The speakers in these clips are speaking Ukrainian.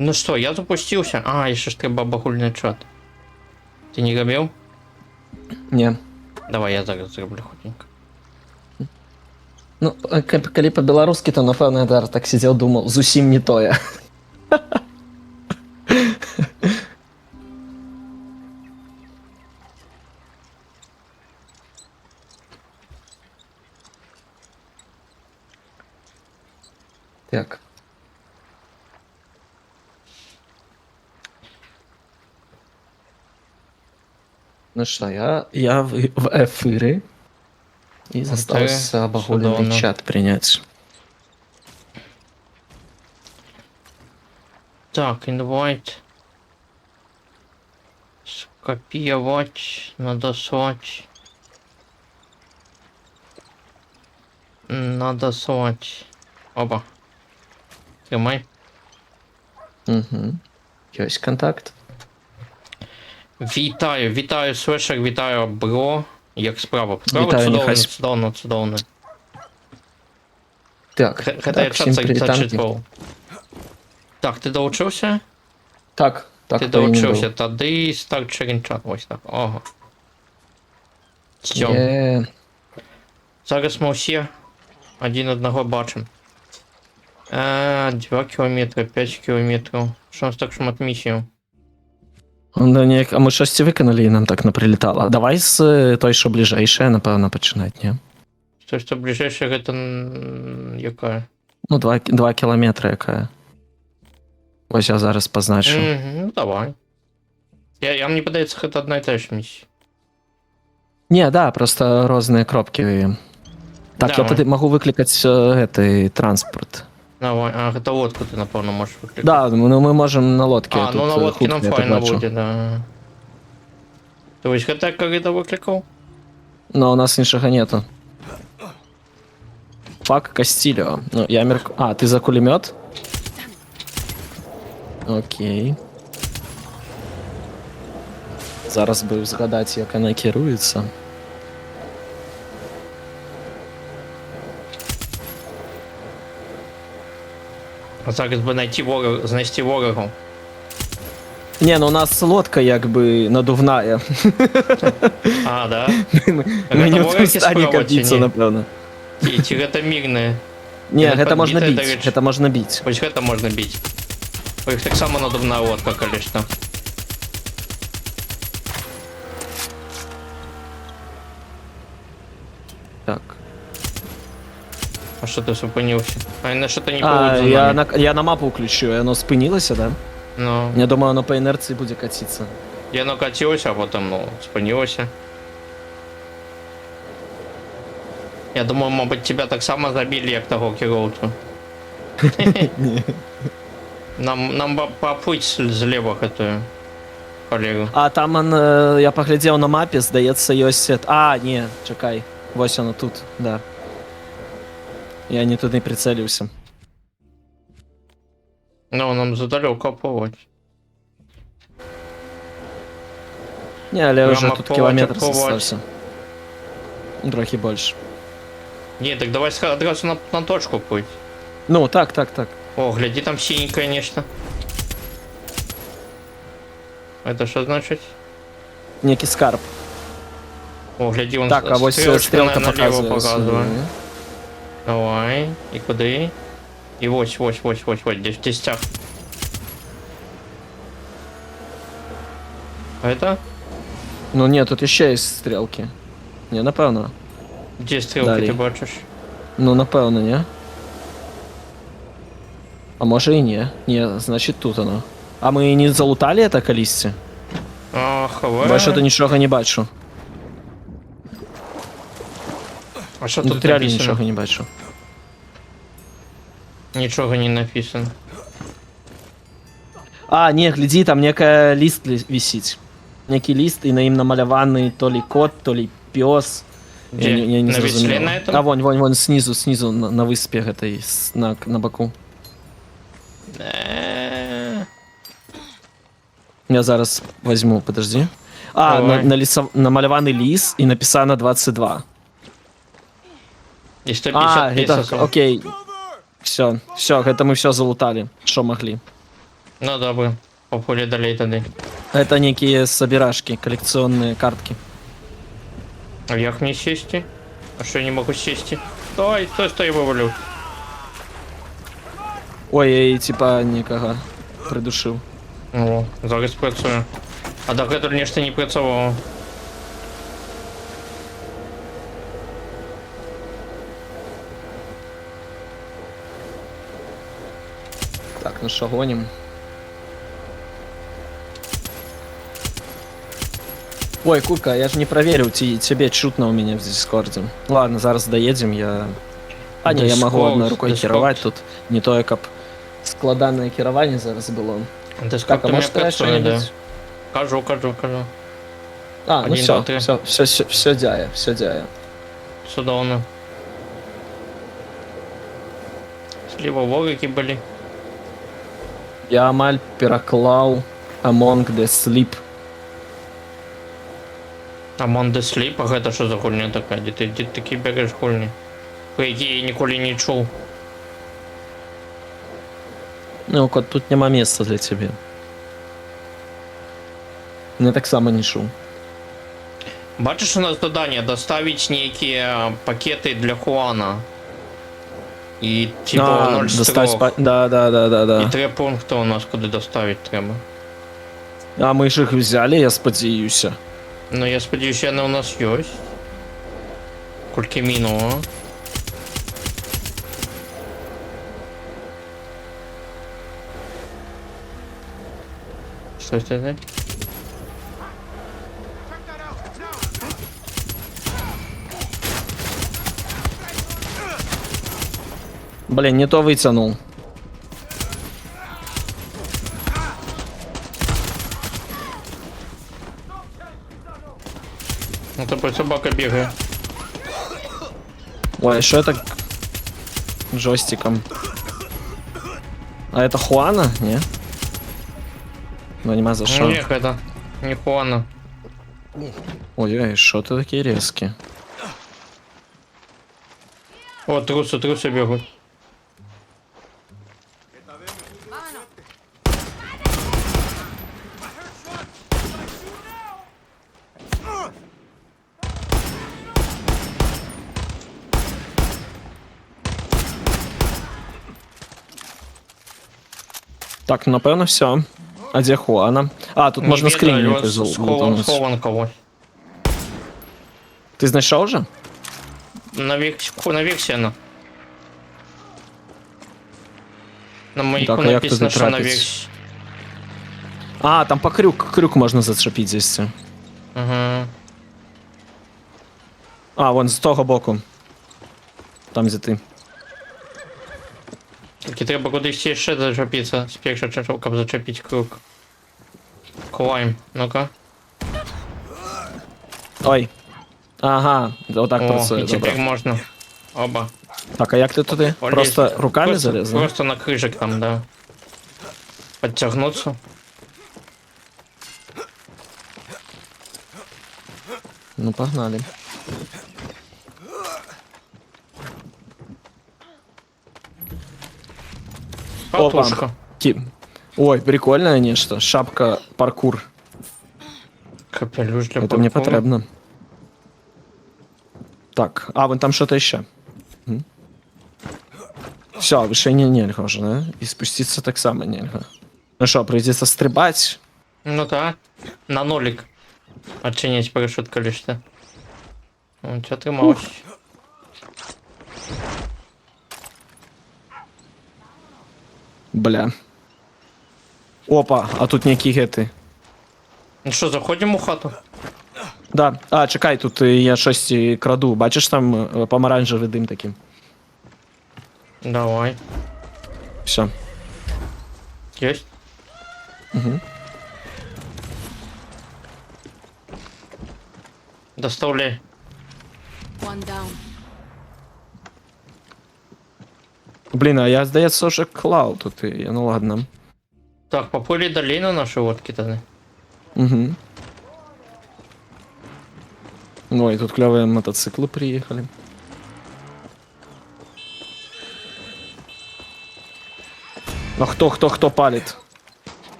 Ну что, я запустился. А, еще ж треба багульный чат. Ты не робил? Не. Давай я зараз зроблю худенько. Ну, калі па-беларускі, то, напэўна, я так сидел, думал, зусім не тое. Так. Ну что, я в эфире. И осталось обогуленный Судовно. чат принять. Так, invite. Скопировать, надослать. Надослать. Оба. Тримай. Угу. Есть контакт. Вітаю, вітаю, Слешер, вітаю, бро. Як справа? Справа Вітаю, чудовно, нехай чудовно, чудовно. Так, Гэта я так, чат всім привітанки. зачитував. Так, ти доучився? Так, Ти то і не доучився, було. тоді старт шерінг чат, ось так, ага. Все, Є. зараз ми всі один одного бачимо. 2 кілометри, 5 кілометрів. Що у нас так шмат місій? Да, а ми щось виконали і нам так наприлітало. Давай з той, що ближайше, напевно, починати, ні? Що що ближайше, це яка? Ну, 2 кілометри яка. Ось я зараз позначу. Ну давай. Мені подається, це одна і та ж місія. Не, да, просто разные кропки. Так, Давай. я могу выкликать этой транспорт. Давай, а это лодку ты, напевно, можешь выключить. Да, ну мы можем на лодке. А, ну на лодке нам хутко, я файно бачу. будет, да. То есть это как это выкликал? Но у нас іншого нету. Фак Кастильо. Ну, я мерк... А, ты за кулемет? Окей. Зараз би згадати, як вона керується. Зараз би знайти ворогу. Не, ну у нас лодка якби надувная. А, да? Ми не в вороги стані справа чи катиться, ні? напевно. Ці гэта мирне. Не, Это гэта можна подбитая, бить, до речі. гэта можна бить. Ось гэта можна бить. У їх так само надувна лодка, конечно. Так. А що ти зупинився? А на що ти не А, поводив за нами? я на мапу включу, і воно спинилося, да? Ну, Я думаю, воно по інерції буде катитися. я накатився, а потім, ну, спинилося. Я думаю, мабуть, тебя так само забили, як того керовцу. Нам попуть зліва гэтую коллегу. А там я поглядел на мапе, здається, ёсць... А, не, чекай. Вось оно тут, да. Я не туди прицелився. Ну, нам задалёко поводь. Не, але Прямо вже тут поводь, кілометр поводь. залишився. Трохи більше. Не, так давай одразу на точку путь. Ну, так. О, гляди, там синенькое нечто. Это что значит? Некий скарб. О, гляди, он Так, а ось стрелка налево показує. показывает. свою. Давай, и куды? И вот, здесь в тестях. А это? Ну ні, тут ще є стрілки. Не, напевно. Где стрелки Далее. ты бачишь? Ну, напевно, ні. А може і ні. Ні, значить тут воно. А ми не залутали це колісце? Ах, Бо я що-то нічого не бачу. А что Ну, тут тут реально написано? нічого не бачу. Ничего не написано. А, не, гляди, там некая лист висит. Некий лист, и на им намаляванный то ли кот, то ли пес. Где? Я не На веселе зрозумів. на этом? А вон, снизу, на выспе этой, на боку. Я зараз возьму, подожди. А, Давай. намаляванный лист и написано 22. И 150 А, песен. это, окей. Все, это мы все залутали, что могли. Ну добре, поплили далі тоді. Это некие собирашки, коллекционные картки. А як мені сісти? А що я не можу сісти? Стой, стой, стой, я вивалю. Ой, я и типа никого придушил. О, зараз працює. А до этого нічого не працювало. Так, ну что, гоним? Ой, Курка, я же не проверил, тебе чутно у меня в Дискорде. Ладно, зараз доедем, я... А, не, я могу Discord, одной рукой Discord. керовать, тут не то, як складане керування зараз було. Дискорд Так, а у мене может сказать працює, да. что-нибудь? Кажу. А, ну Один, все, два, три. все дяє, все дяє. Судовно. Сліва вогики були. Я амаль пераклаў Among the Sleep. Among the Sleep, а гэта що за гульня така? Де ти такі бігаєш гульні? Про які я ніколи не чув. Ну, кот, тут нема места для тебе. Я так само не шум. Бачиш, у нас задання доставить некі пакети для Хуана. І типа 0 достать строк. Да. І 3 пункти у нас куди доставити треба. А ми ж їх взяли, я сподіваюся. Ну я сподіваюся, вони у нас є. Кульки мінуло. Що це? Блін, не то витягнув. Ну тобой собака бігає. Ой, що это джойстиком? А это Хуана? Не? Ну, нема за Ну що. ні, это не Хуана. Ой, що ти такі різкі? О, труси бігуть. Так, напевно, все. А де Хуана? А, тут можна скринь якось залутануть. Схован когось. Ти знайшов вже? На вексена. На маяку Так, а як написано, туди що на трапить? векс. А, там по крюк можна зачепити здесь. Ага. А, вон з того боку. Там, де ти. Тільки треба кудись ще зачепитися. Спекша чашовка зачепити круг. Клайм. Ну-ка. Ой. Ага, отак О, працює, і тепер добре. можна. Оба. Так, а як ти туди? Полезь. Просто руками Просто- залез? да? Просто на крыжик там, да. Подтягнуться. Ну, погнали. Патушка. Ой, прикольное нечто. Шапка паркур. Капелюш для Это мне паркуру. потребно. Так, а вон там что-то еще. Все, выше нельга уже, да? И спуститься так само нельга. Ну что, придется стрибать. Ну да. На нолик. Отчинять парашютка лишь то. Он что ты малыш? Бля. Опа, а тут некие гети. Ну что, заходим у хату? Да, а, чекай, тут я щось краду. Бачиш там помаранчевий дим такий. Давай. Все. Есть? Угу. Доставляй. One down. Блін, а я, здається, вже клав тут. Ну ладно. Так, поплыли долей на наши водки тогда. Угу. Ой, тут клевые мотоциклы приехали. А кто палит?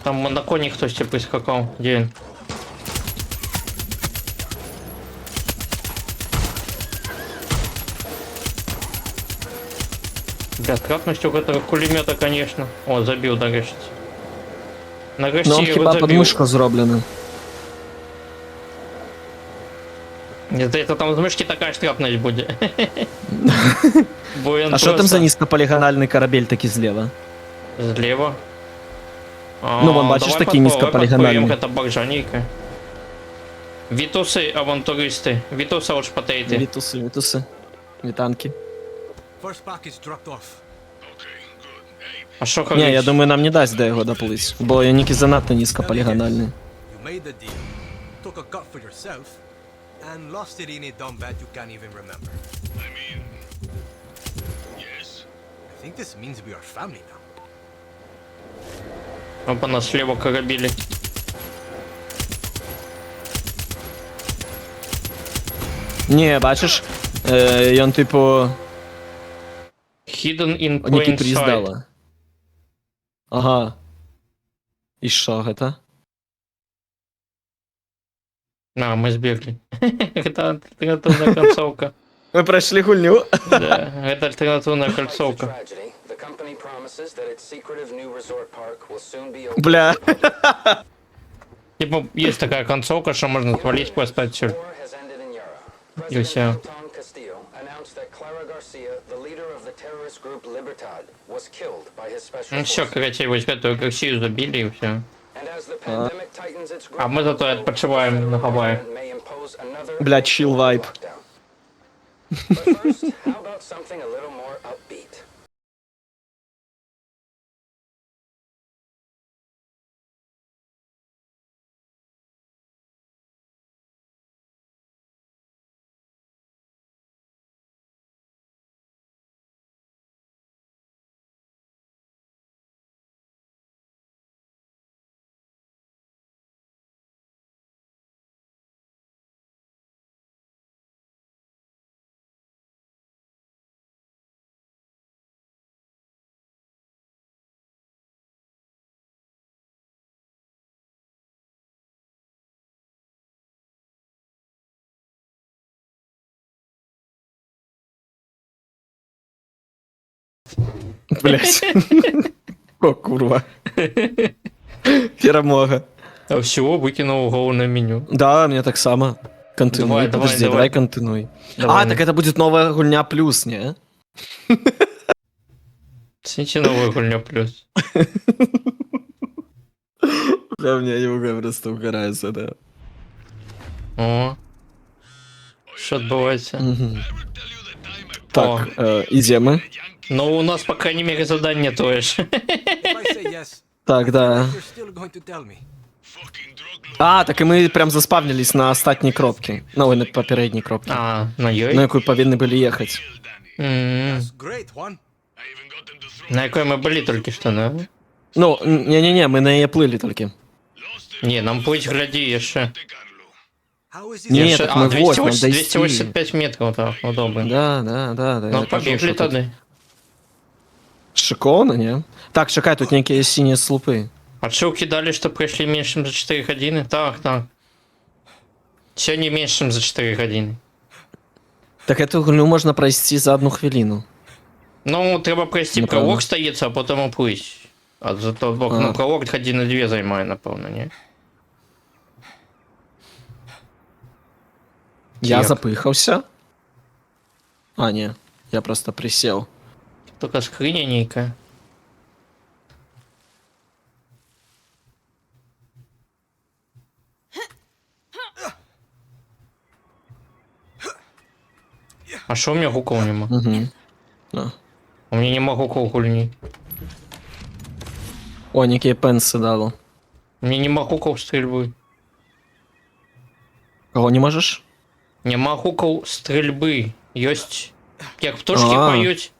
Там на коні хтось типу скакав. Де він? Бля, трапность у этого кулемета, конечно. О, забил нарешті. Нарешті Ну, його хіба забив. подмишка зроблена. Мені здається, там з мишки така штрафність буде. Бо він А що там просто за низькополігональний корабель такий зліва? Зліва. Ну, вон, бачиш, такий низькополігональний. Це баржанійка. Вітуси, авантуристи. Вітуса уж потейте. Вітуси. Вітанки. First package dropped off. А що Ні, ходить? я думаю, нам не дасть до його доплыть, бо Юніки занадто низькополігональний. You made the deal, took a cut for yourself, and lost it in a dumb bet you can't even remember. I think this means we are family now. Опа, нас слева корабели. Ні, бачиш, він типу Hidden in Ніки plain sight. приїздала. Ага. І що це? А, мы сбегли. Это альтернативная концовка. Ми пройшли гульню. Да, это альтернативная концовка. Tragedy, the company promises that its secretive new resort park will soon be open. Бля. Типа, есть такая концовка, что можно свалить просто отсюда. War has ended in Europe. И всё. President Anton Castillo announced that Clara Garcia, the leader of the terrorist group Libertad, was killed by his special Ну все, forces. короче, вот эту Россию забили и все. And as the pandemic tightens its grip А мы зато on the отпочиваем global на Гавайях. government may impose another Бля, chill vibe. lockdown. But first, how about something a little more upbeat? Блять. О, курва. Перемога. А всего выкинул головное меню. Да, мне так само. Континуй, Давай, подожди, давай. давай континуй. Давай, А, так это будет новая гульня плюс, не? Сните новую гульня плюс. Бля, меня Юга просто угорает с этого. О. Что отбывается? Так, идем. Ну, у нас, по крайней мере, задание то же. If I say yes, Так, да. you're still going to tell me. А, так і ми прям заспавнились на остатній кропці. Ну, на попередній кропці. А, на На ёй? яку повинні були їхати. М. That's great, Juan. На якой мы были только что, да? Ну, ні-ні-ні, ми на неї плили тільки. Не, нам плыть гляди ще. How is this? Ні, Ще- так ми в ось, нам 285 метрів, так, удобно. Да. Ну, я кажу, побігли що тут туди. Шиковано, ні? Так, чекай, тут некие сині слупи. Отшивки дали, что пришли меньше, чем за 4 годины. Так, так. Сьогодні меньше, чем за 4 години. Так эту гульню можна пройти за 1 хвилину. Ну, треба пройти Напевно. пролог стається, а потім оплыть. А зато ну, пролог години 2 займає, напевно, ні? Я Як? запыхался. А, не, я просто присел. Тільки скриня нейка. А що у меня гуков нема? Угу. А. У меня нема гуков гульни. О, некие пенсы дало. У меня нема гуков стрільби. Кого не можешь? Нема гуков стрільби. Ёсть. Як птушки А. поють,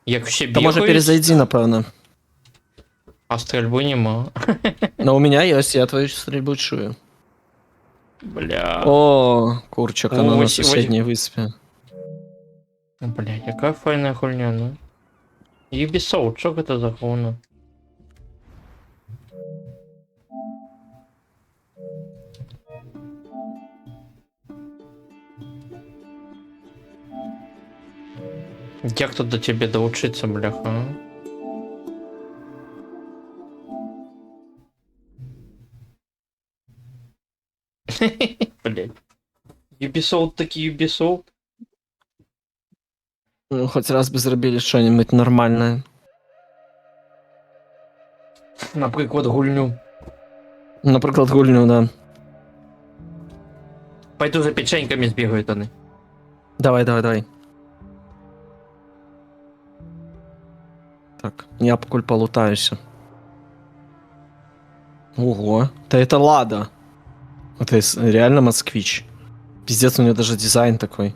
як всі Да може бігають, перезайди, напевно. а стрільби нема. Но у меня есть, я твою стрельбу чую. Бля. О, курчик, О, она на ось- соседней выспе. Бля, яка файна хуйня, ну. Ubisoft, що це за хуйня? Як тут до тебе доучиться, бляха? А? Блять. Ubisoft таки Ubisoft. Ну, хоть раз бы зробили что-нибудь нормальное. Наприклад, гульню. Наприклад, гульню, да. Пойду за печеньками збігають вони. Давай. Так, я покуль полутаюся. Ого, да это Лада. Это реально москвич. Пиздец, у него даже дизайн такой.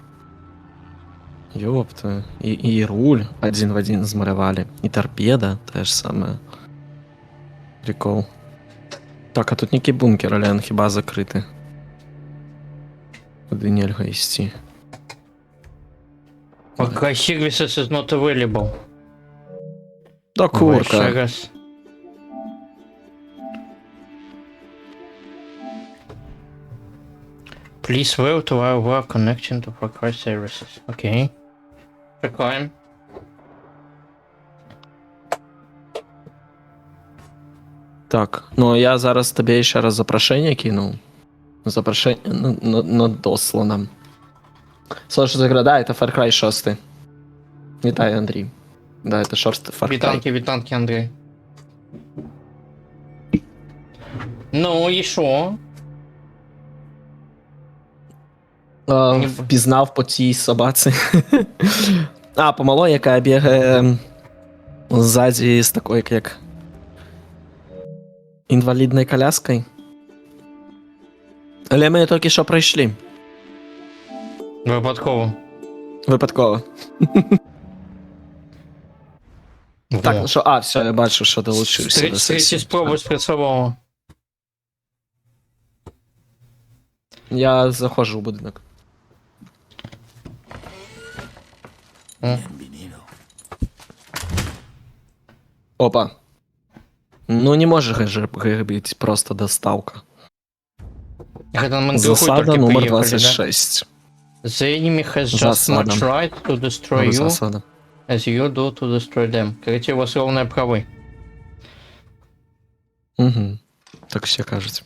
Ёпта. И руль один в один замалевали. И торпеда, та же самая. Прикол. Так, а тут некий бункер, Алян, хіба закрыты. Куди нельга йти. Okay, services is not available. Да Ще курка. раз. Please wait while we're connecting to Far Cry services. Окей. Чекаємо. Так, ну я зараз тобі ще раз запрошення кинув. Запрошення надослано. Слушай, заграда, это Far Cry 6. Вітаю, Андрій. Да, это шорст Far Cry. Вітанки, Андрій. Ну і що? Впізнав по цій собаці. А, по малой, яка бігає ззаді з такою, як інвалідною коляскою. Але ми тільки що пройшли. Випадково. Випадково. Так, Во. ну що, все, я бачу, що долучився до Третій сесії. спроби спрацювало. Я заходжу в будинок. Опа. Ну не може же бути просто доставка. Засада номер 26. The enemy has just Засада. much right to destroy you, Засада. as you do to destroy them. Короче, у вас ровные правы. Угу. Так все кажуть.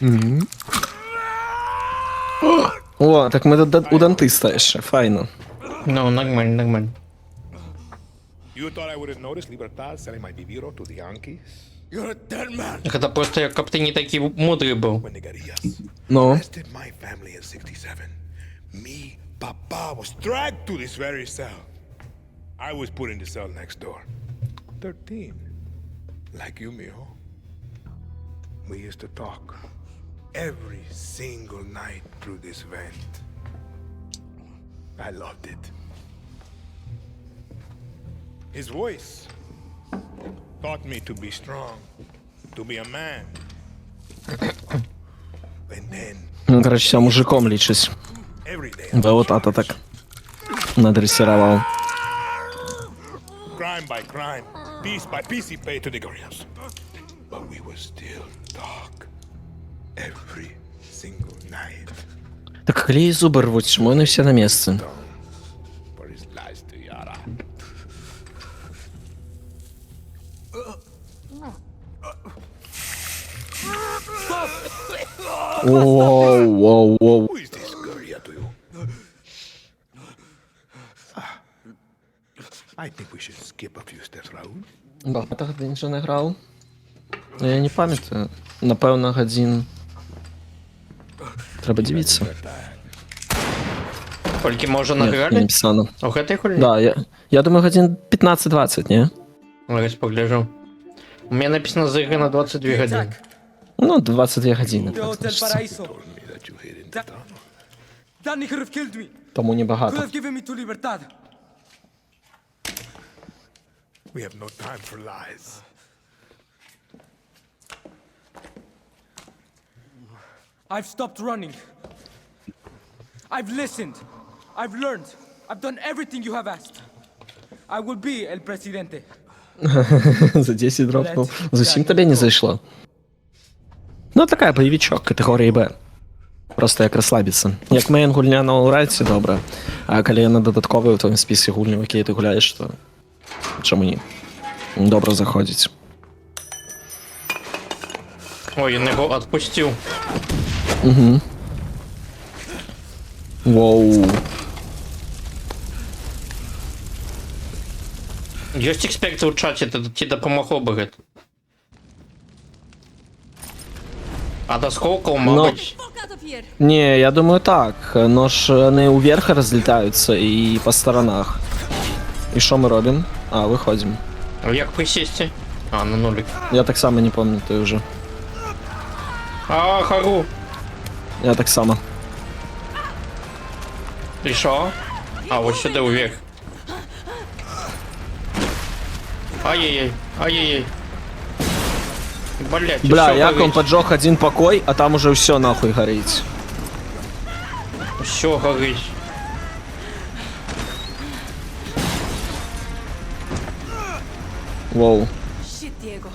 Мгм. О, так ми у дантиста ще, файно. Ну, нормально. You thought I would have noticed Libertad selling my Viviro to the Yankees? You're a dead man. Это просто я как-то не такий мудрый был. When they got us. Ну, Arrested my family in 67. Me, Papa, was dragged to this very cell. I was put in the cell next door. 13. Like you, mijo. We used to talk every single night through this vent. I loved it. His voice taught me to be strong, to be a man. And then ну, короче, ся мужиком лічить. every day, Да вот тата так надресировал. crime by crime, piece by piece, he paid to the guerrillas. But we would still talk every single night Так клей зуби рвуть, чому вони всі на місці? for his lies to Yara. Воу. Who is this guerrilla to you? Ah, I think we should skip a few steps, Raul. Багато годин вже не грав. Ну, я не пам'ятаю. Напевно, годин. Треба дивитися. Сколько мы уже Ні, не награли? написано. Ох, это хули? Да, я думаю, годин 15-20, не? Зараз погляжу. У меня написано за игры на 22 годины. Ну, 22 години. The так, Hotel значить. Paraíso. Told me that you hid in the tunnel. Danny could have killed me. Тому Could небагато. have given me to Libertad. We have no time for lies. I've stopped running. I've listened. I've learned. I've done everything you have asked. I will be El Presidente. За 10 дропнув. Зачем тебе не зайшло? Ну, така боевичок категорії Б. Просто як розслабитися. Як мейн гульня на Олрайці, добре. А коли на додатковий у твоєму списку гульні, в якій ти гуляєш, то чому ні? Добре заходить. Ой, я його відпустив. Воу. Есть експерти в чаті, ті допомогло би геть. А до сколку, мабуть. Fuck out of here! Не, я думаю так. Но ж вони уверх розлітаються і по сторонах. І що ми робимо? А, виходимо. Як присісти? А, на нулик. Я так само не пам'ятаю вже. А, хару. Я так само. І що? А, ось сюди вверх. Ай-яй-яй, ай-яй-яй. Блять, Бля, як он поджег один покой, а там уже все нахуй горить. Все горить. Воу. Shit, Diego.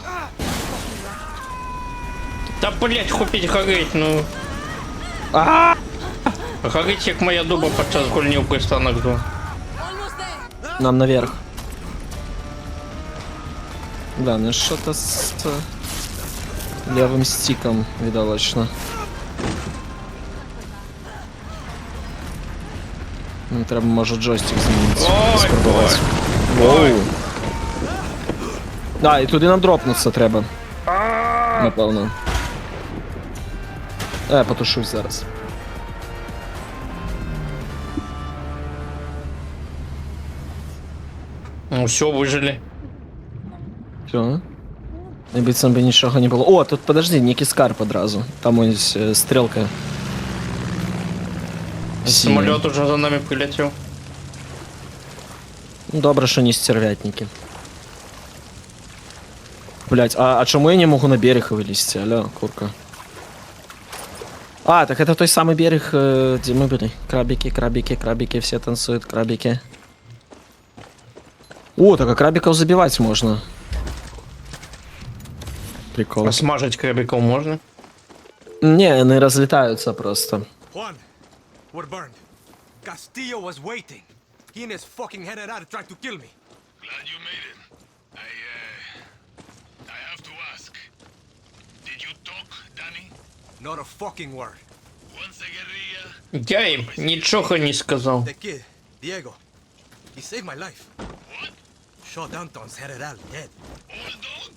Та блять, хопіть горить, ну. Горить, як моя дуба під час гульні в пристанок 2. Almost there! Нам наверх. Да, ну что-то с левым стиком видалочно. Ну, треба, може, джойстик змінити. Ой, спробувати. Воу. Да, і туди нам дропнуться треба. Напевно. Потушусь зараз. Ну все, вижили. Все. Ніби це би нічого не було. О, тут подожди, Нікі Скарп одразу. Там ось стрілка. Синя. Самоліт уже за нами прилетів. Ну, добре, що не стервятники. Блять, а чому я не можу на берег вилізти? Алло, курка. А, так это той самый берег, где мы были. Крабики, крабики, крабики, все танцуют, крабики. О, так а крабиков забивать можно. Прикол. А смажить крабиков можна? Не, они разлетаются просто. Juan, we're burned. Castillo was waiting. He and his fucking general tried to kill me. Glad you made it. I have to ask. Did you talk, Danny? Not a fucking word. Once a guerrilla, Я їм нічого не сказав. The kid, Diego, he saved my life. what? Shot Anton's general dead. Old dog?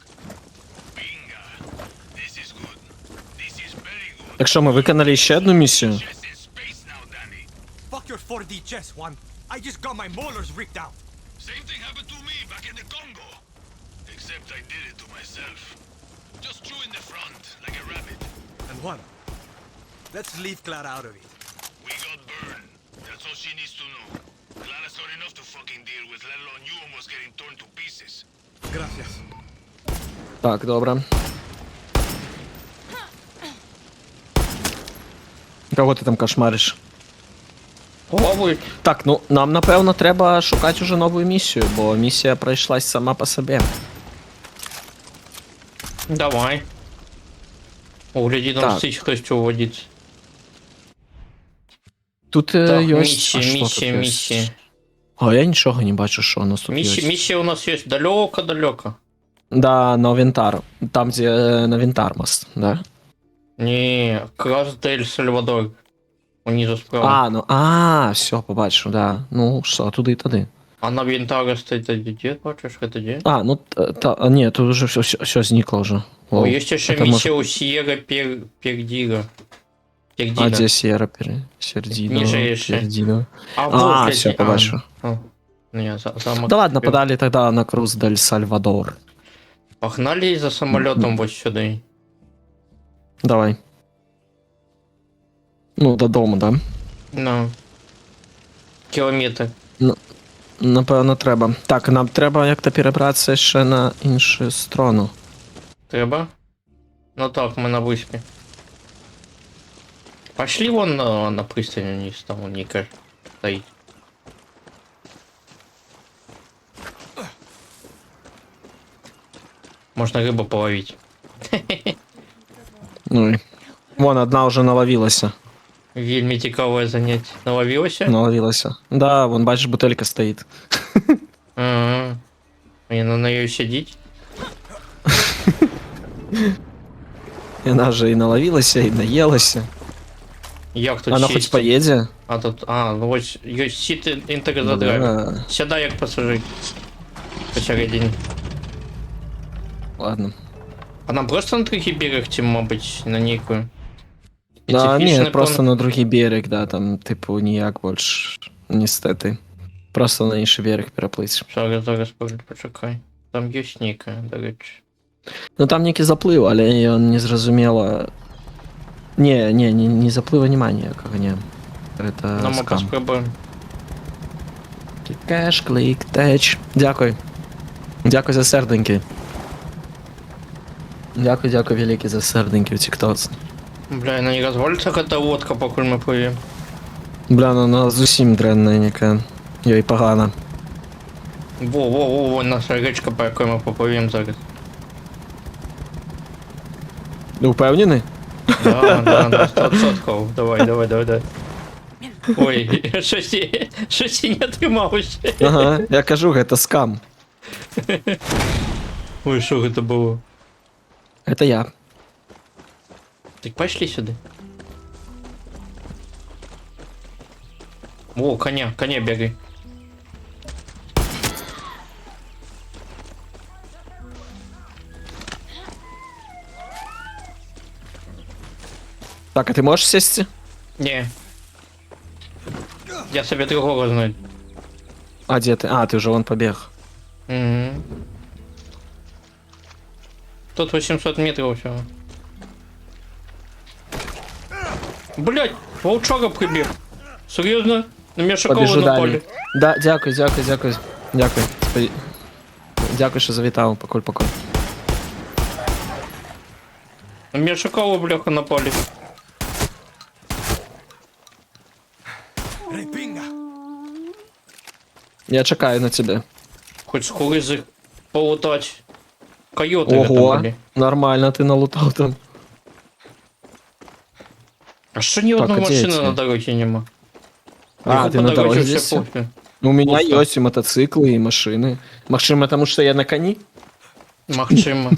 Binga. This is good. This is very good. Так що, ми виконали ще одну місію? Chess in space now, Danny. Fuck your 4D chess, Juan. I just got my molars ripped out. Same thing happened to me back in the Congo. Except I did it to myself. Just chew in the front, like a rabbit. And Juan, let's leave Clara out of it. We got burned. That's all she needs to know. Clara's got enough to fucking deal with, let alone you almost getting torn to pieces. Gracias. Так, добре. Кого ти там кошмариш? Головою. Так, ну нам напевно треба шукати уже нову місію, бо місія пройшлась сама по собі. Давай. Угляді там Так. стить хтось уводить. Тут Так, є... місія. А я нічого не бачу, що у нас тут є. Миссия у нас есть далеко-далеко. Да, на Винтар. Там, где на Винтармост, да? Не, Крас дель Сальвадор. Унизу справа. Все, побачу, да. Ну, що, туди. А на Винтара стоит где, бачишь, это где? Ні, тут уже все зникло вже. О, есть еще это миссия у Сьерра Пердига. А где Сьерра Сердино? Ниже еще. Пердино. вот, все, блядь, побачу. Не, замок. Да ладно, подали тогда на Круз дель Сальвадор. Погнали за самолетом вот сюда. Давай. Ну, додому, да? На. Кілометр. Напевно, треба. Так, нам треба як-то перебратися ще на іншу сторону. Треба? Ну так, мы на выспе. Пошли вон на пристань вниз, там у Ника стоит. Можно рыбу половить. Ну, і- вон, одна вже наловилася. Вельми цікаве заняття. Наловилося? Наловилася. Да, вон бачиш, бутелька стоїть. Ага. І на нею сидіть. І вона вже і наловилася, і наїлася. Як тут Вона сесть? хоч поїде. А тут, ну ось є сіт інтерзадрайв. Да. Сідай як пасажир. Посередині. Ладно. А нам просто на другий берег, чи, мабуть, на Ніку? Да, ні, просто на другий берег, да, там, типу, ніяк більш, ністети. Просто на інший берег переплыть. Зараз, почекай. Там є Ніка, до речі. Ну там некий заплыв, але я не зрозумела. Не заплыва нема ніякого, ні. Это Ну, ми скам. поспробуємо. Кеш, клик, теч. Дякую. Дякую за серденьки. Дякую велике за серденьки в тіктоці. Бля, не розвалиться эта лодка, поки ми пливемо. Бля, ну вона зовсім дренна яка. Йой, погана. Во, наша річка, по якій ми попливемо зараз. Ви впевнений? Да, 100%. Давай. Ой, щось і не трималося. Ага, я кажу, це скам. Ой, що це було? Это я. Так пошли сюди. О, коня бегай. Так, а ти можеш сісти? Не. Я себе другого знаю. А, де ти? А, ти вже вон побіг. Угу. Тут 800 метров всего. Блять, волчара прибіг. Серйозно? На меня шоколаду Побіжу напали. далі. Да, дякую. Дякую, що завітав. Покуль. На меня шоколаду, бляха, напали. Repinga! Я чекаю на тебе. Хоть с хурызы полутать. Койоты это Ого, были. нормально ти налутав там. А что ни Так, одной а где машины эти? на дороге нема? А, Нихуя ты по на дороге вообще здесь? пофиг. Ну, у меня Пусто. есть и мотоциклы, и машины. Машина, потому что я на коне. Махчима.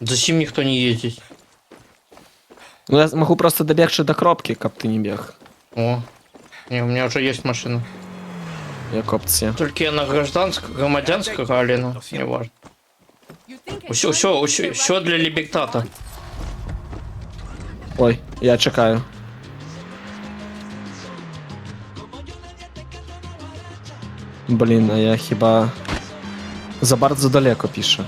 Зачем никто не ездит? Ну, я могу просто добегши до кропки, каб ты не бег. О, не, у меня уже есть машина. Я копці. Только я на громадянского, але ну, не важно. You think I Все для либертата. Ой, я чекаю. Блін, а я хіба... Забарdzo далеко пише.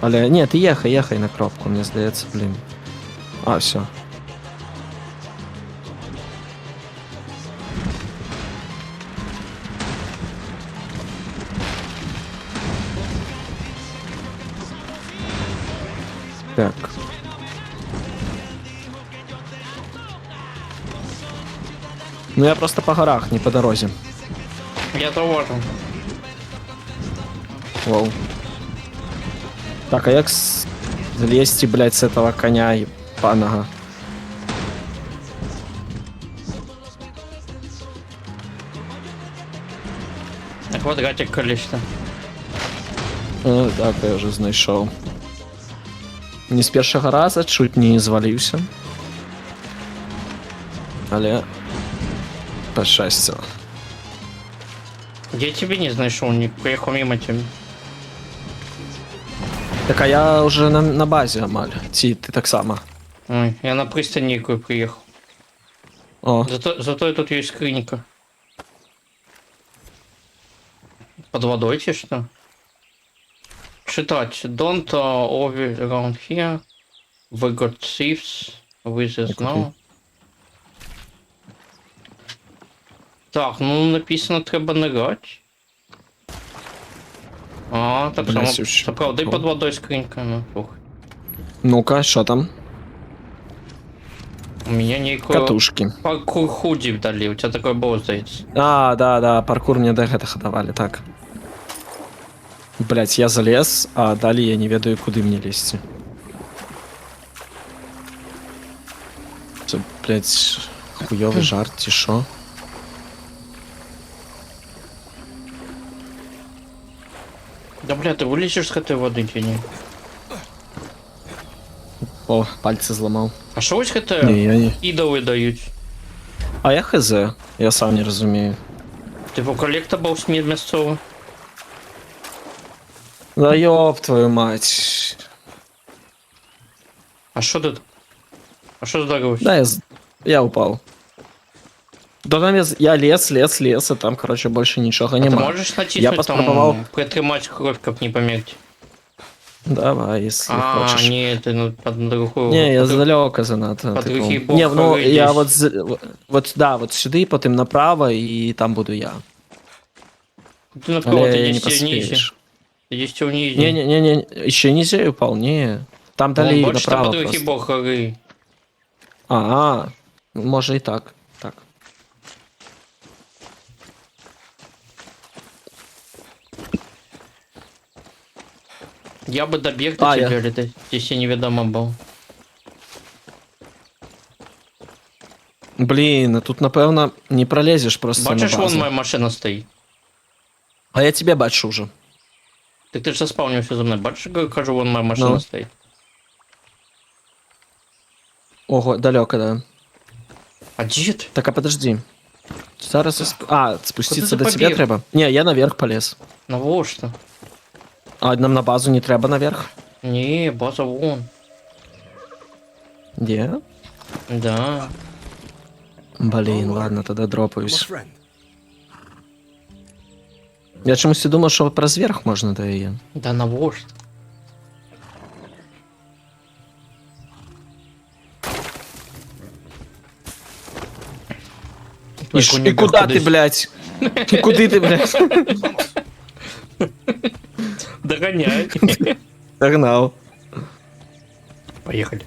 Але ні, ти єхай на кропку, мені здається, блін. А, все. Так. Ну я просто по горах, не по дорозі. Я довожу. Воу. Так, а як злезти, блядь, с этого коня ебаного? Квадратик количество. Ну, так, я вже знайшов. Не з першого разу, чуть не звалився. Але... пощастило. Я тебе не знайшов, не приїхав мимо тебе. Так, а я вже на базі, Амаль. Ти так само. Ой, я на пристань приїхав. О, Зато тут есть скринька. Под водой те что? Читать. Don't over around here. We got thieves with us now. Так, ну написано треба не грати. А, так Блін, само. сюш. Це правда, і під водою скринька, ну, слухай. ну-ка, що там? У меня некую Катушки. паркур худи вдали, у тебя такое было, здається. А, да, паркур мне до гэтага давали, так. Блять, я залез, а далі я не ведаю, куди мне лезть. Це блядь, хуйовий жарт, чи що? Да, бля, ты вылезешь с этой воды чи ні? О, пальці зламав. А що ось ХТ Ні, я ні. ідоли дають? А я хз, я сам не розумію. Типу колектабл СМІ місцово? Да ёб твою мать. А що тут? А що здарилось? Да, я упал. Да там я лез, и там, короче, больше ничего Ти нема. можеш натиснути поспробував. там, притримати кровь, как не померти? Давай, если А, хочешь. ні, ти ну, под другую. Не, я под- здалека занадто. Под типу. другий бок Не, ну вийдеш. я вот да, вот сюди, потім направо, і там буду я. Ти навколо, Але ти не йдеш вниз. поспеешь. Ти йдеш вниз. Не, еще нельзя упал, не. Там дали Бачиш, там направо по другий просто. бок гори. А, може і так. Так. Я би добіг до А, тебе, я- але ти ще невідомо був. Блін, тут, напевно, не пролезеш просто Бачиш, на вон базу. моя машина стоїть. А я тебе бачу вже. Так ти ж заспавнився за мною. Бачиш, кажу, вон моя машина Ну. стоїть. Ого, далеко, да. А де ти? Так, а подожди. Зараз спуститься Куди до ти тебя побіг? треба. Не, я наверх полез. Навошта? А нам на базу не треба наверх? Ні, база вон. Де? Да. Блін, ладно, тоді My дропаюсь. friend. Я чомусь і думав, що про зверх можна до її. Да навошта? І куди ти, блядь? І куди ти, блядь? Догоняй. Догнав. Поехали.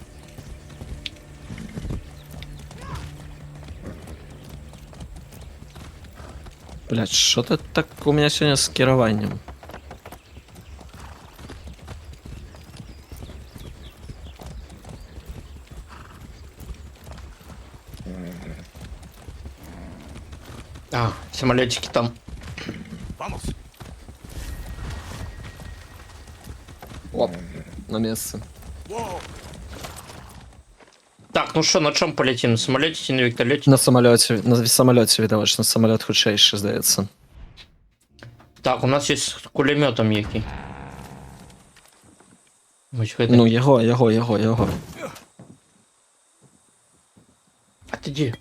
Блядь, що ти так у мене сьогодні з керуванням? А, самолетики там. Vamos. Оп, на місце. Whoa. Так, ну що, на чому полетим? На самоліті чи на вертольоті? На самоліті віддавач, на самоліт худшейший, здається. Так, у нас є з кулеметом який. Ось це. Ну, його. А ти де?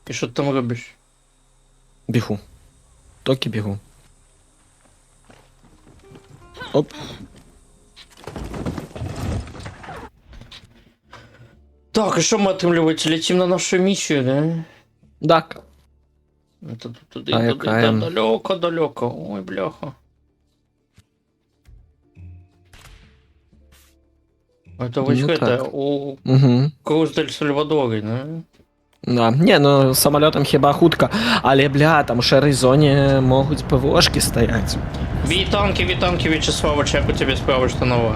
І що ти там робиш? Бігу. Токи бігу. Оп. Так, і що ми отримлювати? Летим на нашу місію, да? Так. Туди, А яка? далеко. Ой, бляха. Это вот Ну это, так. у Угу. Круз дель Сальвадори, да? Да. Не, ну самолітом хіба хутка. Але, бля, там у шерій зоні можуть ПВОшки стоять. Вітанки, Вячеславович, як у тебе справа штанова?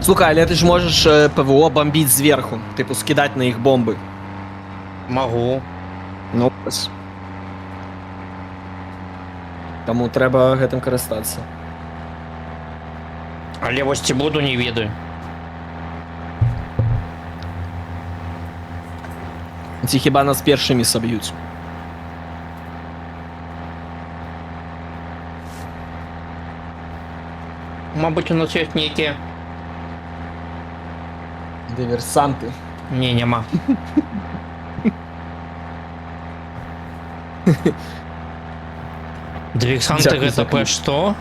Слухай, але ти ж можеш ПВО бомбити зверху. Типу, скидати на їх бомби. Могу. Ну, ось. Тому треба гэтым користатися. Але ось ці буду не ведаю. Ці хіба нас першими соб'ють. Мабуть, у нас є ніякі... Диверсанти. Ні, нема. Диверсанти Дякую это за про кліп. що?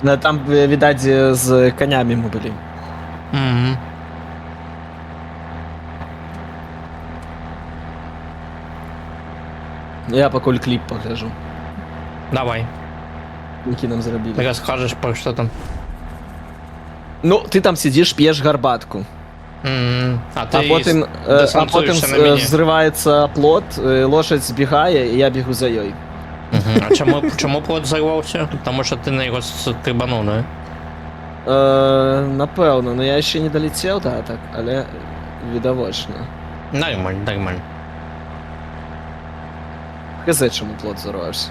Ну, там, видать, з конями ми були. Угу. Я поколь кліп покажу. Давай, Який нам зробили. розкажеш про що там. Ну, ти там сидиш, п'єш гарбатку. А ти А потім, десантуєшся на мені. зривається плот, лошадь збігає, і я бігу за йой. Мгм. А чому плот взорвався? Тому що ти на його стрибанув, да? Напевно, ну я ще не долетів, да, так, але відовочно. Нормально, нормально. Хз, чому плот зорвався.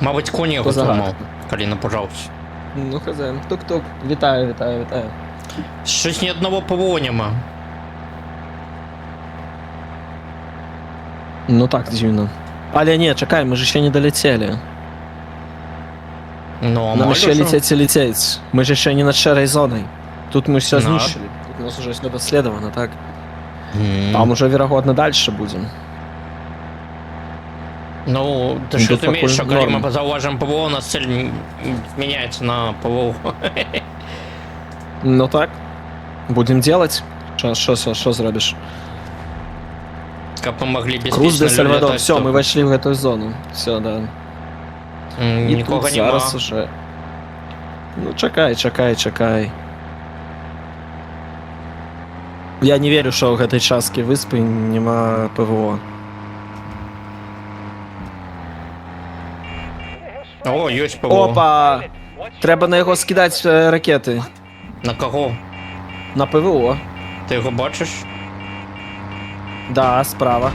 Мабуть, коні його Позагадка. зламав, коли напожався. Ну, хз, тук-тук, вітаю, вітаю, вітаю. Щось ні одного ПВО нема. Ну так, дивно. Але ні, чекай, ми ж ще не долетіли. Ну, а Нам може ще що? лететь и лететь. Мы же еще не над шерой зоной. Тут мы все Да. знищили. Тут у нас уже все доследовано, так? М. Там уже, вероятно, дальше будем. Ну, ти Ну, що тут ти вмієш, що такой коли ми норм. зауважимо ПВО, у нас цель міняється на ПВО. Ну так. Будем делать. Что зробишь? Как мы могли Круз де безпечно Сальвадор. летати, Все, то- мы вошли в эту зону. Все, да. М, І Нікого тут нема. зараз уже. Ну, чекай. Я не верю, що в этой частці виспи нема ПВО. О, є ПВО. Опа! Треба на його скидати ракети. На кого? На ПВО. Ти його бачиш? Да, справа.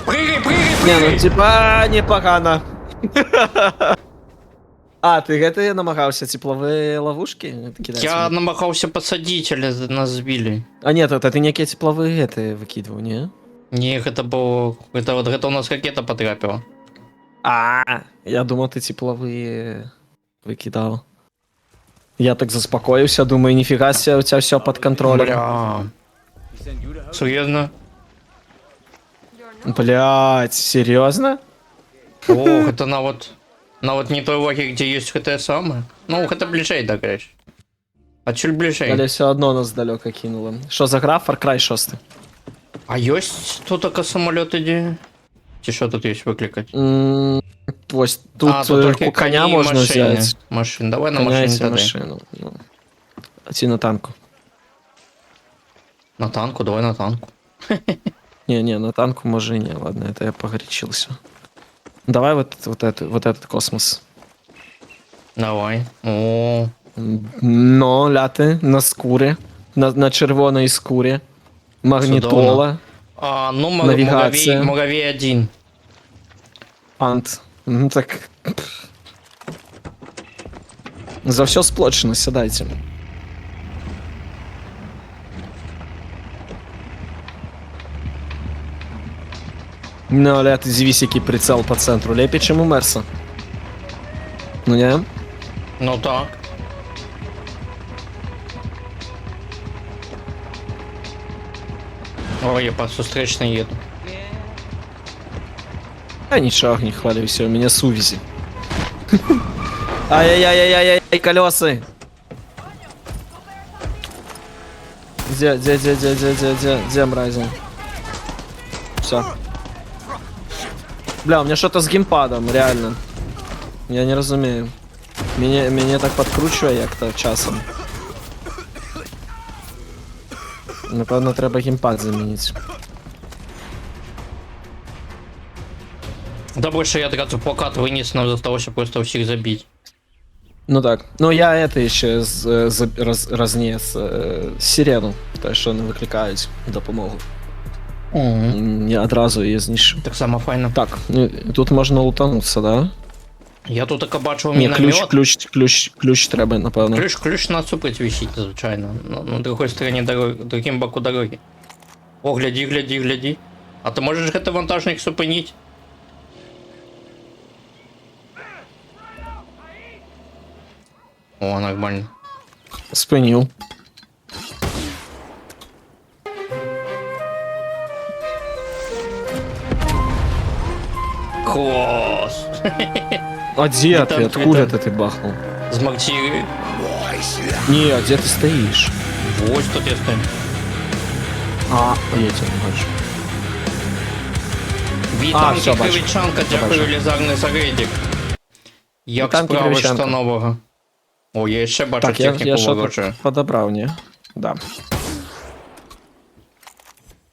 Прыгай! Не, ну типа непогано. А, ти гэта намагаўся тепловые ловушки кидать? Я намагався посадити, але нас збили. А нет, это ты некие тепловые это выкидывал, не? Ні, гэта було... Гэта у нас ракета потрапила. Я думал, ты тепловые выкидал. Я так заспокоился, думаю, нифига себе, у тебя все под контролем. Бля. Серйозно? Блять, серьезно? О, это на вот не той логі, где есть это самое. Ну, это ближей, да, конечно. А чуть ближей. Але все одно нас далеко кинуло. Что за гра? Far Cry 6. А есть тут только самолет иди? Чи що тут есть выкликать? Ось тут, тільки коня коні і можна машини. взяти. Машин, давай на Коня машині і тоді. машину. Ну. А ці на танку. На танку, давай на танку. Не, на танку може и не, ладно, это я погорячился. Давай вот этот космос. Давай. О, Но ляти на скурі, на червоній скурі. Магнітола, а, ну Навігація. Муравей 1. ант. Ну так. За все сплочено, сідайте. Ну, але ти звісь, який прицел по центру. Лепі, чим у Мерса. Ну, не? Ну так. Ой, я по встречной еду. А ничего, не хваливайся, у меня сувизи. Ай-яй-яй-яй-яй, колеса. Где, мрази? Все. Бля, у меня что-то с геймпадом, реально. Я не разумею. Меня так подкручиває як-то часом. Напевно, треба геймпад замінити. Добре, що я одразу плакат виніс нам за того, щоб просто всіх забити. Ну так. Ну я это ще розніс сирену, те, що не викликають допомогу. Я одразу її знищу. Так само файно. Так, ну, тут можна лутанутися, да? Я тут таки бачив Ні, міномет. ключ треба, напевно. Ключ на супить висить, звичайно. На другой стороні дороги, другим боку дороги. О, гляди. А ти можеш гэты вантажник супинить? О, нормально. Спинів. Класс! А где там, ты? Откуда там. ты бахнул? З мортири. Не, а где ты стоишь? Ось тут я стою. А, я тебя не бачу. Вітанки всё, бачу. Кривичанка, дякую, лізарний зарядик. Як Вітанки, справи Кривичанка. штанового? О, я ще бачу Так, я техніку что-то ворожу. подобрал, не? Да.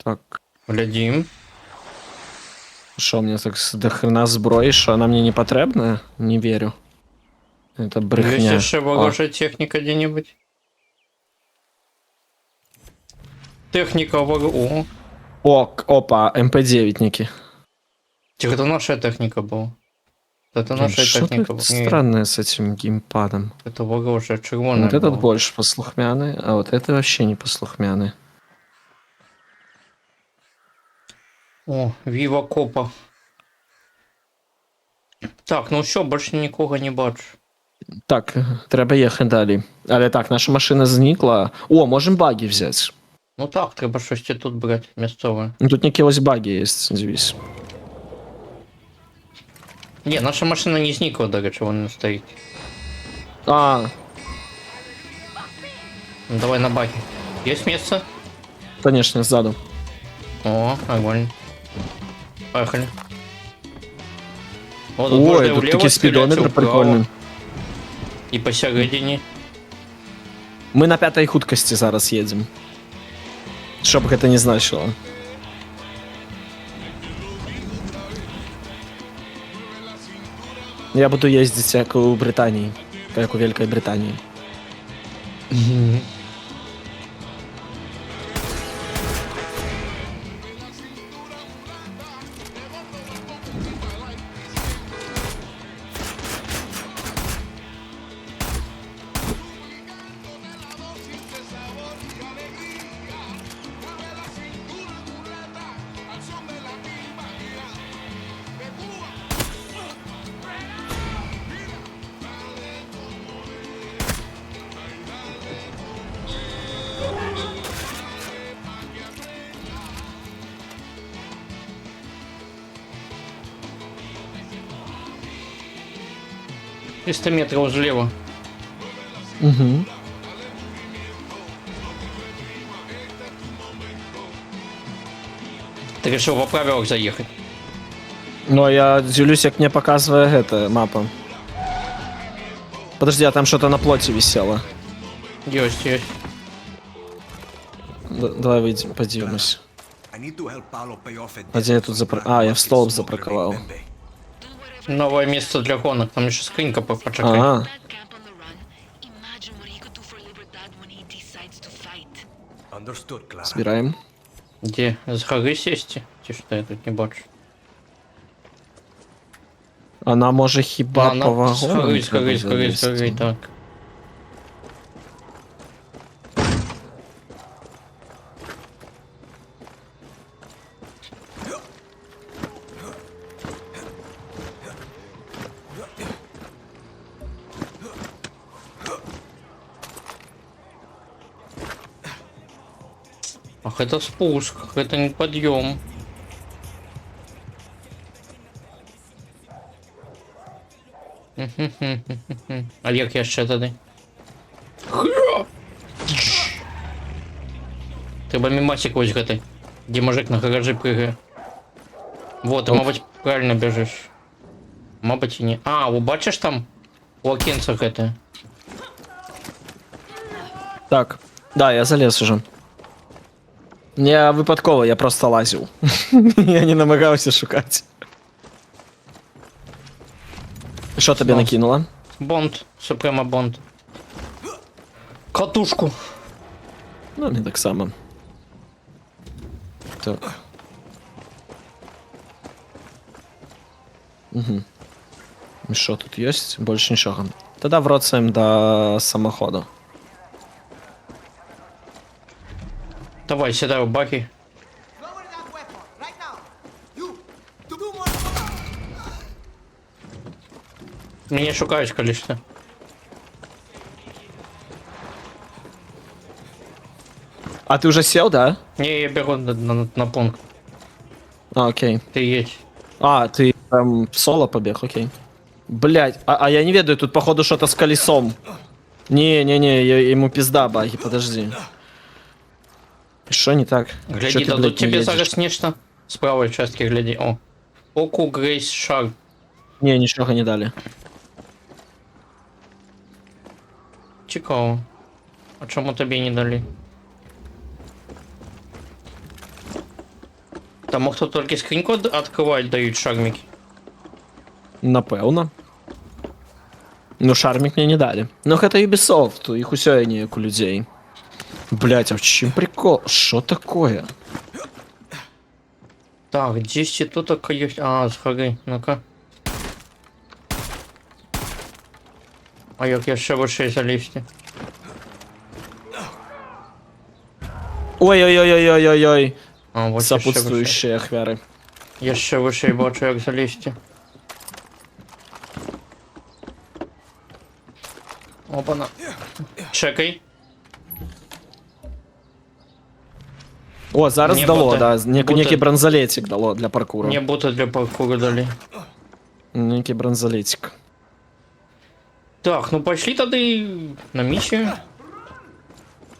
Так. Глядім. Що, мені так до хрена зброї, що вона мені не потрібна? Не вірю. Это брехня. Есть еще ворожая техника где-нибудь? Техника ворожая. Опа, МП9 Ники. Тихо, это наша техника была. Это наша Что техника тут была. Не, странное с этим геймпадом? это ворожая, червоная Вот этот была. больше послухмяный, а вот это вообще не послухмяный. О, Вива Копа. Так, ну все, больше нікого не бачу. Так, треба їхати далі. Але так, наша машина зникла. О, можемо баги взяти. Ну так, треба щось і тут брати місцеве. Ну, тут якісь баги є, дивись. Ні, наша машина не зникла, до речі, вона не стоїть. А, Ну, давай на баки. Есть место? конечно, ззаду. О, нормально. Поехали. Вот, Ой, тут такий спідометр прикольний. И посередине. Ми на 5-й худкості зараз їдемо. Що б це не значило. Я буду їздити як у Британії. Як у Великій Британії. — 300 метров слева. Угу. Ты решил во правилах заехать? Ну, а я дивлюсь, як мне показывает эта мапа. Подожди, а там что-то на плоте висело. Есть, есть. Давай выйдем, подивимось. I need to help Paolo pay off a А где я тут А, я в столб запарковал. Новое место для гонок. Там еще скринька почекай. А, That camp on the run. Imagine what he could do for Libertad when he decides to fight. Understood, Clara. збираємо. Где? С горы сесть? Ти что, я тут не бачу. Вона може хіба по З вагонам гори, з треба гори, з гори, з гори, залізти? так. Ах, это спуск, это не подъем. А як я ще туди? Треба мімасик ось гати. Де мужик на гаражі пригає. Вот, ти, Оп. мабуть, правильно біжиш. Мабуть і ні. А, ви бачиш там? У окінця гати. Так, да, я залез уже. Не випадково, я просто лазив. Я не намагався шукати. Що тобі Знов. накинуло? Бонд, Супрема Бонд. Катушку. Ну, не так само. Так. Угу. І що тут є? Більше нічого. Тоді вроцаємо до самоходу. Давай, сідай в баки. Мене шукають, колишся. А ти вже сів, да? Не, я беру на пункт. А, окей. Ти едь. А, ты в соло побег, окей. Блять, а я не ведаю, тут походу что-то с колесом. Не, ему пизда баги, подожди. Что не так? Чё Гляди, ты, дадут блядь, не тебе едешь? зараз нечто. С правой части гляди. О. Оку Грейс Шар. Не, ничего не дали. Цікаво. А чому тобі не дали? Тому хто тільки скриньку відкривають, дають шармики. Напевно. Ну, шармик мне не дали. Ну, это Ubisoft, их усё неяк у людей. Блять, а в чем прикол? Что такое? Так, десь тут така є. А, згори, ну-ка. А як я ще вище залізти? Ой-ой-ой-ой-ой-ой-ой. А, вот я ще вище. Сопутствующие ахвяры. Я ще вище бачу, як залізти. Опана. Чекай. О, зараз Не, дало, боти. да. Боти. Некий бронзолетик дало для паркура. Мне будто для паркура дали. Некий бронзолетик. Так, ну пошли тоді на місію.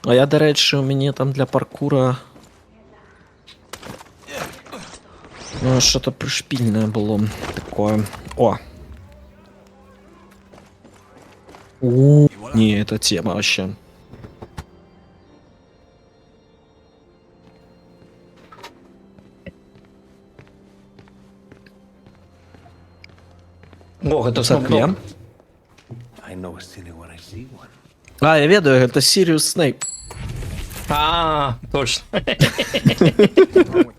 А я, до речі, у мене там для паркура... Ну, что-то пришпильное было такое. О! Не, это тема вообще. Ох, это Церкве. снопдог. I know a silly when I see one. А, я ведаю, это Сириус Снейп. А, точно.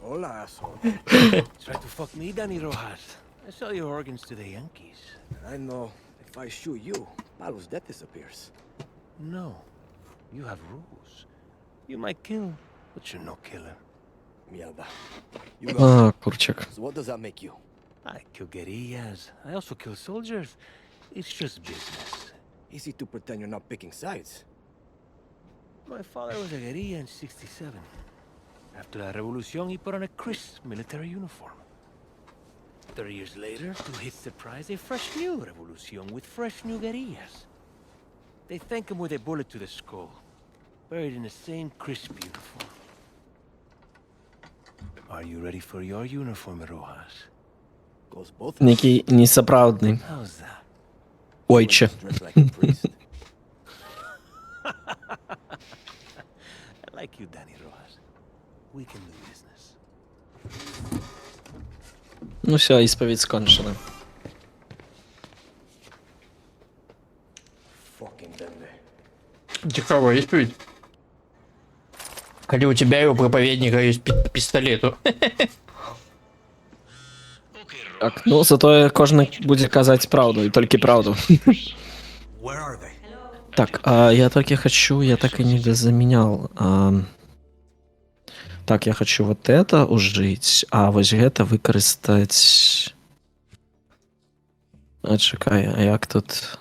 Hola, asshole. Try to fuck me, Danny Rojas. I sell your organs to the Yankees. I know. If I shoot you, Palo's death disappears. No, you have rules. You might kill, but you're no killer. Mierda. You know. Курчик. So what does that make you? I kill guerrillas. I also kill soldiers. It's just business. Easy to pretend you're not picking sides. My father was a guerrilla in '67. After la revolution, he put on a crisp military uniform. 30 years later, to his surprise, a fresh new revolution with fresh new guerrillas. They thank him with a bullet to the skull, buried in the same crisp uniform. Are you ready for your uniform, Rojas? Goes both. Некий несоправдный. How's that? Ойче. Dressed like a priest. I like you, Danny Rojas. We can do business. Ну все, исповедь скончена. Fucking Denver. Цікаво, відповідь. Коли у тебя и у проповедника есть пистолету. Так, ну зато кожен буде казати правду, і тільки правду. Where are they? Так, я так и хочу, я так и не дозаменял. Так, я хочу вот это ужить, а вось гэта выкарыстаць... А чекай, а як тут...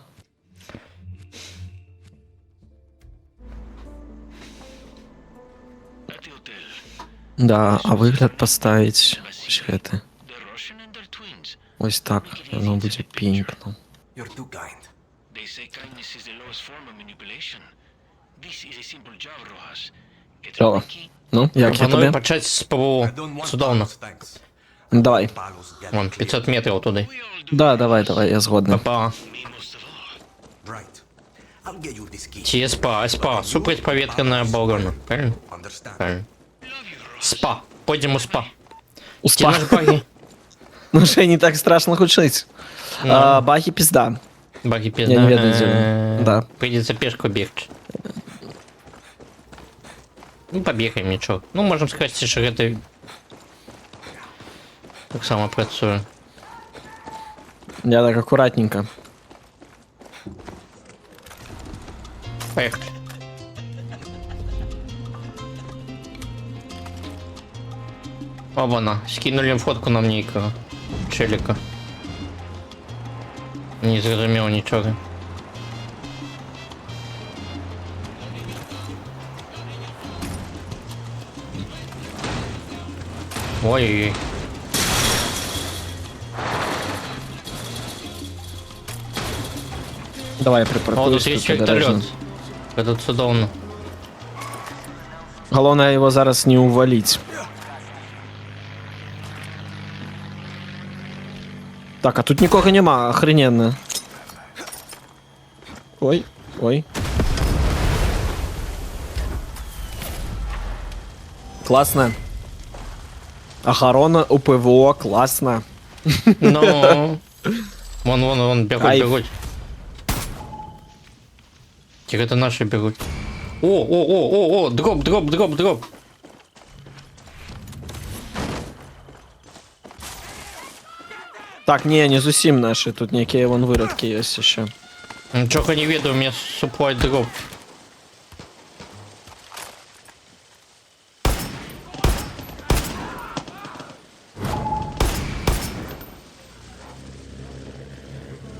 Да, а выгляд поставить ось гэты. Ось так, оно будзе пінкно. You're too kind. They say kindness is the lowest form of manipulation. This is a simple job, Rojas. Get О, ну, як я Пропоную тобі? почати з ПВО. I don't want Судовно. Palos, thanks. Давай. Palos get Вон, clear. 500 метрів туди. Да, давай, я згодний. ППА. Right. I'll get you this key. Чи СПА, СПА. Супротиповітряна оборона. Правильно? Understand? Правильно. СПА. Пойдем у СПА. Успа. Ті наш баги. Ну, ще не так страшно учить. Баги пизда. Баги Я не ведаю, пизда. где он. Да. Придется пешку бегать. Ну, побегаем, ничего. Ну, можем сказать, что это... Так само працює. Я так аккуратненько. Поехали. Оба-на, скинули фотку на некого челика. Не зрозумел ничего. Ой-ой-ой. Давай я О, припаркуюсь. тут есть тут обережно. вертолет. Этот судовно. Головне його зараз не увалить. Так, а тут нікого нема, охрененно. Ой, ой. Класно. Охорона у ПВО, классно. Ну. Вон, бегут, Кайф. бегут. Тихо, это наши бегут. О, дроп. Так, не зусім наші, тут некие вон виродки є ще. Ничего не видно, у меня supply дроп.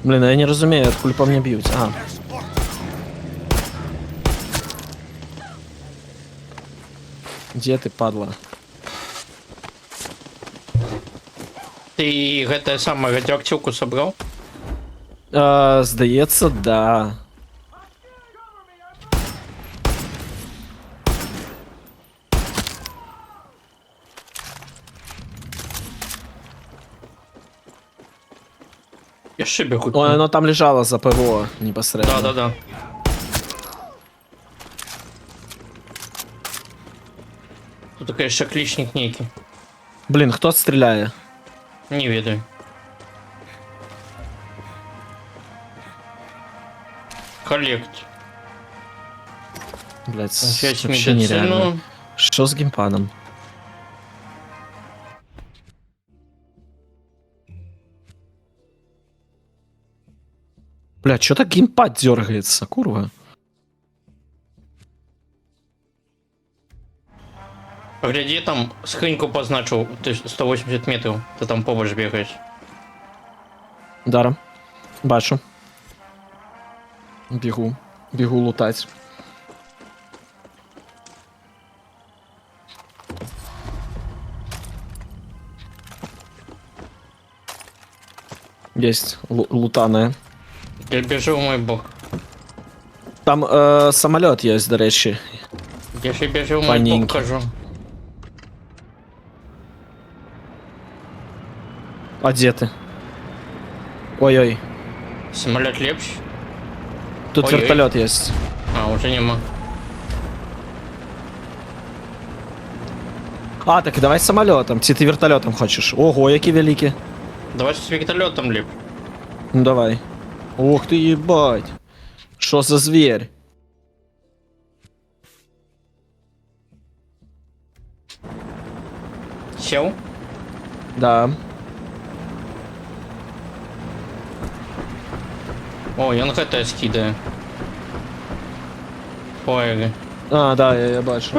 Блін, я не розумію, откуль по мені б'ють. Ага. Где ти, падла? Ты это самое радиоактивку собрал? Здається, да. Я бегу. Ой, оно там лежало за ПВО непосредственно. Да. Тут такой шакличник некий. Блін, хто стріляє? Не ведаю. Коллект. Блять, Опять вообще нереально. медицину. Що з геймпадом? Бля, чё так геймпад дергается, курва? Погляди, там скриньку позначил, ты 180 метров, ты там побольше бегаешь. Даром. Бачу. Бігу. Бігу лутать. Есть лутаная. Я бежу в мой бог. Там самоліт є, до речі. Я же бежу в мой бог Паненьки. хожу. А де ти? Ой-ой. Самолет лепче. Тут Ой-ой. вертольот є. А, уже нема. А, так давай самолітом. Чи ти вертольотом хочеш? Ого, які великі. Давай с вертолетом леп. Ну давай. Ух ты, ебать. Что за зверь? Сел? Да. О, я на ХТ скидаю. Ой, А, да, я бачу.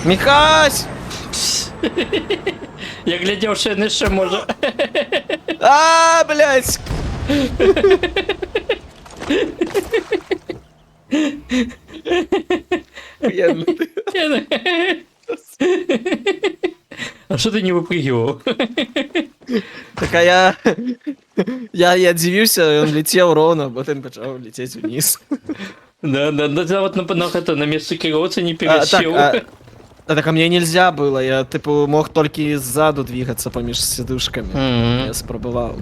Михась! я глядел, что не ще може. А, блядь! А что ты не выпрыгивал? Так а я дивився, он летел ровно, потом почав лететь вниз. Да, вот на место кировца не А, пересел. так, а мне нельзя было, я типу мог только сзаду двигаться поміж сидушками. Мгм. Я спробував.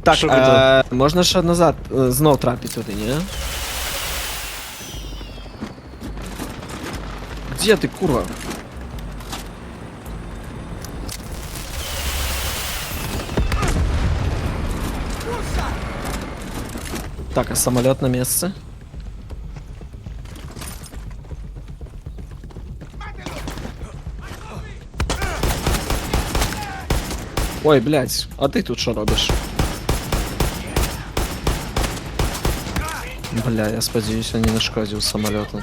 Так, Що ви можна ще назад знов трапити туди, ні? Где ты, курва? Так, а самолет на месте? Ой, блядь, а ты тут что робишь? Бля, я сподіваюся, я не нашкодив самолету.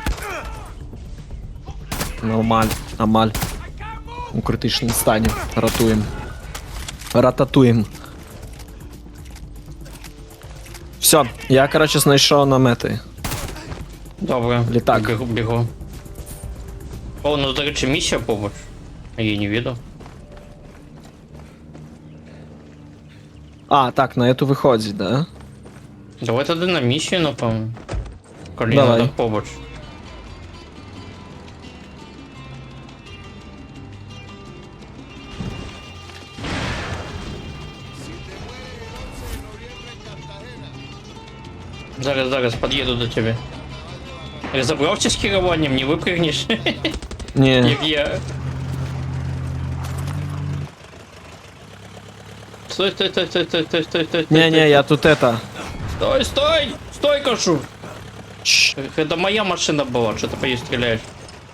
Нормаль, амаль. У критичному стані. Ратуєм. Рататуєм. Все, я, короче, знайшов намети. Добре. Літак. Бегу. О, ну, до речі, миссия побольше. Я її не видел. А, так, на эту виходить, да? Давай тоді на миссию, напевно. Коли Давай. надо побольше. Зараз під'їду до тебе. Разобрався з керуванням, не випрыгнеш, Ні. як я. Стой, стой, стой, стой, стой, стой, стой, стой. Не, я тут это. Стой, стой! Стой, кажу! Это моя машина была, что ты по ней стреляешь.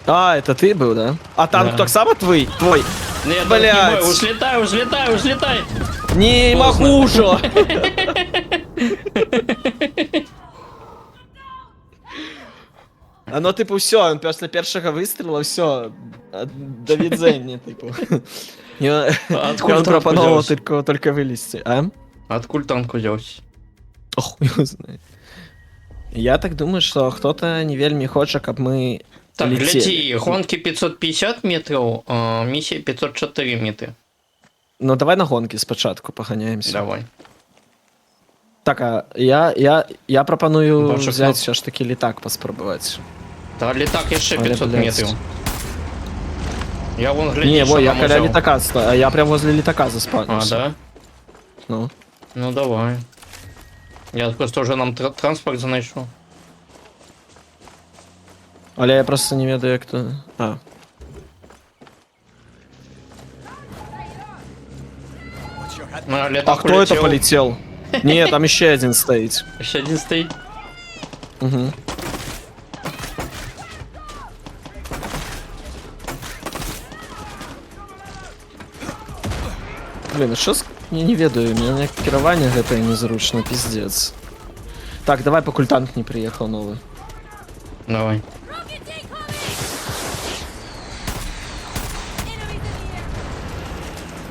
А, это ты был, да? А танк Да. так само твой? Твой? Ну я Блядь. так не мой, взлетай, взлетай, взлетай! Не Поздно. могу уже! Оно, типу, все, після першого вистрілу, все, до відзення, типу. І откуда він танк пропонував взявся? тільки вилізти, а? Откуда танк взялся? Ох, його знає. Я так думаю, що хто-то не вельми хоче, щоб ми Так, летели. гляди, гонки 550 метров, а миссия 504 метра. Ну, давай на гонки спочатку поганяємося. Давай. Так, а я пропоную Бачу взяти кнопку. все ж таки літак поспробувати. Да, летак еще Але, 500 блядь. метров. Я вон гляди, Не, что во, я нам коля взял. літака стою, а я прям возле літака А, заспавнився. да? Ну. Ну давай. Я просто уже нам транспорт занайшов. Але я просто не ведаю, як то... А. Ну, А летак кто это полетел? Не, там еще один стоит. Еще один стоит. Угу. Блин, а что с... Я не ведаю, у меня керование это незручно, пиздец. Так, давай пока танк не приехал новый. Давай.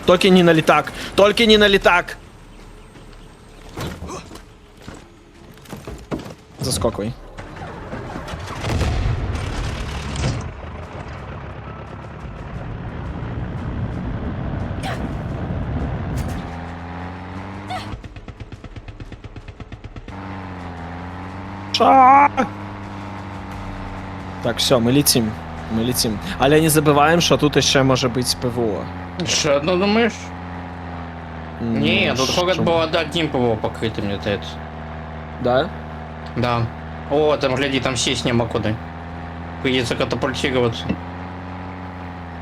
Только не на летак! Только не на летак! Заскокивай. Так, все, мы летим. Мы летим. Але не забываем, что тут еще может быть ПВО. Что, одно думаешь? Не, тут что? город был одним ПВО покрытым, мне это. Да? Да. О, там, гляди, там сесть нема куда. Придется катапультироваться.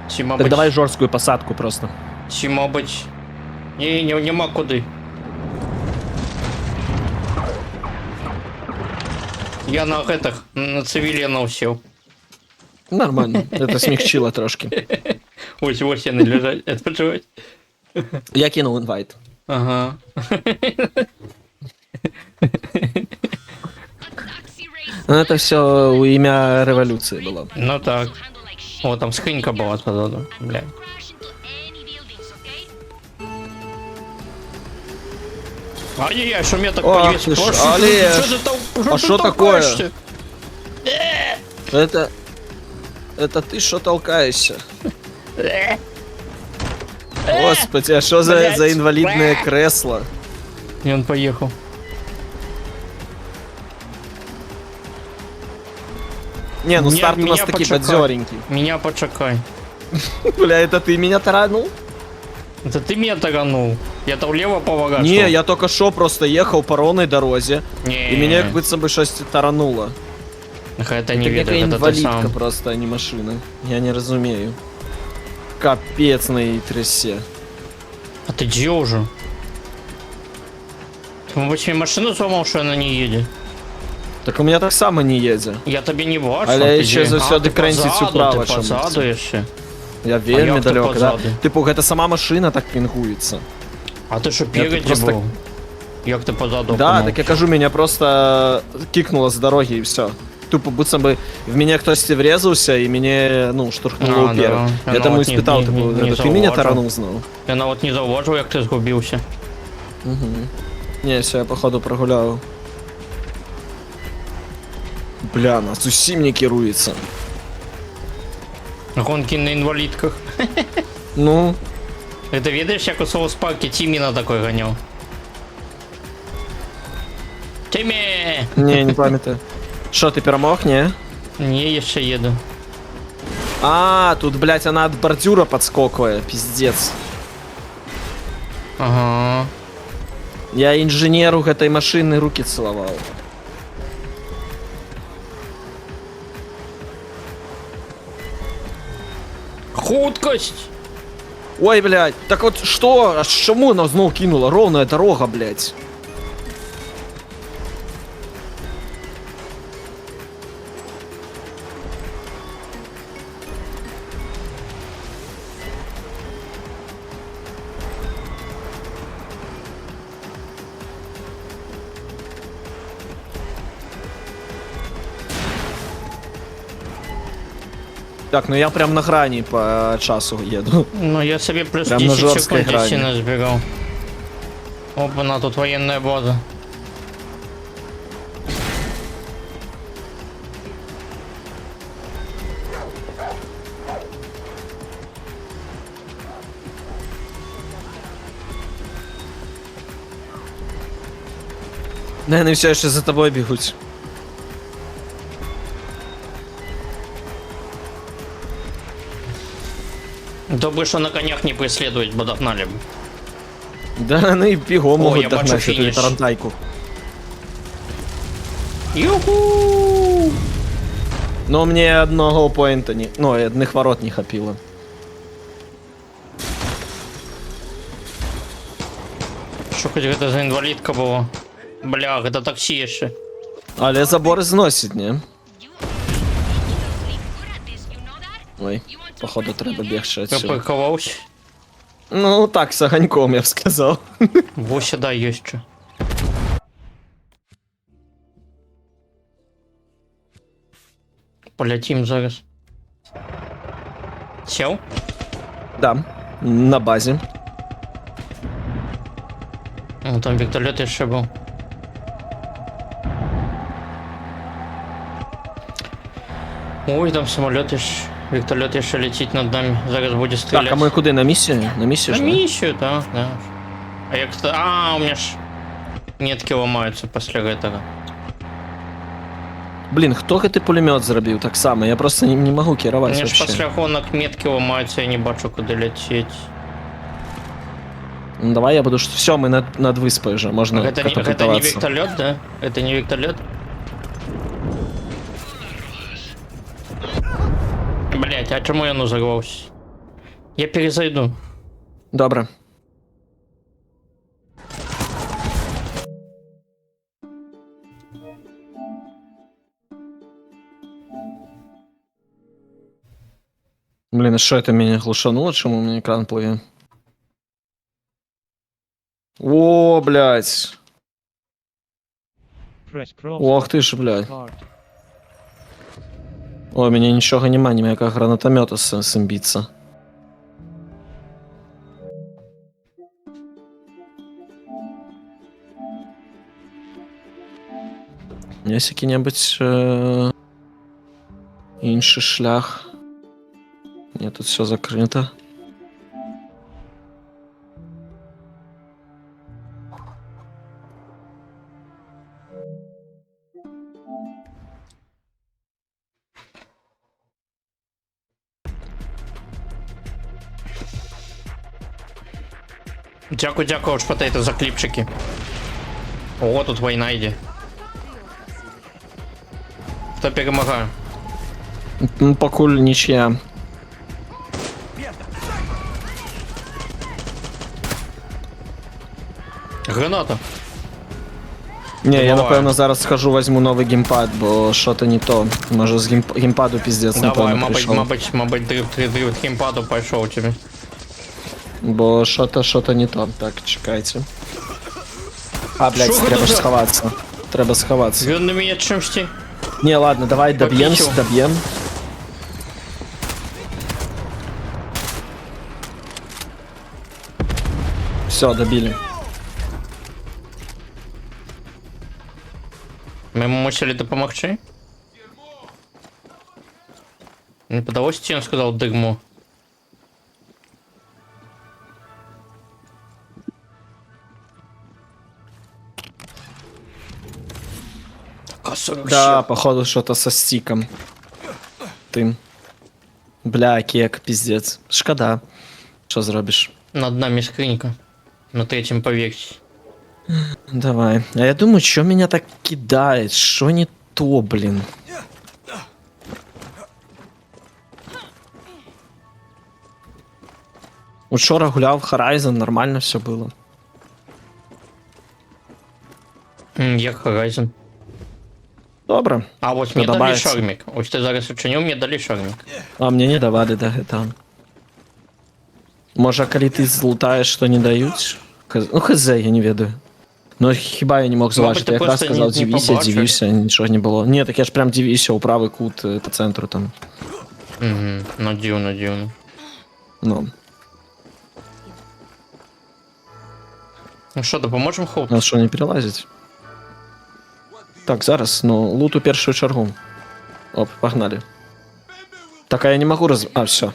Тима Так давай жесткую посадку просто. Тима быть. Нема куда. Я на этих, на цивilianов сел. Нормально. Это смягчило трошки. Ось я лежать, отпочивать. Я кинул инвайт. Ага. Ну, это все у имя революции было. Ну так. О, там скринька была позаду. Бля. Ай-яй-яй, что меня так Ох подвесил? ты ж, Олеж. А что такое? Это ты что толкаешься? Господи, а что за инвалидное кресло? И он поехал. Не, ну Меня- старт у нас меня таки почекай. бадзёренький. Меня почекай. Бля, это ты меня таранул? Это ты меня таранул. Я-то влево поворачивал. Не, я только что просто ехал по ровной дороге, Не. и меня как будто бы что-то тарануло. Ах, это не Это видно, какая это ты инвалидка сам. просто, а не машина. Я не разумею. Капец на ей трясе. А ты где уже? Ты, мабуть, машину сломал, что она не едет? Так у меня так само не едет. Я тебе не бачу. Але ти ще де? завсёди А, ти крензить позаду, управо ти чомусь. позаду ще. Я вельми як ти далеко, да? позаду? Типу, гэта сама машина так пінгується. А ти що тут переді просто- був? Як ти позаду? Да, опинився? так я кажу, меня просто кикнуло с дороги и все. Тупо будто бы в меня кто-то врезался и меня, ну, штурхнуло А, вверх. да. Я Ну, тому вот испытал, не- типу, не это ты меня зауважив. таранул знову? Я навіть не зауважив, як ти згубився. Угу. Не, все, я походу прогулял. Бля, нас усім не керується. Гонки на інвалідках. Ну, Ти видиш, як у Соус Паркі Тімі на такой ганяв? Тімі! не, не пам'ятаю. Що, ти перемог, не? Ні, я ще їду. А, тут, блядь, она от бордюра подскокивает, пиздец. Ага. Я инженеру этой машины руки целовал. Хуткость! Ой, блядь, так от що? А чому вона знов кинула? Ровна дорога, блядь. Так, ну я прям на грані по часу їду. Ну, я себе плюс Прям на 10 жорсткій секунд грані. сильно сбегал. Опа, тут военная база. Не, вони все ще за тобою бігуть. Добре, що на конях не преследовать, бо догнали б. Да, вони бігом О, можуть я бачу догнати тобі фініш. тарантайку. Юху! Ну, мені одного поінта не... Ну, одних ворот не хапило. Що хоч це за інвалідка була? Бля, це таксі ще. Але забор зносить, не? Ой, походу треба бігти отсюда. Припаркувався. Ну, так, з огоньком, я б сказав. Во сюда є що. Полетим зараз. Сел? Да, на базі. О, там вертолет ще був. Ой, там самолет ще. Вертолет ще летить над нами. Зараз буде стріляти. Так, а ми куди? На місію? На місію На ж? да? миссию, да, да. А я, кстати... у меня ж нетки ломаются после этого. Блін, хто гэты пулемет зробив так само? Я просто не можу У керувати меня ж вообще. после гонок метки ломаются, я не бачу, куда лететь. Ну давай я буду... Все, ми над виспою вже, можна Это не катапультуватися. вертолет, да? Это не вертолет? Блять, а чему я взорвался? Я перезайду. Добре. Блін, а що це мене глушануло, чому у мене екран пливе? О, блядь. Ох ти ж, блядь. Ой, у меня ничего нема, ніякого гранатомета з імбіться. Є який-небудь інший шлях? Ні, тут все закрито. Дякую, дякую, шпатейто, за кліпчики. О, тут війна йде. Хто перемагає? Ну, покуль нічия. Граната. Не, я Буває. напевно зараз схожу, возьму новий геймпад, бо що-то не то. Може з геймпаду піздець, Давай, напевно, прийшов. мабуть, дрифт геймпаду пішов тобі. Бо що-то не то. Так, чекайте. А, блядь, Що треба це ж за- сховатися. Треба сховатися. Він на мене чимсь. Не, ладно, давай доб'єм, Попічив. доб'єм. Все, добили. Ми мусили допомогти? Не подалось, чи він сказав дигму? Да, походу что-то со стиком. Тим. Бля, кек, пиздец. Шкода. Що зробиш? Над нами скринька. На третьем поверхе. Давай. А я думаю, что меня так кидает? Что не то, блин? Вчора гуляв Horizon, нормально все було. Як Horizon. Добре. А ось мені дали Подобається. шармік. Ось ти зараз вчинив, мені дали шармік. А мені не давали до GTA. Може, коли ти злутаєш, то не дають? Ну, хз, я не ведаю. Ну, хіба я не мог зважити. ти Я якраз просто сказав, не дивися, побачив. дивися, нічого не було. Ні, так я ж прям дивився у правий кут по центру там. Угу, ну дивно. Ну, Ну що, допоможемо хоп? нас що, не перелазить? Так, зараз, ну, лут у першу чергу. Оп, погнали. Так, а я не могу А, все.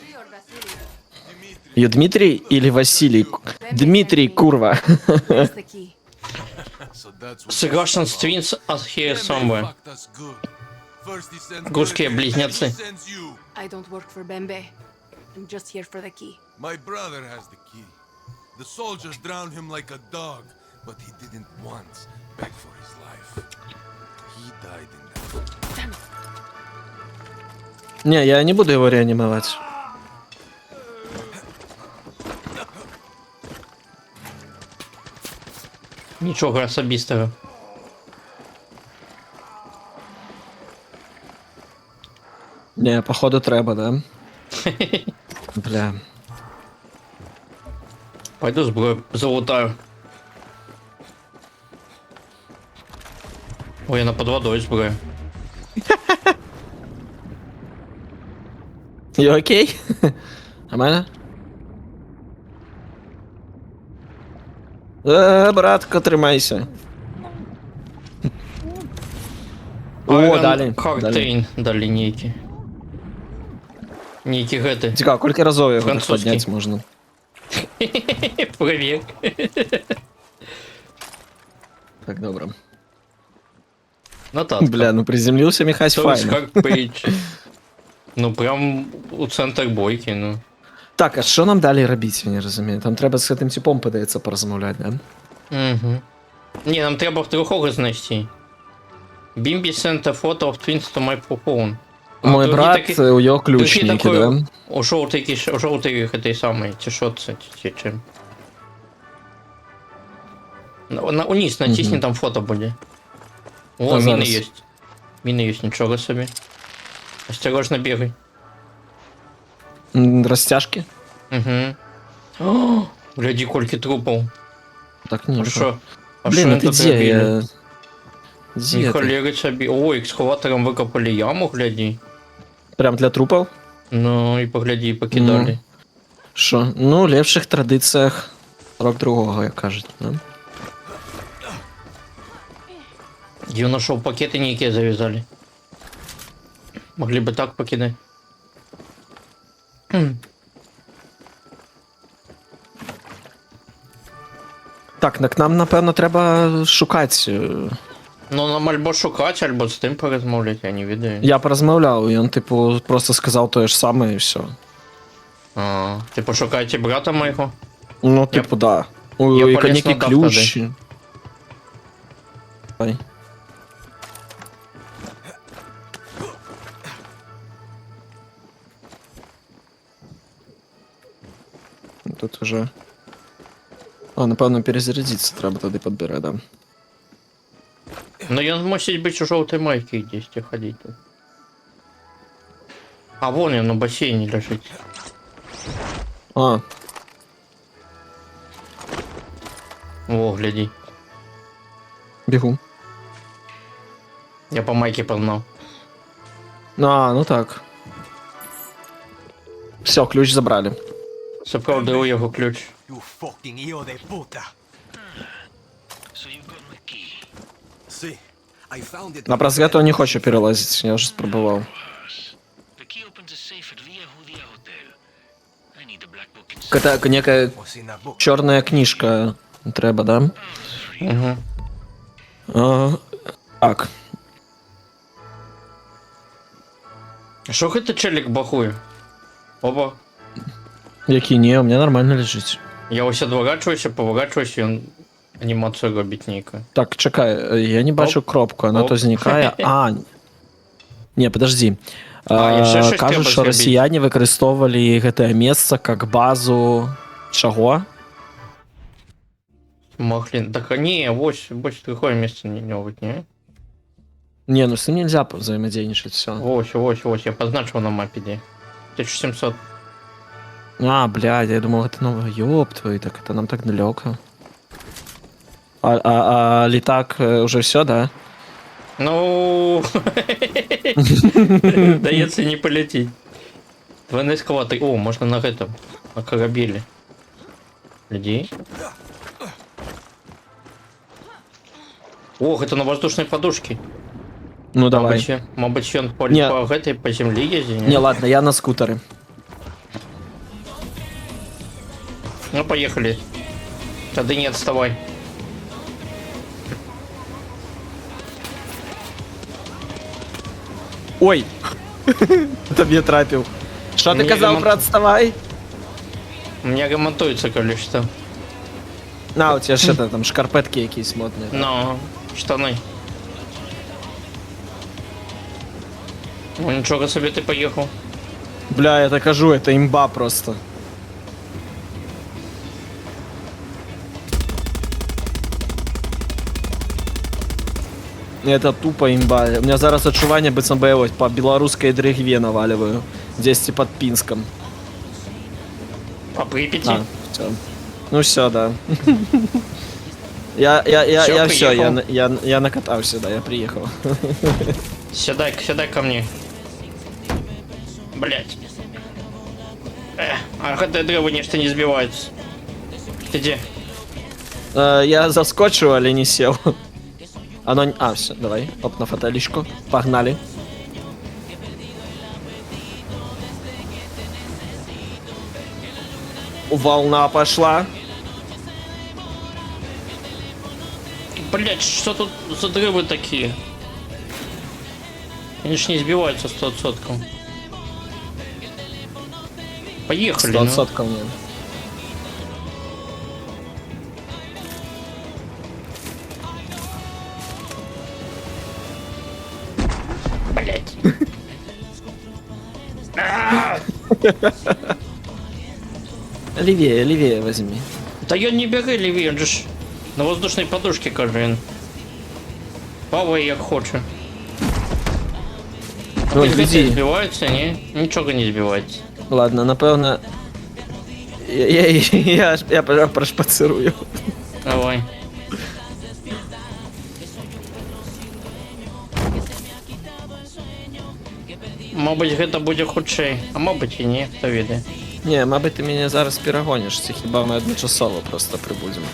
Ее Дмитрий или Василий? Дмитрий, курва. Where's the key? The Russians twins are here somewhere. Русские близнецы. I don't work for Bembe. I'm just here for the key. My brother has the key. The soldiers drowned him like a dog, but he didn't once beg for his life. He died in that. Не, я не буду его реанимировать. Нічого особистого. Не, походу треба, да? Бля. Пойду зброю залутаю. Ой, я на под водой зброю. You окей? Нормально? Братко, тримайся. О, далі. Хартейн дали ніякі. Ніякі гети. Цікаво, кілька разів його так Французький. підняти можна? Провір. Так, добре. Нотатка. Бля, ну приземлился Михась То есть файно. как пейдж. Ну прям у центр бойки, ну. Так, а що нам далі робити, я не розумію? Там треба з цим типом, подається, порозмовляти, да? Угу. Ні, нам треба втрьохого знайти. Бімбі sent a photo of twins to my phone. Мой другий брат, такий- у його другий ключники, такий, да? У жовтий этой самой, чи що це, чи чим. Униз натисни, там фото буде. О, Та міни зараз. є. Міни є, нічого собі. Осторожно бігай. Розтяжки? Угу. О, гляди, кольки трупов. Так, ні. А що? А Блін, що а вони ти тут де? робили? Я... Де І ти? холери собі. О, екскаватором викопали яму, гляди. Прям для трупів? Ну, і погляди, покидали. Що? Ну, в лепших традиціях рок другого, як кажуть, да? Я нашел пакеты некие завязали. Могли бы так покидать. Так, так нам, напевно, треба шукати. Ну, нам альбо шукати, альбо з тим порозмовляти, я не відаю. Я порозмовляв, і він, типу, просто сказав те ж саме, і все. А, ти пошукайте брата моєго? Ну, типу, да. я У полез некий на ключ. Давай. Тут уже. А, напевно, перезарядитися треба тоді підбирати, да. Ну, він мусить бути у жовтій майці десь ходити тут. А, вон він у басейні лежить. А, О, гляди. бігу. Я по майке погнав. А, ну так. Все, ключ забрали. Це правда у його ключ. You fucking hijo de puta. So you got my key. See, I found it. На просвету я не хочу перелазити, я вже спробував. The key opens a safe at Via Judia Hotel. I need the black book inside. Какая-то некая What's in that book? чорна книжка треба, да? Угу. Так. Що це челік бахує? Опа. Які ні, у мене нормально лежить. Я ось відворачуюся, поворачуюся, і він анімацію робить ніяка. Так, чекай, я не бачу кропку, вона Оп. то зникає. А. Ні, подожди. А, і ще щось Кажуть, треба що зробити. росіяни використовували GTA місце як базу Чого? Махлин. Так, не, больше другое место не вот, не? Не, ну с ним нельзя взаимодейничать, все. Ось, я позначил на мапе, где. 1700. А, блядь, я думал, это новый. Ёб твой, так это нам так далеко. А летак уже все, да? Ну, дается не полететь. Двойной эскалатор. О, можно на этом, на корабеле. Людей. Ох, это на воздушной подушке. Ну давай. Мабуть, он по Не. этой по земле ездит. Не, ладно, я на скутере. Ну, поехали. Тогда не отставай. Ой! Это мне трапил. Что ты Мне казал ремонт- про отставай? У меня ремонтуется количество. На, у тебя что-то там шкарпетки якісь модні. Но штаны. Ну ничего себе ты поехал. Бля, я так кажу, это имба просто. Это тупо имба. У меня зараз отчування быццам бы я ось по белорусской дрыгве наваливаю. Здесь под Пинском. По Припяти. А, все. Ну все, да. Я Всё, все, приехал. я накатался, да, я приехал. Сюда ко мне. Блять. А это древо нечто не сбивается. Ты где? Я заскочил, але не сел. Оно... А, все, давай. Оп, на фотелечку. Погнали. Волна пошла. Блять, что тут за древы такие? Они ж не сбиваются 100%. Поехали. 100% нет. Блять. Левее, левее возьми. Да я не бери ліві, он же ж на воздушной подушке, каже він. Плавай як хоче. Ну, Грити веди. збиваються, ні? Нічого не збивається. Ладно, напевно. Я прошпацирую. Давай. Мабуть, гэта буде хутчэй, а мабуть і ні, хто ведає. Не, мабуть, ти мене зараз перегониш, це хіба ми одночасово просто прибудемо.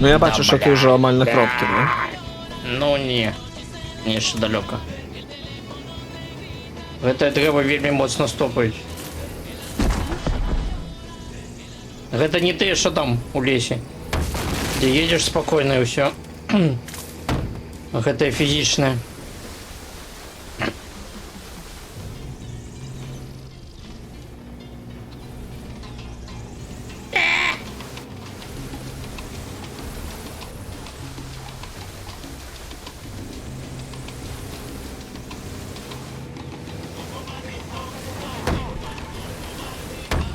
Ну я бачу, що ти вже омаль на кропки, да? Ну ні. Ні, ще далеко. Гэта дрэва вельмі моцна стопаюць. Гэта не тыя, що там у лесе. Дзе едзеш спакойна і ўсё. Гэта фізічнае.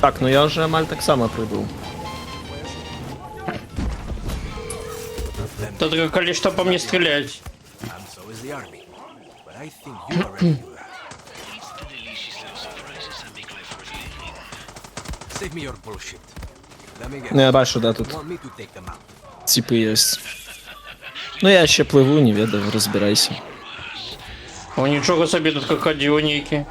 Так, ну я вже омаль так само прибув. Тут калі што по мне стреляюць. And so is the army. But I think you are ready to do that. It's the delicious little surprises that make life worth living. Save me your bullshit. Let me guess. Ну я бачу, да, тут You want me to take them out? типи є. Ну я ще пливу, не ведаю, розбирайся. О, нічого собі тут крокодил нейкі.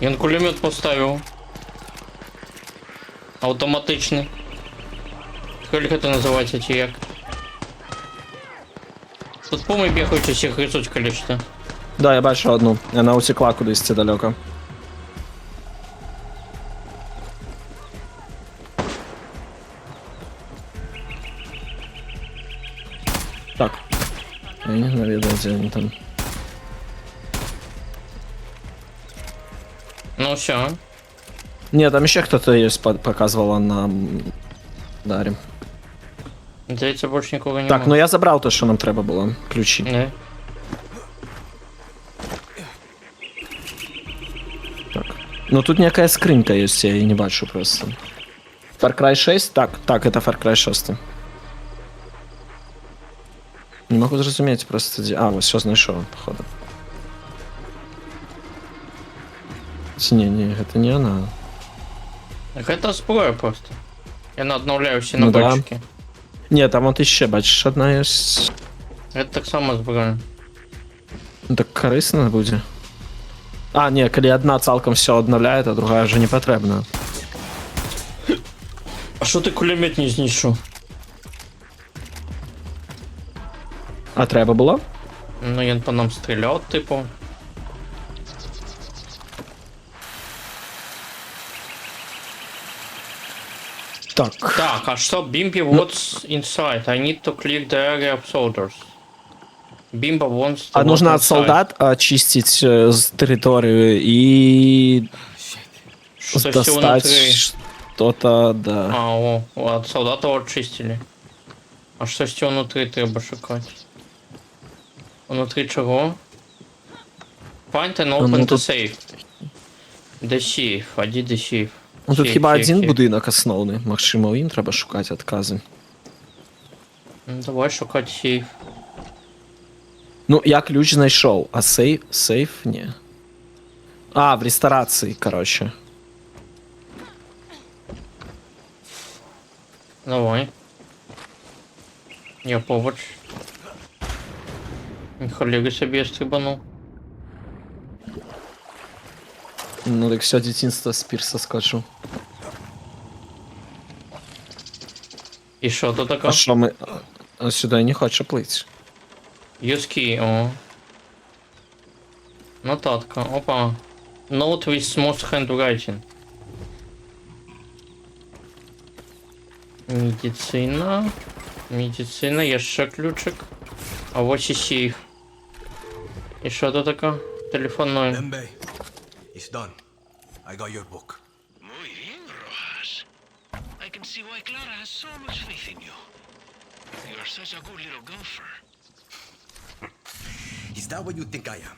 Ён кулемет поставив. Автоматичний. Як це називається, чи як? Тут помий бігають усіх рисуть количество. Да, я бачу одну. Вона утекла кудись це далеко. Так. Я не знаю, де він там. Ну все. Ні, там ще хто-то є, показувала на Дарі. Здається, більше нікого немає. Так, ну я забрав те, що нам треба було. Ключі. Не. Так. Ну тут некая скринька есть, я її не бачу просто. Far Cry 6? Так, это Far Cry 6. Не могу зрозуміти просто. А, ось все знайшов, походу. Не, это не она. Так це зброя просто. Я обновляю всі Ну да. наборчики. Ні, там от іще, бачиш, одна є. Це так само зброя. Ну так корисно буде. А, ні, коли одна цілком все обновляє, а друга вже не потрібна. А що ти кулемет не знайшов? А треба було? Ну він по нам стріляв, типу. Так. Так, а що Bimby what's inside? I need to clear the area of soldiers. Bimba wants to А walk нужно от inside. солдат очистить з територію і Що все достать внутри. что-то, да. А, о, от солдата очистили. А що все внутри треба шукати? Внутри чого? Find and open Ну, the тут- safe. The safe, а де the safe? Ну тут Safe, хіба safe, один safe. будинок основний, максимум їм треба шукати відкази. Ну, давай шукати сейф. Ну, я ключ знайшов, а сейф ні. А, в ресторації, коротше. Давай. Я поруч. Холіги собі я стрибанув. Ну так все дитинство з пірса скачу. І що то таке? А що ми... А сюди я не хочу плити. Use key, о. Нотатка, опа. Note with smooth handwriting. Медицина. Медицина, є ще ключик. А ось і сейф. І що то таке? Телефонний. Bembe, it's done. I got your book. Muy bien, Rojas. I can see why Clara has so much faith in you. You are such a good little golfer. Is that what you think I am?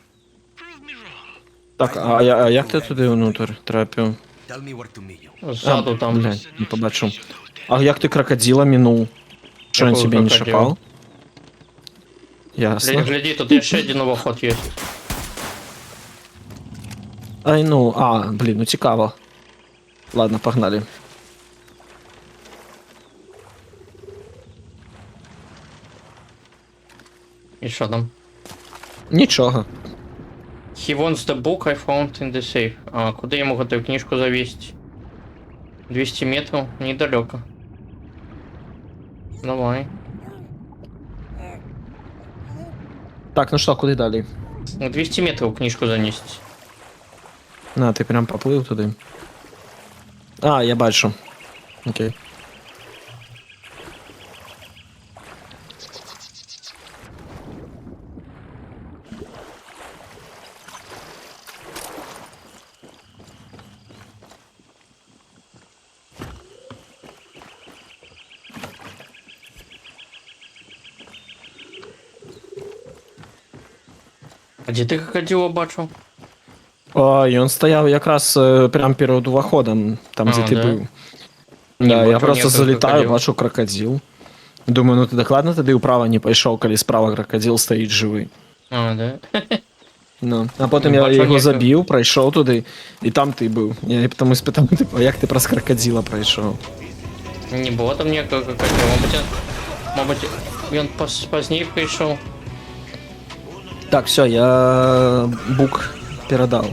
Prove me wrong. Так, а як ти туди внутрь трапив? Tell me where to meet you. Ззаду там. Блядь, не побачив. А як ти крокодила минув? Що він Якого тебе не крокодила? шипав? Ясно. Гляди, тут ще один виход є. Ай, ну, блін, ну цікаво. Ладно, погнали. І що там? Нічого. He wants the book I found in the safe. А, куди я можу эту книжку завесить? 200 метров? Недалеко. Давай. Так, ну що, куди далі? Ну, 200 метров книжку занести. На, ти прям поплив туди. А, я бачу. Окей. А де ти крокодила бачив? О, і він стояв якраз прямо перед уходом, там, де ти да? був. Не Да, я бачив просто ніякого залітаю, крокодила. бачу крокодил. Думаю, ну ти докладно тоді вправо не пішов, коли справа крокодил стоїть живий. А, да? Ну, а потім Не я бачив його ніякого. забив, пройшов туди, і там ти був. Я тому спитав, типу, як ти про крокодила пройшов? Не було там ніякого крокодила. Мабуть, він пізніше прийшов. Так, все, я бук передав.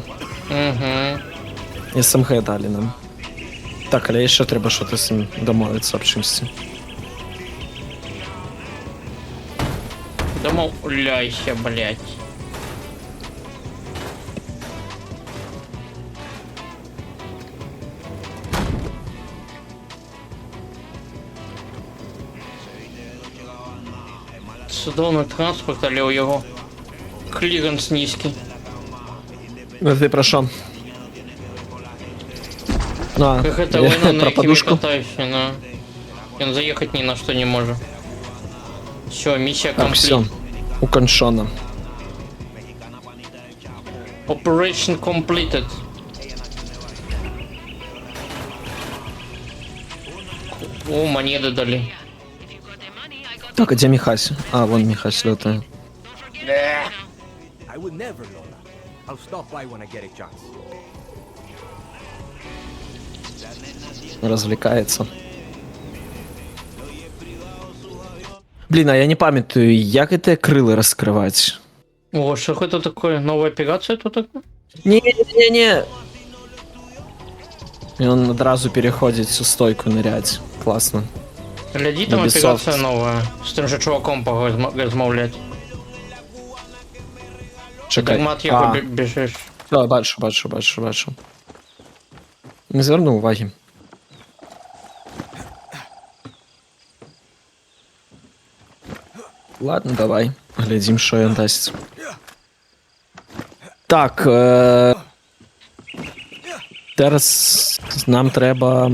Угу. СМГ дали нам. Так, але ще треба щось з ним домовитися об чимось. Домовляйся, блядь. Судовний транспорт, але у його кліренс низький. Ну, ти про що? А, Как это я война на про якими подушку. катающе, но... Он заехать ни на что не может. Все, миссия Так, комплит. все. У Коншона. Operation completed. О, монеты дали. Так, а где Михась? А, вон Михась летает. I would never, Lola. I'll stop by when I get a chance. Развлекается. Блин, а я не памятаю, як это крылы раскрывать? О, что это такое? Новая операция тут такая? Не-не-не. И он одразу переходит всю стойку нырять. Классно. Гляди, там Ubisoft. операция новая. С тем же чуваком порозмовлять. Чекай. Догмат його біжиш. Все, бачу. Не звернув уваги. Ладно, давай. Глядім, що він дасть. Так. Зараз нам треба.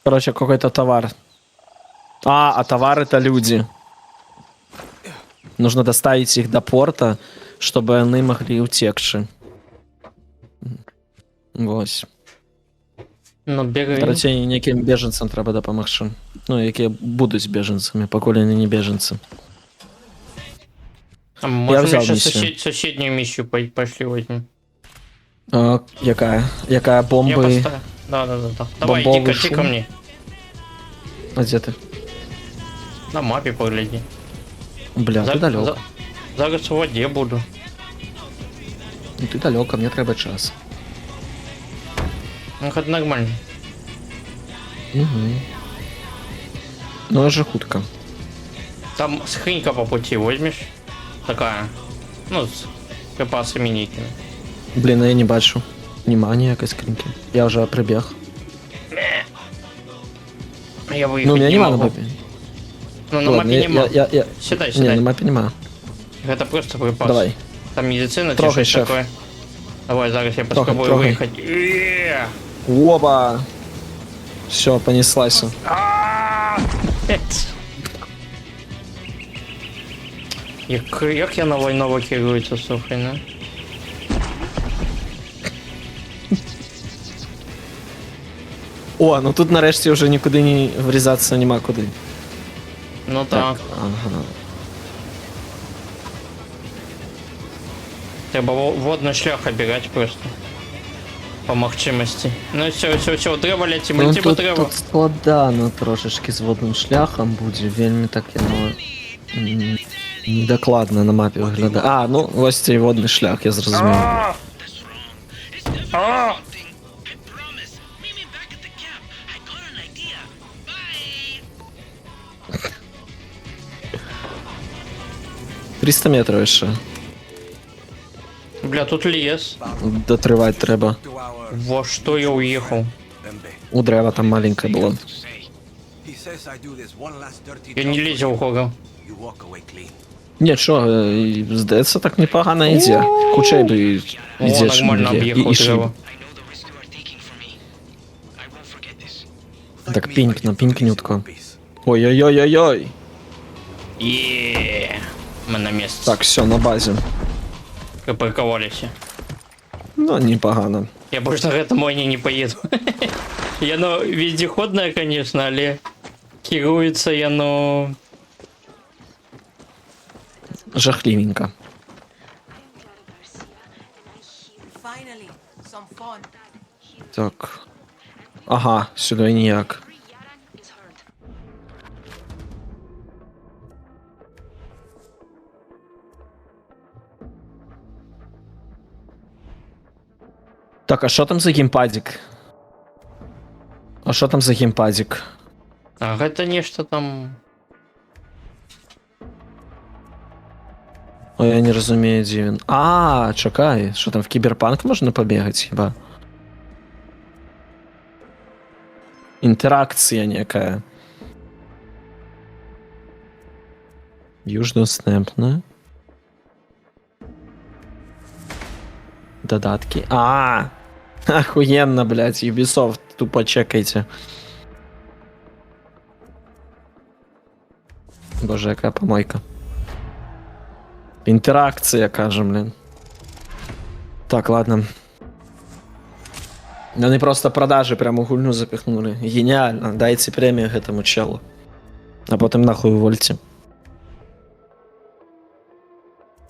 Короче, какой-то товар. А товар это люди. Нужно доставить их до порта, чтобы они могли утекши. Вось. Ну, бегай. Короче, неким беженцам треба допомогти. Ну, які будуть беженцами, покуль вони не беженці. А можем взял еще миссию. соседнюю миссию пошли возьмем. А, яка? Яка Я бомби? поставил. Да. Давай, иди Бомбовый ко шум. мне. А де ти? На мапе погляди. Бля, ти далеко. Зараз в воде буду. Ну ти далеко, мені треба час. Ну, хоть нормально. Угу. Ну, аж хутка. Там схренька по пути возьмешь. Такая. Ну, с припасами некими. Блін, а я не бачу. Нема ніякої скриньки. Я вже прибіг. Я выехать Ну, у меня не нема на могу. мапі. Ну, на Ладно, мапе нема. я... Сідай, Не, сідай. на мапі нема. Это просто припас. Давай. Там медицина, Трогай, что шеф. такое. Давай, зараз я Трогай, попробую трогай. выехать. Оба! Все, понеслась. Як я на войну керується, слухай, не? О, ну тут нарешті вже нікуди не врізатися нема куди. Ну так. Ага. Треба водный шлях обирать просто. По махчимости. Ну все, треба ляти, Ну, мультиба тут, треба. тут складано трошечки з водним шляхом буде, вельми так яно недокладно на мапі виглядає. А, ну ось цей водний шлях, я зрозумів. А! 300 метрів ще. Бля, тут лес. Дотривати треба. Во что я уехал? У дерева там маленьке було. He says I do this one last dirty Я не job лезил в гору. you walk away clean. Ні, що, здається, так непогано йде. Кучей би О, йдеш. нормально объехал дерево. Так, пінкнютко. Ой-ой-ой-ой-ой. Еее. Мы на месте. Так, все, на базі. Припарковались. Ну, непогано. Я больше на этом войне не поеду. Я, ну, вездеходная, конечно, але керуется я, ну... Жахливенько. Finally, some fun. Так. Ага, сюди ніяк. Так, а що там за геймпадик? А що там за геймпадик? А это нечто там... Ой, я не розумію, де він. А, чекай, що там в Кіберпанк можна побігати хіба? Інтеракція некая. Южно-снепна. додатки. Охуенно, блядь, Ubisoft, тупо чекайте. Боже, яка помойка. Інтеракція, каже, блін. Так, ладно. Вони просто продажи прямо гульню запихнули. Геніально, дайте премію этому челу. А потім нахуй увольте.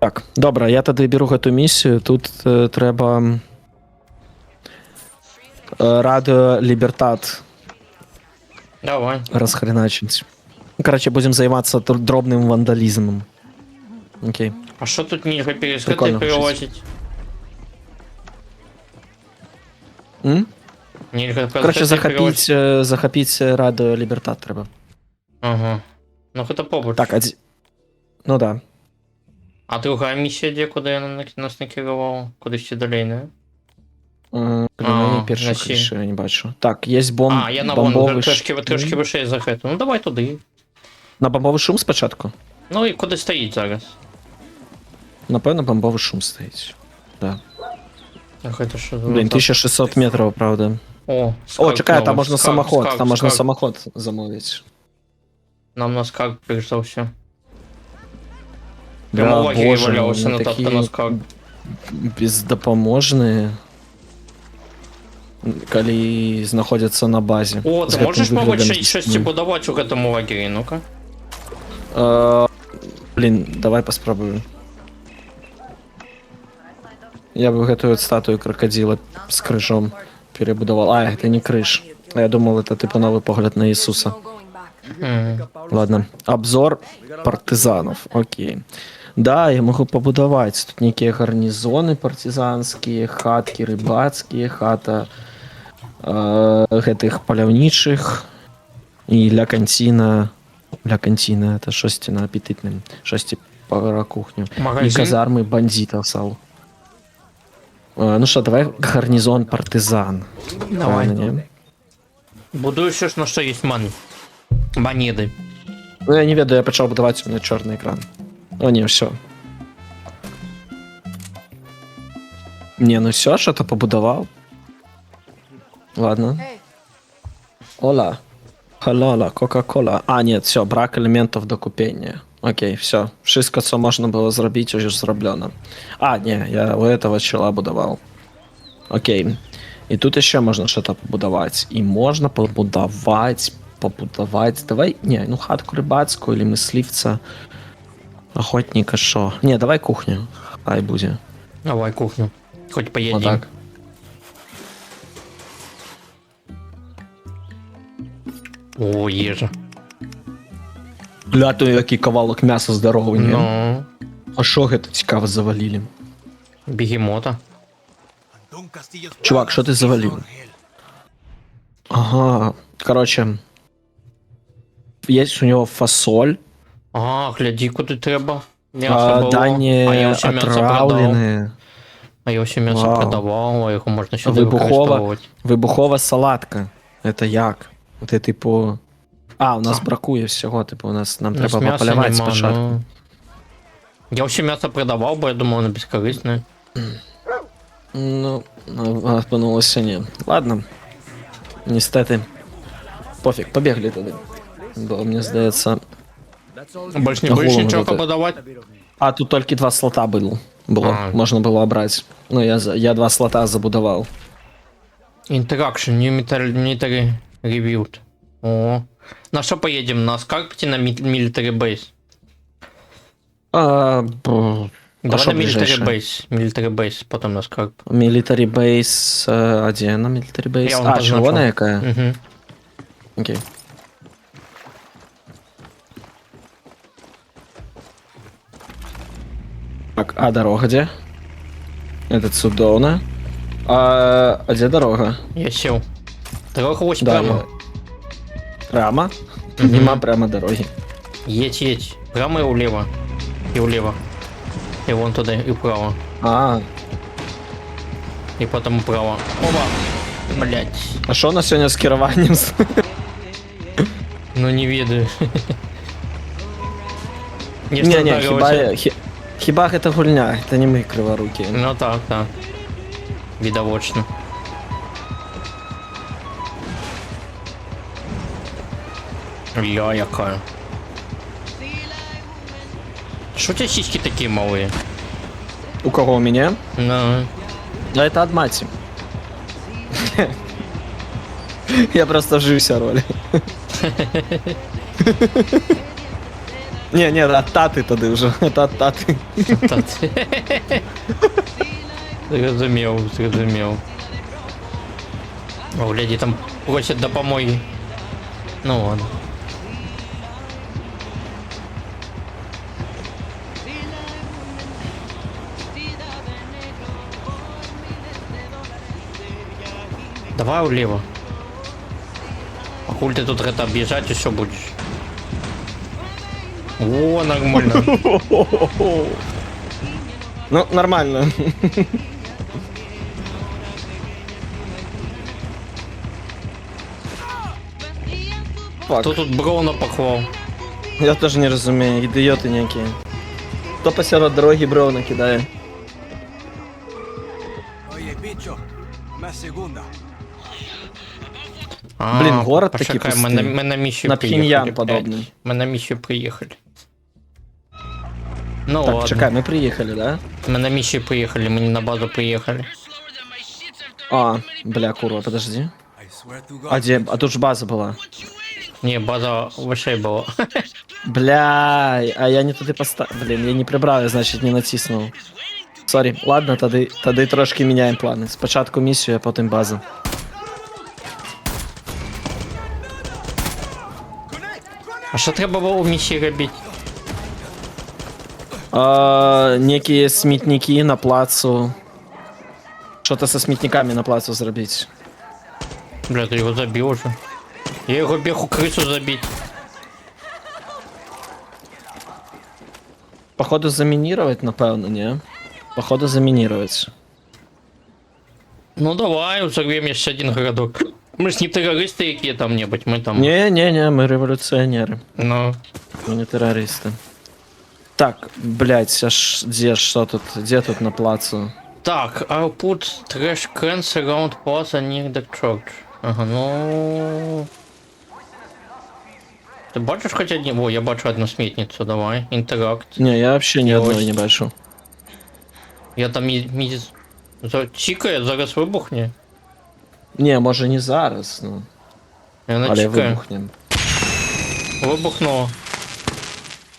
Так, добре, я тоді беру эту місію. Тут треба... Радіо Лібертад Давай. розхреначить. Короче, будем займатися дробним вандалізмом. Окей. А що тут нельзя перескати Прикольно, перелазить? Нельзя Короче, перелазить. захопіть Радіо Лібертад треба. Ага. Ну это побольше. Так, ну да. А другая миссия где, куда я нас накерував? Куди ще далі, не? Перша на сі. кріша, я не бачу. Так, є бомб... А, я на бомбовий вон, трошки вище за хету. Ну давай туди. На бомбовий шум спочатку? Ну і куди стоїть зараз? Напевно, бомбовий шум стоїть. Да. Ах, это що за... Блін, 1600 метрів, правда. О, Чекай, там новий. можна Скарб, самоход, скарб, там можна скарб. самоход замовити. Нам на скарб перш за все. Бля, Прямо в лагері боже, валялося вони нотатка такі на скарб. бездопоможні, коли знаходяться на базі. О, З ти гэтым можеш, виглядом мабуть, з щось дітьми. будувати у этому лагері, ну-ка? Блін, давай поспробую. Я бы гэтую статую крокодила с крыжом перебудовал. А, это не крыш. Я думал, это типа новый погляд на Иисуса. Ладно. Обзор партизанов. Окей. Да, я могу побудовать. Тут некие гарнизоны партизанские, хатки рыбацкие, хата гэтых паляўнічых и ля кантина. Ля кантина, это шости на аппетитным. Шости пара кухню. Магазин? И казармы бандитов сал. Ну что, давай гарнизон партизан. Давай. Правильно, не? Будую все ж на що є монети. Ну, я не ведаю, я почав будувати, у меня черный экран. О, не, все. Не, ну все, что-то побудовал. Ладно. Ола. Халала, Кока-Кола. А, нет, все, брак элементов до купения. Окей, все. Wszystko, co można było zrobić, już zrobione. А, не, я у этого чела будовал. Окей. И тут еще можно что-то побудовать. И можно побудовать. Давай, не, ну хатку рыбацкую или мысливца. Охотника, шо. Не, давай кухню. Хай буде. Давай кухню. Хоть поедим. Вот так. О, їжа. Глянь, який кавалок м'яса здоровий, ні? Ну, А що це цікаво завалили? бегемота. Чувак, що ти завалив? Ага, короче. Є у нього фасоль. А, гляди, куди треба. М'ясо було. Дані А я все м'ясо продав. отравлене. А я все м'ясо Вау. продавав, а його можна сюди Вибухова, використовувати. вибухова салатка. Это як? Це типу... А, у нас бракує всього, типу, нам У нас треба м'яса пополювати нема, спочатку. ну. Я все м'ясо продавав, бо я думав, воно безкорисне. Ну, опинулося ні. Ладно. Нестети. Пофіг, побігли туди. Бо мені здається... Більш не На будеш голову нічого буде. подавати? А, тут тільки 2 слота було. А. Можна було обрати. Ну, я 2 слота забудував. Interaction, new military reviewed. О. На що поїдемо? На скарпті на military base? Давай що на military ближайше? base. Military base, потім на скарп. Military base... А де на military base? Я вам А, позначу. червона яка? Угу. Окей. Так, а дорога где? Это цудовно. А где дорога? Я сел. Дорога ось Да, прямо. Прямо? Мгм. Нема прямо дороги. Едь. Прямо и влево. И влево. И вон туда, и вправо. А, И потом вправо. Оба. Блять. а що у нас сьогодні з керуванням? Ну не ведаю. Не Не, вдарилося. хіба це гульня, це не ми криворукі. Ну так, так. Відавочно. Ля, яка. Що у тебя сиськи такие малые? У кого, у меня? Ну, Да это от мати. Я просто вжився роль. Не, от тати тоді вже. Это от тати. зрозумів. О, гляди, там просять допомоги. Ну ладно. Давай влево. А хуй ты тут это объезжать и все будешь. О, нормально. Ну, нормально. Фак. Кто тут Брауна похвал? Я теж не розумію, ідіоти ніякі. Хто посеред дороги Брауна кидає? Oye, bicho, una segunda. Блин, город почекай, такий мы пустий. на миссию На приехали. Пхеньян блядь. подобний. Мы на миссию приехали. Ну Так, ладно. чекай, ми приїхали, да? Мы на миссию приехали, мы не на базу приехали. А, бля, курва, подожди. I swear to God. А где? А тут ж база була. Не, база выше была. Бля, а я не туди поставив. Блін, я не прибрав, я, значить, не натиснув. Сорі, ладно, тоді трошки міняємо плани. Спочатку місію, а потім база. А що треба було у миссии робити? Некие смітники на плацу. Що-то со смітниками на плацу зробити. Бля, ты его забил уже. Я его бегу крысу забить. Походу замінірувати, напевно, ні? Походу замінірувати. Ну давай, взорвем еще один городок. Мы ж не террористы какие-то-нибудь, мы там... Не, ми революціонери. Ну, Ми не терористи. Так, блять, аж де тут на плацу? так, I'll put trash cans around plaza near the church. Ага, ну... Ты бачишь хоть один? О, я бачу одну сметницу, давай. Интеракт. Не, я вообще ні Я одної ось- не бачу. Я там чикає, зараз вибухне. Не, може не зараз, ну. Я не Але чекаю. вибухнем. Вибухнуло.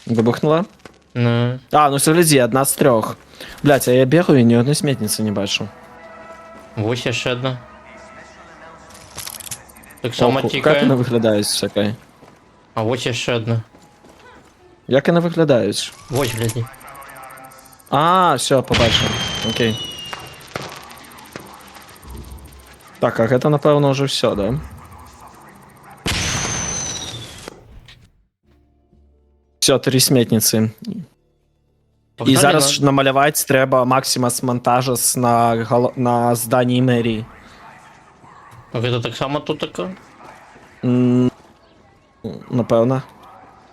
Вибухнула? Ну. А, ну гляди, одна з трьох. Блять, а я бігаю і ні одної смітниці не бачу. Ось ще одна. Так само Оху, як тікає. вони виглядають всяке? А ось ще одна. Як вони виглядають? Ось, гляди. А, все, побачив. Окей. Так, а це, напевно, вже все, да? Все, 3 смітниці. І Погнали зараз на- ж намалювати треба Максимас Монтажес на зданні мерії. Так это так само тут така? Напевно.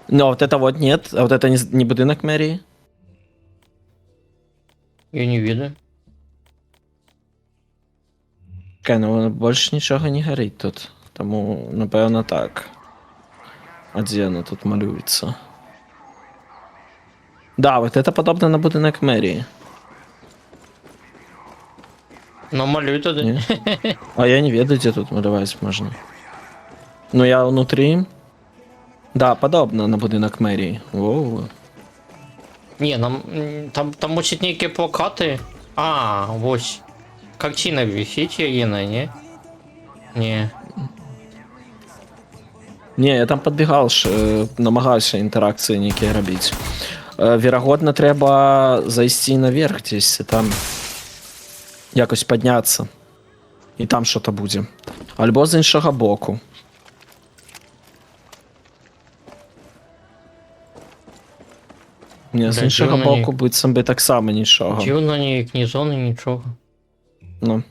Ну, а вот это вот нет, а вот это не будинок мерії. Я не виду. Окей, ну більше нічого не горить тут. Тому, напевно, так. А де воно тут малюється? Да, вот это подобно на будинок мерії. Ну малюй тоді. Ні? А я не ведаю, де тут малювати можна. Ну я внутрі. Да, подобно на будинок мерії. Воу. Ні, там мучить некие плакати. А, ось. Картина висить, Ірина, не? Не. Не, я там підбігав, намагався інтеракції які робити. Вірогодно, треба зайти наверх десь, і там якось піднятися. І там щось буде. Або з іншого боку. Ні, з Да, іншого дивно, боку, бицем би так само нічого. Дивно, ні зони, нічого. Ну.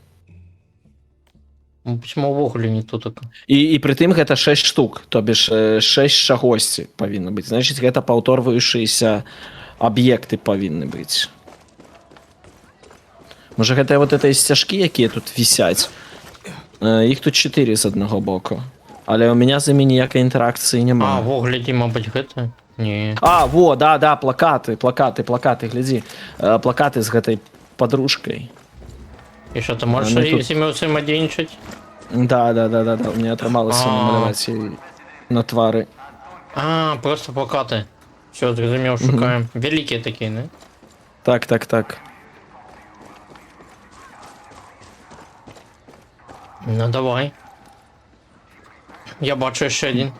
Ну, почему вогулі не тут така? І при тым гэта 6 штук, то бишь 6 чагосьці павінна быць. Значыць, гэта паўторваючыся аб'екты павінны быць. Може гэта вот этой сцяжкі, якія тут вісяць. Іх тут 4 з аднаго боку. Але у меня з імі ніякай інтэракцыі А, няма. во, глядзі, мабыць, гэта? Не. А, во, да, плакаты, глядзі. Плакаты з гэтай подружкой. І що, ти можеш Ну, тут- з імі взаємодейничать? Да, у меня атрымалася А. намаляваць їй на твары. А, просто плакати. Все, зрозумів, шукаємо. Великі такі, не? Так. Ну, давай. Я бачу ще один.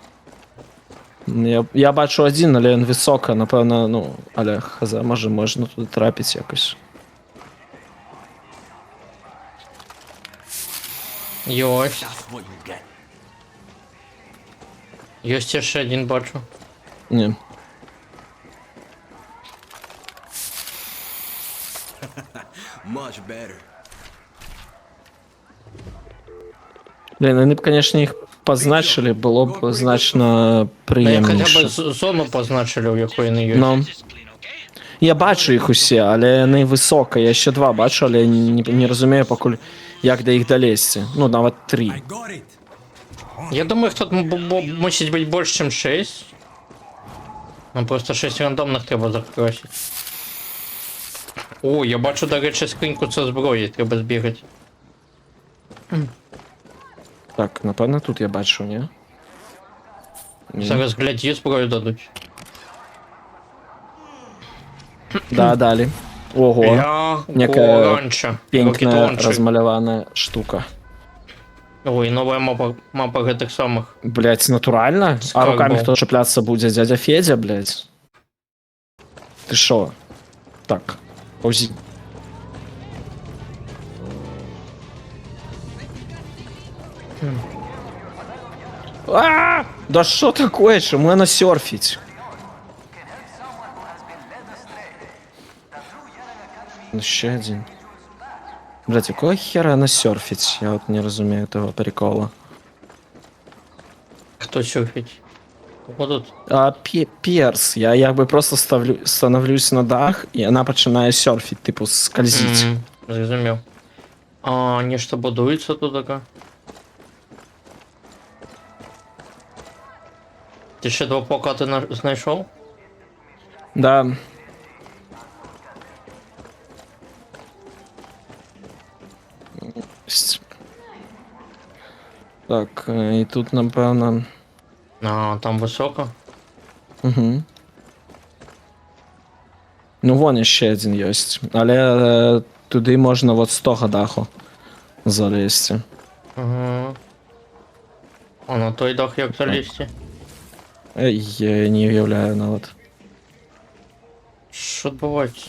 Я бачу один, але він високо, напевно, ну, але хз, може можна туди трапити якось. Йось. Есть ще один бачу. Ні. Much better. Блін, вони б, звісно, їх позначили, було б значно Та я хоча б приємніше. зону позначили, в якої не є. Ну. Я бачу їх усі, але вони високо. Я ще 2 бачу, але я не розумію, покуль, як до їх долізти. Ну, навіть 3. Got it. Я думаю, їх тут мусить бути більше, ніж 6. Ну просто 6 рандомних треба закрити. О, я бачу, до речі, скриньку це зброї, треба збігати. Так, напевно, тут я бачу, ні? Ні. Зараз гляді, зброю дадуть. Да, далі. Ого, Я Некая ранча. пенькна розмальована штука. Ой, новая мапа гэтых самых. Блять, натурально? А Как руками бы. хто чіпляться буде? Дядя Федя, блять? Ти шо? Так, паузі. А! Да що такое? Чому вона серфить? Ну, ще один. Блять, якого хера вона серфить? Я от не розумію того прикола. Хто серфить? Вот тут. Перс. Я якби просто становлюсь на дах, і вона починає серфить, типу, скользить. Зрозумів. А, нечто будується тут таке. Ти ще 2 плакати знайшов? Да. Так, і тут, напевно. А, там високо. Угу. Ну, вон ще один є. Але туди можна от з того даху залізти. Ага. А на той дах як залізти? Я не уявляю навіть. Що відбувається?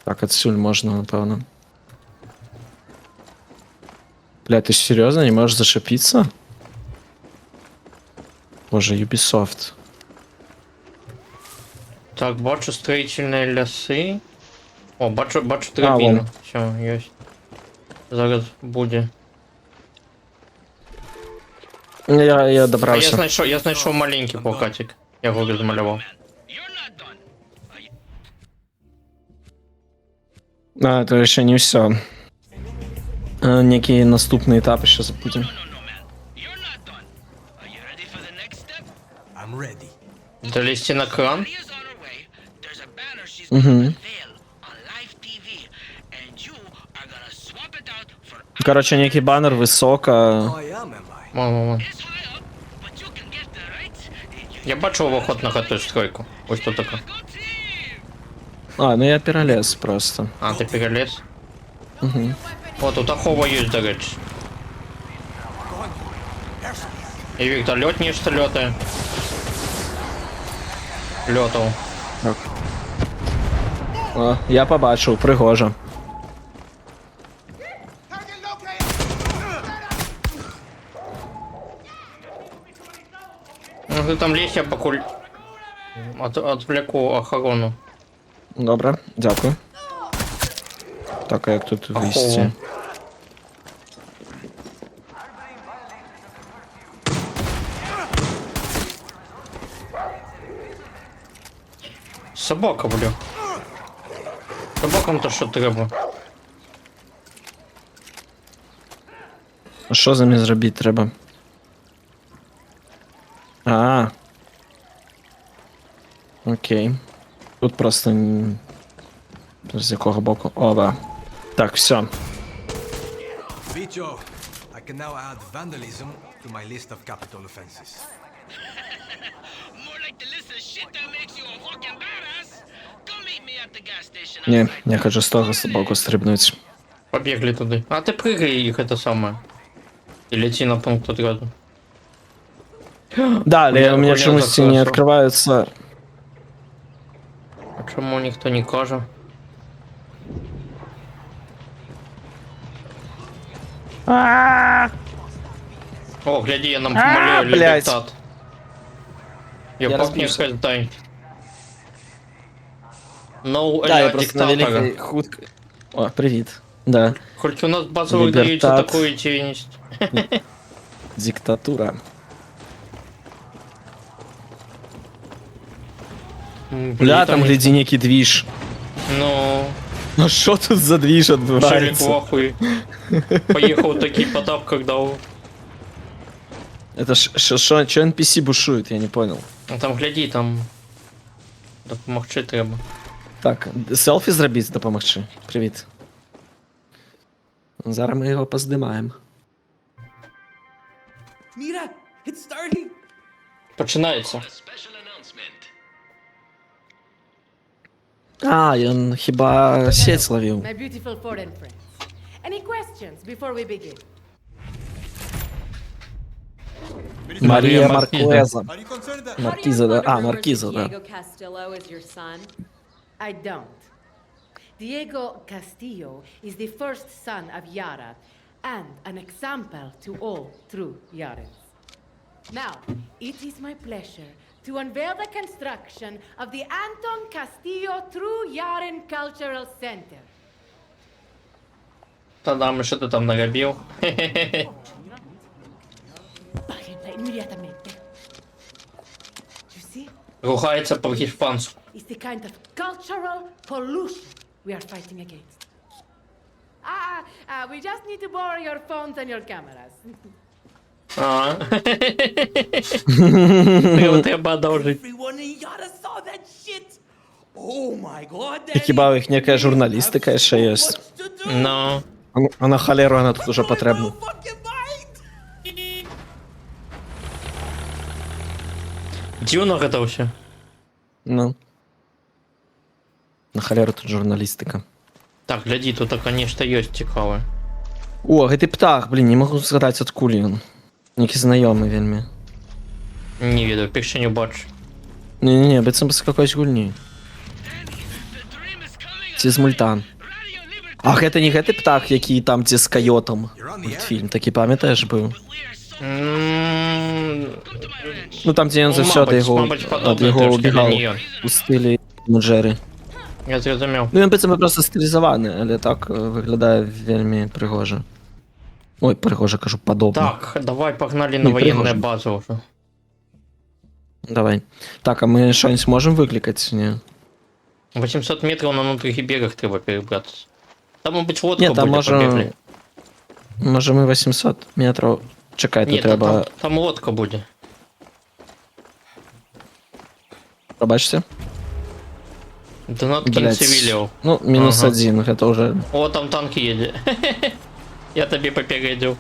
Так, отсюль можна, напевно. Бля, ти серйозно не можеш зашипіться? Боже, Ubisoft. Так, бачу строительні ляси. О, бачу вон. драбину. Все, є. Зараз буде. Я А я добрався. знайшов маленький плакатик. Я його розмалював. А, это еще не все. Некий наступный этап еще забудем. I'm ready. Долізти на кран? Угу. Короче, некий баннер высоко. Oh, I am I? Мама. Я бачу виход на хату стройку. Ось тут така. А, ну я перелез просто. А, ти переліз? Угу. О, тут ахова є, до речі. І вертольот нечто льотає. Льотав. Так. О, я побачив, пригожа. Ну ти там лізь, я покуль... Отвлеку охорону. Добре, дякую. Так, а як тут вийти? Собака, бля. Боком то що треба. А що за мені зробити треба? А. Окей. Тут просто... З якого боку? Оба. Так, все. Bicho, I can now add vandalism to my list of capital offenses. More like the list of shit that makes you a fucking badass. Come meet me at the gas station. Ні, я хочу з того боку стрибнути. Побігли туди. А ти пригай їх, це саме. І лети на пункт отряду. Да, але Бля, у меня бля, чомусь так не хорошо. открываются. А чому ніхто не каже? О, гляди, я нам помалюю блядь. лібертат. Я Я пахне разбился. хездай. No, Да, я эля просто на диктатора. великой худкой. О, привет. Да, Хоть у нас базовый дається Лібертат. таку ідейність. диктатура. Бля, там гляди некий движ. Ну, Ну що тут за движ Шелик в відбувається? ахуї. Поїхав такий по тапках дав. Это что NPC бушует, я не понял. Ну там гляди, там допомогчи треба. Так, селфі зробіть, допомогчи. Привіт. Зараз ми його поздимаємо. Mira, it's starting. Починається. Special announcement. А, він хіба сеть зловив. My beautiful foreign friends. Any questions before we begin? Марія Маркіза. Маркуеза. Are you concerned that Маркіза, да. А, Маркіза, да. Diego Castillo is your son? I don't. Diego Castillo is the first son of Yara and an example to all true Yarans. Now, it is my pleasure to unveil the construction of the Anton Castillo True Yaran Cultural Center. Та-дам, що ти там наробив? Páguenla inmediatamente. You see? Ругається по-іспанську. Is the kind of cultural pollution we are fighting against. We just need to borrow your phones and your cameras. А. Треба одовжити. Everyone in Yara saw that shit. Oh my god. І хіба у їх некая журналістика ще є? Ну. А на халеру вона тут уже потрібна. Дивно это все. Ну. На халеру тут журналістика. Так, гляди, тут, конечно, есть цікаве. О, гэты птах, блін, не можу згадати откуль він. Некий знайомий вельми. Не веду, пішки не бачу. Не-не-не, быцем з какоїсь гульні. Ці з мультан. Ах, это не гэты птах, який там, дзе з койотом. Мультфільм, такі пам'ятаєш був? Ну там, де він завсёды його, від його убігав у стилі Джері. Я зрозумів. Ну він быцем просто стилізований, але так виглядає вельми пригоже. Ой, пригоже, кажу, подобно. Так, давай погнали на Не, воєнну пригожо. базу вже. Давай. Так, а ми щось можемо викликати? Ні. 800 метрів на внутрішніх берег треба перебратися. Там, мабуть, лодка Ні, там буде, побігли. може ми 800 метрів. Чекай, Ні, тут треба... там лодка буде. Пробачте? Донат кінь Блять. цивілів. Ну, мінус Ага. 1, это уже... О, там танк їде. Я тобі попередив.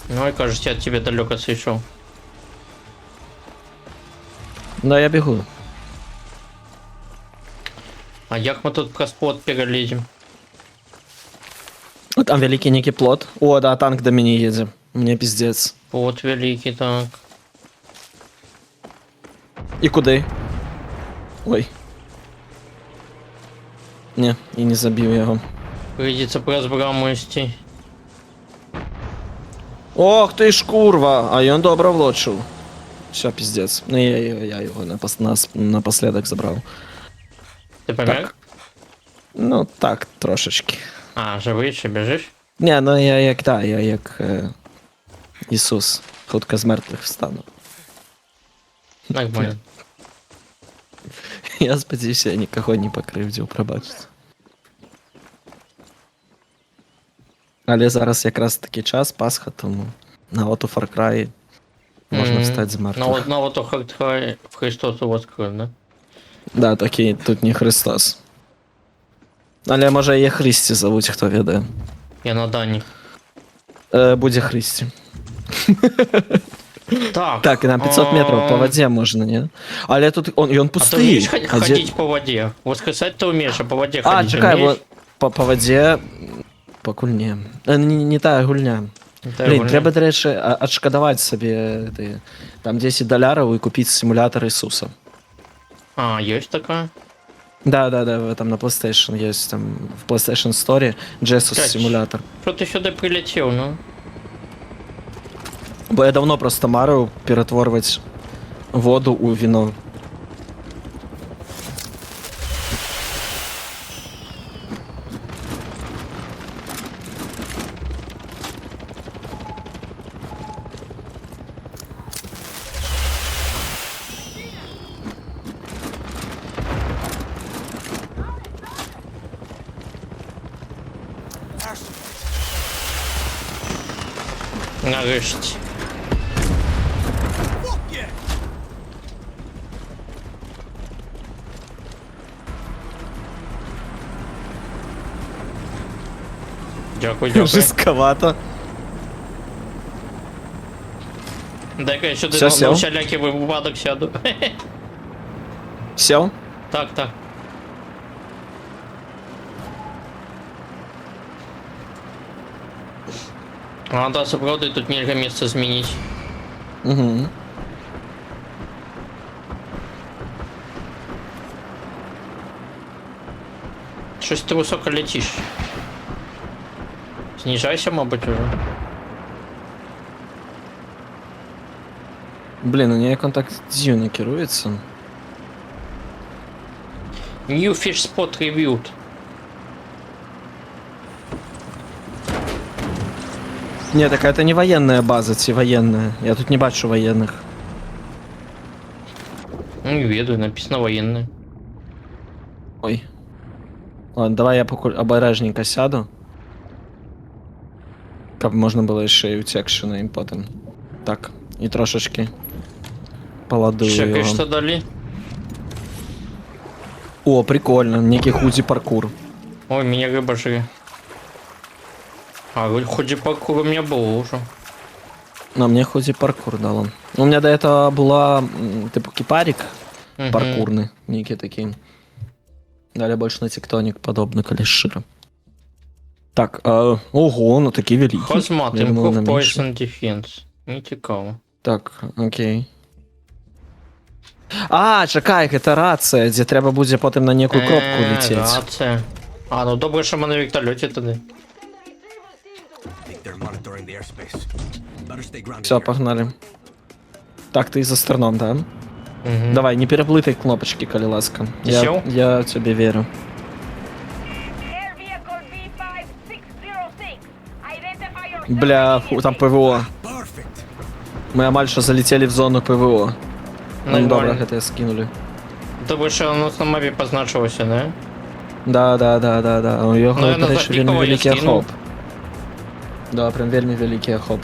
Ну и кажется, я от тебя далеко сошел. Да, я бегу. А як ми тут прос плот перелезем? О, там великий некий плот. О, да, танк до меня едет. Мне пиздец. Плот великий, так. И куди? Ой. Не, і не забив його. Прийдеться прес браму йти. Ох ти ж курва, а він добре влочив. Все, пиздец. Ну я його напоследок забрав. Ти помер? Так. Ну так, трошечки. А, живий, ще біжиш? Не, ну я як Ісус, хутка з мертвих встану. Нормально. Я сподіваюся, я нікого не покривдив, пробачте. Але зараз якраз такий час, Пасха, тому на от у Far Cry можна встати з мертвих. На вот Hardcry в Христос воскрес, да? Да, такий тут не Христос. Але може є Христі зовуть, хто відає. Я на Дані. Буде Христі. Так. Так, і на 500 метрів по воді можна, ні? Але тут він А ты пустий. умеешь А де- ходить по воде? Воскресать ты умеешь, а по воде А, ходить чекай, умеешь? по воді... По гульні. Не та гульня. Та Блін, гульня. треба, до речі, відшкодувати собі там $10 і купити симулятор Ісуса. А, есть такая? Да, там на PlayStation есть, там в PlayStation Store Jesus Кач. симулятор. Что ты сюда прилетел, ну? Бо я давно просто марив перетворювати воду у вино. Нарешті. Дякую, дякую. Жестковато. Дай-ка я сюди Всё, на сел? всілякий випадок сяду. Все? Так, так. А, да, справді тут нельзя місце змінити. Угу. Щось ти високо летиш. Знижайся, мабуть, уже. Блін, у нее контакт не керується. New fish spot reviewed. Не, так это не военная база, ці военная. Я тут не бачу военных. Ну, не ведаю, написано военные. Ой. Ладно, давай я обережненько сяду. Щоб можна було ще й утекши на потім. Так, і трошечки поладую Чекай, його. що дали? О, прикольно, некий худі паркур. Ой, меня рыба жри. А, ходи паркур у меня был уже. Но мне худі паркур дало. У меня до этого була типу кипарик Мгм. паркурный, некий такий. Далі більше на тектоник подобно калішира. Так, ого, ну такі великі. Хозмат, Я думав, improve на менше. poison defense. Не цікаво. Так, окей. А, чекай, гэта рація, де треба буде потім на некую кропку лететь. Рація. А, ну добре, що ми на вертольоті тоді. I think they're monitoring the airspace. Better stay grounded Все, here. погнали. Так, ти за стерном, да? Мгм. Давай, не переплытай кнопочки, коли ласка. Ти сів? Я тебе вірю. Бля, там ПВО. Ми амаль що залетіли в зону ПВО. Ну, Нормально. добре, гэта скинули. Добре, що у нас на мапі позначилося, не? Да. У його, Ну, я до речі, назад вельми нікого не великий скинув. охоп. Да, прям вельми великий охоп.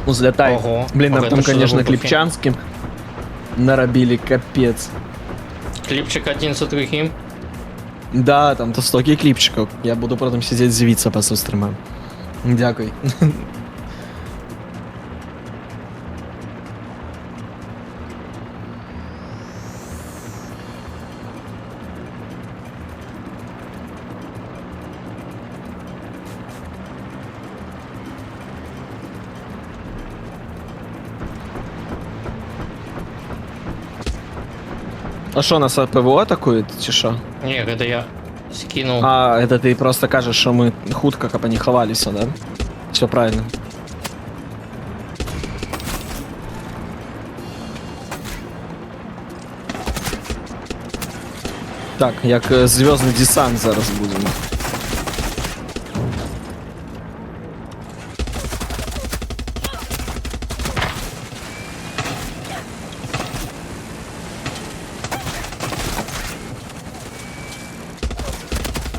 Взлетай. Ого. Блин, нам Ого, там, это что за конечно, выбухи? клипчанским наробили, капец. Клипчик один за другим. Да, там то столько клипчиков. Я буду потом сидеть зевиться по стримам. Дякую. А що, нас ПВО атакують, чи що? Ні, это я скинул. А, это ты просто кажешь, что мы хутко, как они ховались, да? Все правильно. Так, як зв'язний десант зараз будемо.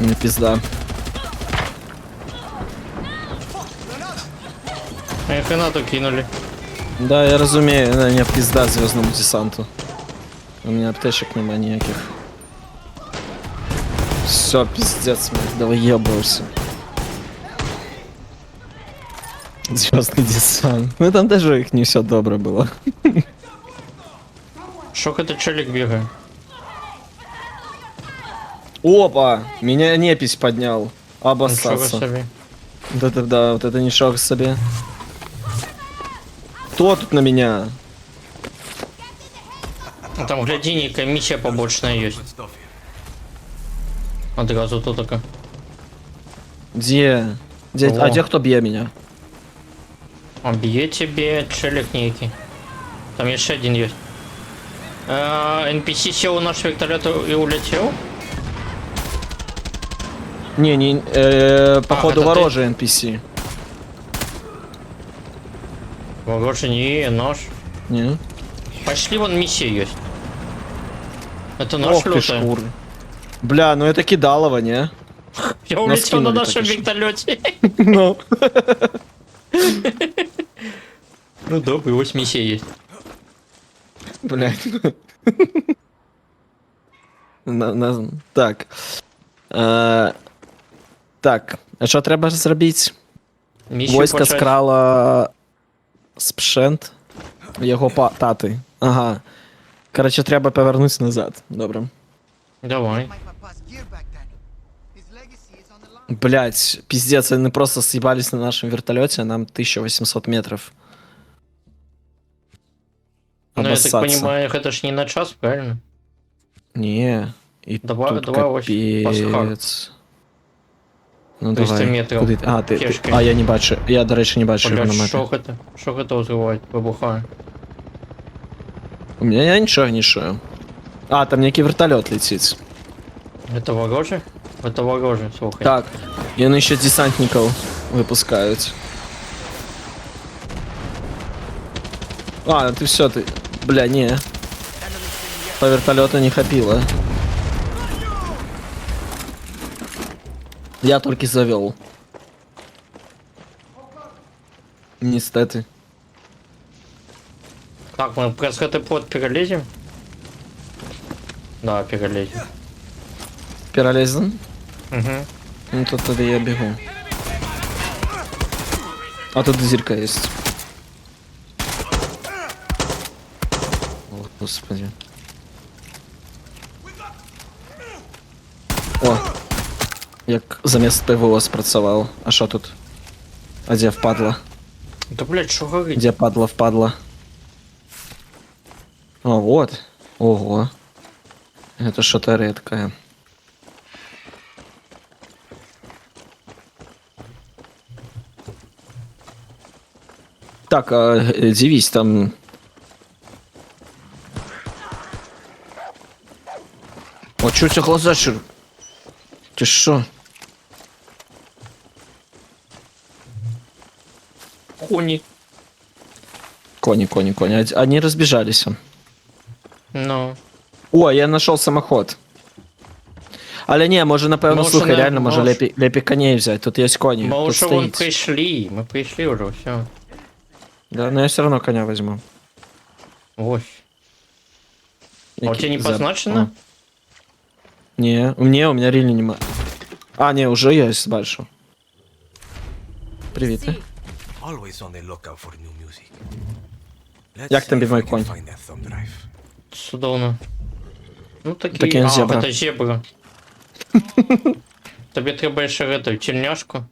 Не пизда. Их гранату кинули. Да, я розумію, не пизда зв'язному десанту. У меня аптечек нема ніяких. Все, пиздец, мы давай ебаешься. Звездный десант. Ну там даже их не все добре было. Шо это челик бегает? Опа! Меня непись поднял. Ничего Обоссаться. себе. Да-да-да, вот это ничего себе. Кто тут на меня? Ну, там, гляди, некая миссия побочная есть. Одразу тут такая. Где? О. А где кто бьет меня? А бьет тебе челик некий. Там еще один есть. NPC сел в наш вертолет и улетел. Не, походу это ты? ворожий NPC. Больше не наш. Не? Пошли, вон миссия есть. Это наш Ох ты лютая. шкуры. Бля, ну это кидалово, не? Я улетел на скинули нашем только что. вертолете. Ну. Ну добрый, вот миссия есть. Блять. Так. Так, а що треба зробити? Миссию Войска почать. скрала спшент його тати. Ага. Коротше, треба повернутися назад. Добре. Давай. Блять, пиздец, они просто съебались на нашем вертолете, а нам 1800 метров. Ну, я так Обоссаться. понимаю, это ж не на час, правильно? Не, и Давай- тут давай ось капець. Ну 300 давай. метрів. Куди? А, ти, Кешки. а, я не бачу. Я, до речі, не бачу його на Блядь, мапі. что это взрывать? Выбухаю. У меня я нічого не чую. А, там некий вертолет летить. Это вороже? Это вороже, слухай. Так, и они еще десантников выпускают. А, ты все, ты... Бля, не. По вертолету не хапило. Я только завел. Нестеты. Так, мы пресс этот плот перелезем? Да, перелезем. Перелезен? Угу. Ну тут тогда я бегу. А тут зирка есть. О, господи. О! Як замість ПВО спрацював. А що тут? А де впадло? Да, блядь, что говорить? Где падла впадло? О, вот. Ого. Это что-то редкое. Так, дивись, там... О, чё у тебя глаза шир? Ты шо? Хуни. Кони. Они разбежались. Ну. О, я нашел самоход. Але не, може, напевно, Може, слухай, не- реально, може може- лепі коней взяти. Тут є коні. Мы Тут уже вон стоїть. мы пришли уже, все. Да, но я все равно коня возьму. Ось. А у Який тебя не за- позначено? О. Не, у меня реально нема. А, не, уже есть, бачу. Привіт. Always on the lookout for new music. Як see тобі if мій I can конь? find that thumb drive. Судовно. Ну такі. Такий А, зебра. это зебра. Тобі треба ще эту тельняшку.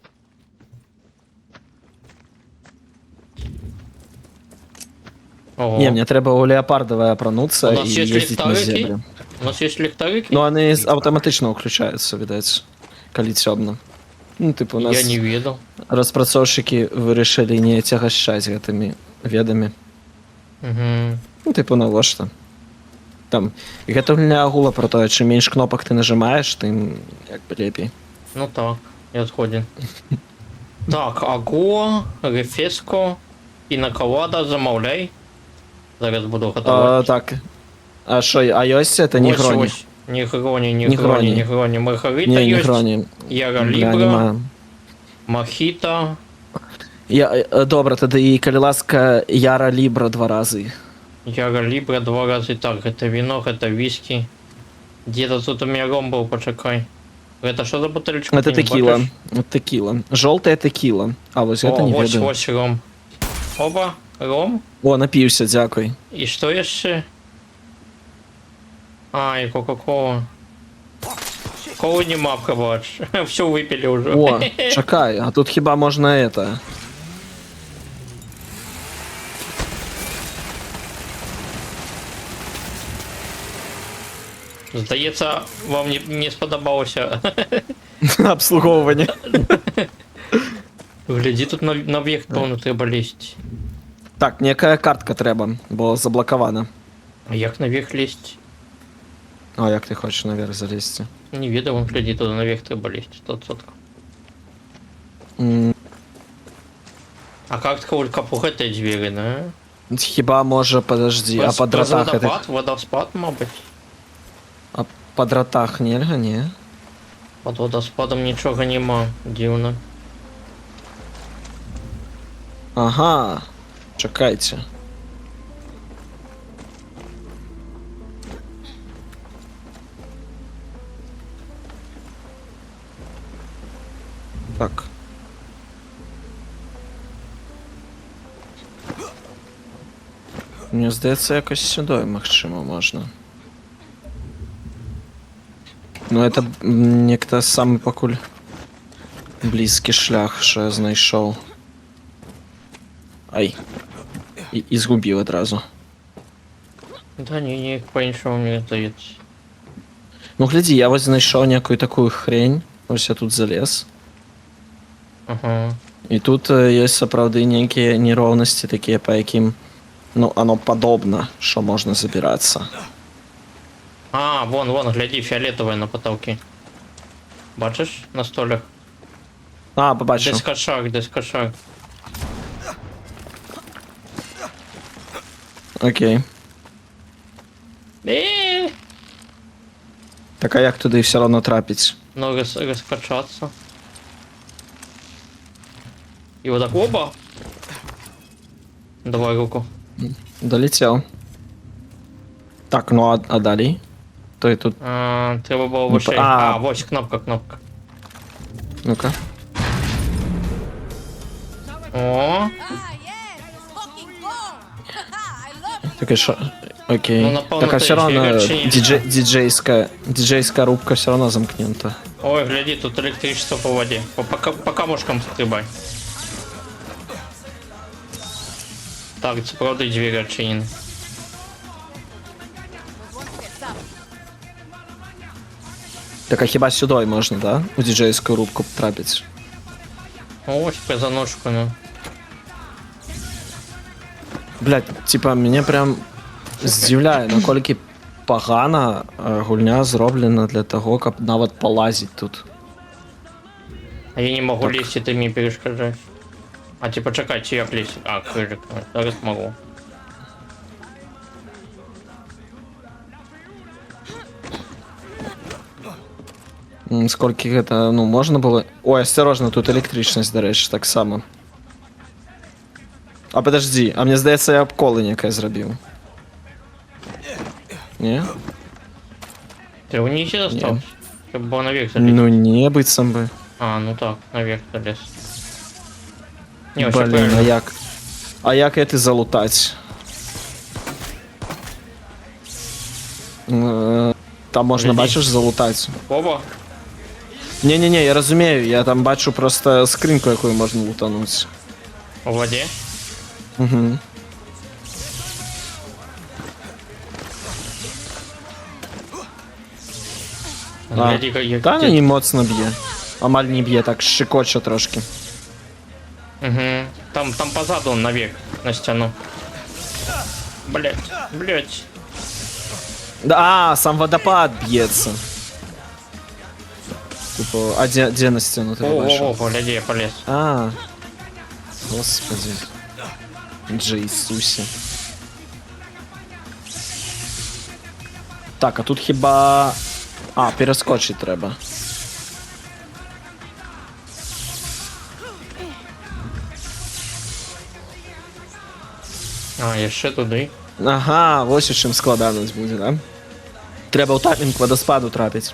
Ого. Не, мне треба у леопардовая опрануться У и нас есть ездить на ліхтарики? зебре. У нас есть ліхтарики? Ну, они автоматично включаются, видать, коли темно. Ну, типу, у нас Я не видел. розпрацовщики вирішили не тягощать этими ведами. Угу. Ну, типу, на ложь там. Там, гэта гульня агула про тое, чым менш кнопак ты нажимаеш, тым як бы лепей. Ну так, я згоден. Так, аго, рефеско, пінаколада, замовляй. Зараз буду готувати. Так. А що, а ёсць это не гроні? Не гроні, Не гроні. не гроні. Маргарита Не, не ёсць, гроні. Яра Бля, Лібра, нема. Мохіто. Добра, тады і калі ласка, Яра Лібра 2 разы. Яра Лібра 2 разы. Так, гэта віно, гэта віскі. Где-то тут у меня ром был, почекай. Это что за бутылочка? Это ты не текила. бачиш? Текила. Желтая текила. А вот это О, не ось, ведаю. ось ром. Опа, ром. О, напився, дякую. І що ще? А, і Кока-Кола. Колы нема, пробач. Все выпили уже. О, чекай, а тут хіба можна это? Здається, вам не сподобалося. Обслуговування. Гляди, тут на об'єкт, певно, треба лізти. Так, некая картка треба, бо заблокована. А як наверх лізти? А як ти хочеш наверх залізти? Не відео, вон, гляди, туди наверх треба лізти, 100%. А картка улька пухати двері, да? Хіба може, подожди, а по Без дротах это... водоспад, мабуть. А по дротах нельга, ні? Под водоспадом нічого нема, дивно. Ага, чекайте. Так. Мені здається, якось сюди, максимум, можна. Ну, это некто самый покуль близкий шлях, що я знайшов. Ай. І згубив одразу. Да не, по-іншому мені здається. Ну, гляди, я ось знайшов некую такую хрень. Ось я тут залез. Ага. І тут є, сапраўды, некие неровности такие, по яким, ну, оно подобно, що можна забираться. А, вон, гляди, фиолетовое на потолке. Бачиш на столях? А, побачив. Десь кошак. Окей. Так, а як туди все одно трапить? Ну, раскачаться. И вот так, оба! Давай руку. Долетел. Так, ну а далі? То і тут. Треба було вище. Ось кнопка. Ну-ка. О! Так і що? Окей. Ну, напевно, так, а це все равно ще диджейская рубка все равно замкнута. Ой, гляди, тут электричество по воде. По камушкам стрибай. Так, це правда двері відчинені. Так, а хіба сюди можна, да? У диджейскую рубку трапить. Ось, за ножку, ну. Блять, типа, мене прям здивляє, наскільки погана гульня зроблена для того, щоб навіть полазити тут. А я не могу лезть, и ты мне перешкоджаешь. А типа чекай, чи як лезть? А, крыжик, зараз могу. Скільки это, ну, можна було... Ой, осторожно, тут електричність, до речі, так само. А подожди, а мені здається, я обколи некое зробив. Ні? Ты вниз остался? Чтобы был наверх залез. Ну, не, быть сам би. А, ну так, наверх залез. Не, вообще Блін, правильно. а як? А як це залутать? Там можна, Гляди. бачиш, залутать. Оба. Не-не-не, я розумію, я там бачу просто скриньку, яку можна лутануть. В воде? Угу. Гляди, как Та не моцно б'є. Амаль не б'є, так щекоче трошки. Угу. Там позаду он наверх, на стену. Блять. Да, сам водопад бьется. Типа, а где на стену ты побачив? О, гляди, я полез. А, господи. Джейсусі. Так, а тут хіба... А, перескочить треба. А, я ще туди. Ага, ось у чим складаність буде, да? Треба у таймінг водоспаду трапити.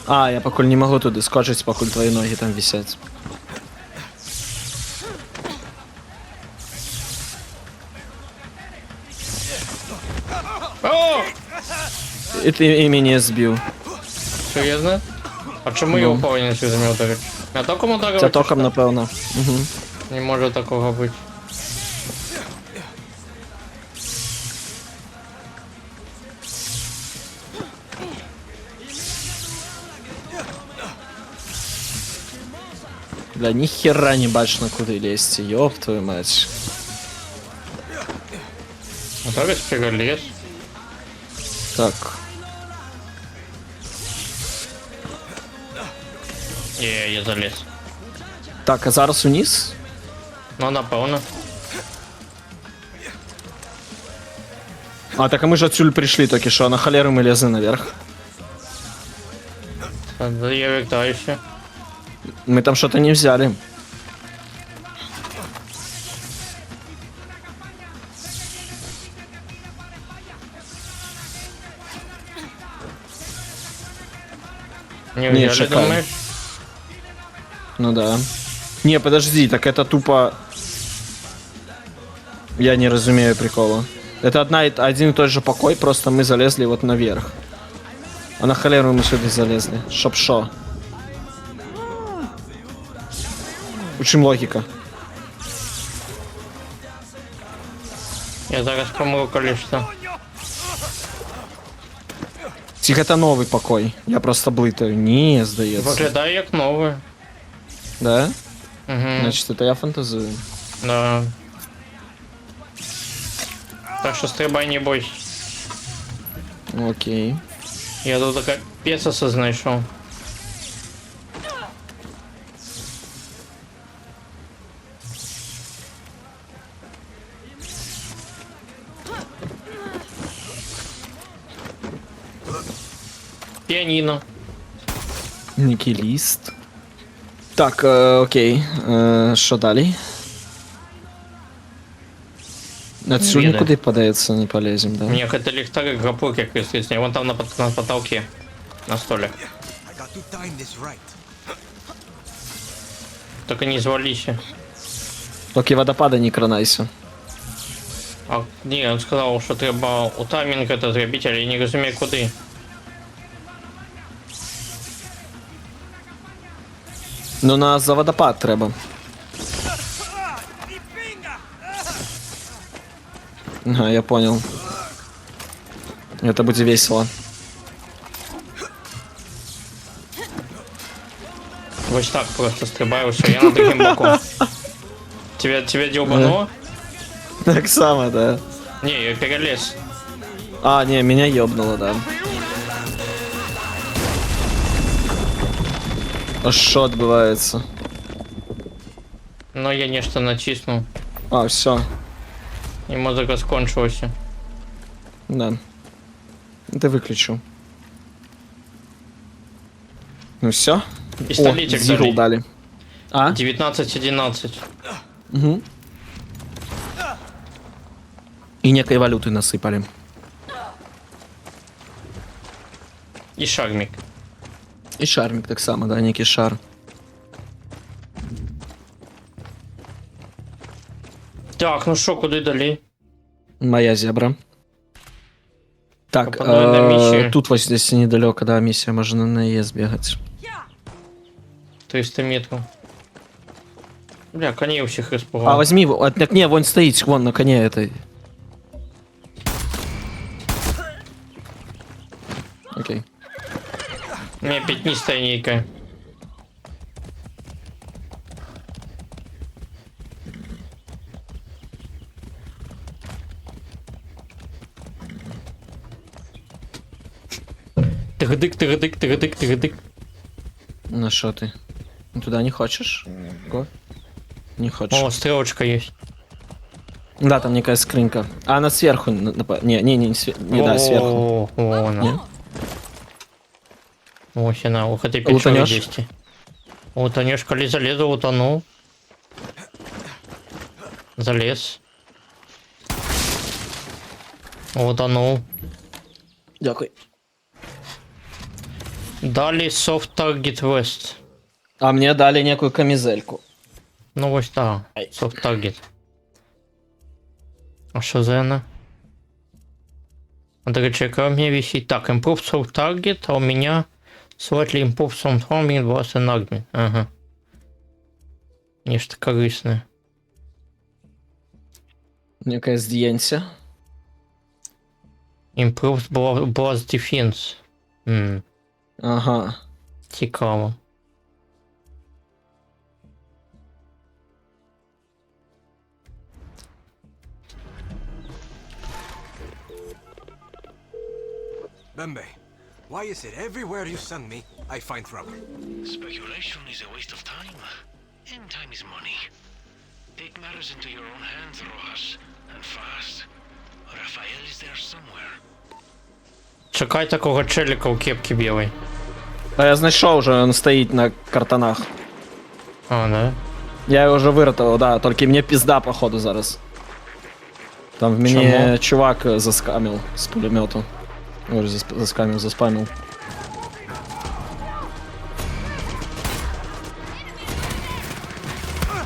А, я покуль не могу туди скочить, покуль твої ноги там висять. О! І ти і мене збив. Серйозно? А чому його повинен сюди не ударити? Я током ударив? Це током, напевно. Угу. Не може такого бути. Бля, ніхера не бачно куди лезти, ёб твою мать. Зараз переліз. Так. Я заліз. Так, а зараз униз? Ну, напевно. А, так а мы же отсюда пришли только что, а на холеру мы лезли наверх. Да, я вертаюся. Мы там что-то не взяли. Не Ні, взяли, чекай. думаєш? Ну да. Не, подожди, так это тупо... Я не разумею прикола. Это один и тот же покой, просто мы залезли вот наверх. А на холеру мы сюда залезли. Чтоб шо. Учим логика. Я зараз помру, коли що. Тихо, это новый покой. Я просто блытаю. Не, сдается. Виглядає як нове. Да? Угу. Значит, это я фантазую. Да. Так що стрибай, не бойся. Окей. Я тут така песоса знайшов. Піаніно. Никелист. Так, окей. Що далі? Отсюда Видно. никуда подається не полезем, да? Мне это ліхтарик грапук якийсь лісний. Вон там на потолке. На столе. I got to time this right. Только не звалися. Поки водопада не кранайся. А, ні, він сказав, що треба у таймінг це зробити, але я не розумію куди. Ну на за водопад треба. Ага, я понял. Это будет весело. Ось так просто стрибаю, все, я на другим боком. Тебя дёбануло? Так само, да. Не, я перелез. А, не, меня ёбнуло, да. А что отбывается? Но я нечто натиснул. А, все, И музыка скончилась. да. Ты выключил. Ну все. Пистолетик дали. дали. А? 19-11. Угу. И некой валюты насыпали. И шармик. И шармик так само, да, некий шар. Так, ну что, куда дали? Моя зебра. Так, Попадаю на миссию. тут вот здесь недалеко, да, миссия, можно на нее сбегать. 300 метров. Бля, коней у всех испугал. А, возьми его, так не, вон стоит, вон на коне этой. Окей. У меня пятнистая нейка. Тыгдык, тыгдык, тыгдык, тыгдык. Ну что ты? Туда не хочешь? Го? Не хочешь. О, стрелочка есть. Да, там некая скринька. А она сверху. Не, да, сверху. О, Не? на. Ось она, ух, это печора Утонешь? 10. Утонешь, коли залезу, утонул. Залез. Утонул. Дякую. Дали soft target west. А мне дали некую камизельку. Ну ось так, soft target. А що за вона? А до речі, яка у меня висит? Так, improve soft target, а у меня slightly improve soft target was an argument. Ага. Нечто корисне. Некое здіянця. Improved blast defense. Ага. Цікаво. Bembe, why is it everywhere you send me, I find trouble? Speculation is a waste of time, and time is money. Take matters into your own hands, Rojas, and fast. Rafael is there somewhere. Чекай такого челика у кепки білої. А я знайшов вже, він стоїть на картонах. А, да? Я його вже виротив, да, тільки мені пізда, походу, зараз. Там в мені Чому? чувак заскамив з пулемету. Ой, заскамив, заспамив.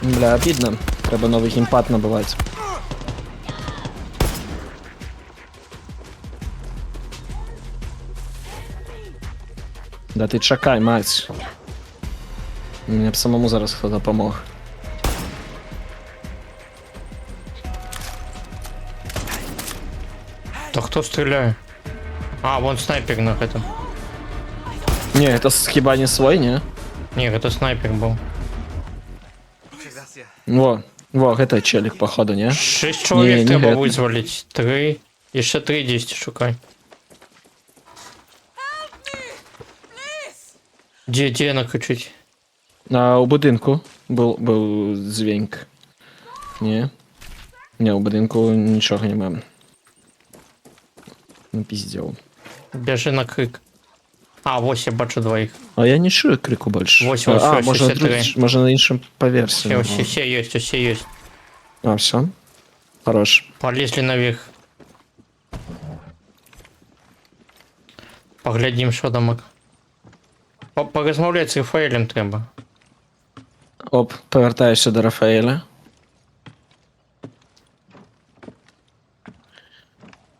Бля, обідно. Треба новий геймпад набивати. Да ти чекай, мать. Мені б самому зараз хто допомог. То хто стріляє? А, вон снайпер на этом. Не, це хіба не свой, не? Ні, это снайпер був. Во, это челик, походу, не? 6 чоловік не треба это. визволити. 3. І ще 3 10 шукай. Де накричить? А у будинку був дзвінк. Ні. Ні, у будинку нічого немає. Напіздів. Біжи на крик. А, ось я бачу двоїх. А я не чую крику більше. Ось, А, ось, може, ось, ось, може на іншому поверсі. Все есть, все есть. А, все? Хорош. Полезли наверх. Поглядим, що там. Порозмовляти з Рафаелем треба. Оп, повертаюся до Рафаеля.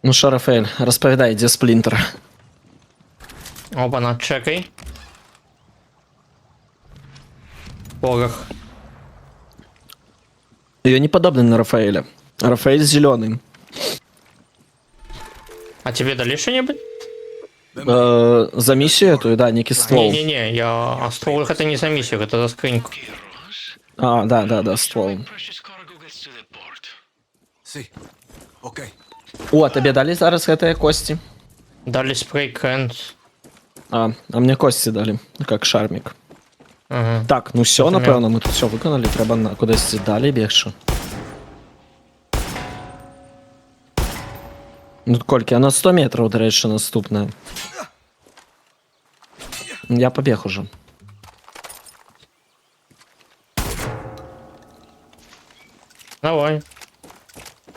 Ну що, Рафаель, розповідай, де Сплінтер? Опа-на, чекай. Порох. Ее не подобный на Рафаэля. Рафаэль зеленый. А тебе дали что-нибудь? За миссию эту, да, некий ствол. Не-не-не, а ствол это не за миссию, это за скриньку. А, да, ствол. Sí. Okay. О, тебе дали зараз это кости? Дали спрей Кэнс. А мне кости дали, как шармик. Ага. Так, ну все, Например? напевно, ми тут все виконали, треба кудись далі бігши. Ну, Кольки, а на 100 метрів, до речі, наступне. Я побіг уже. Давай.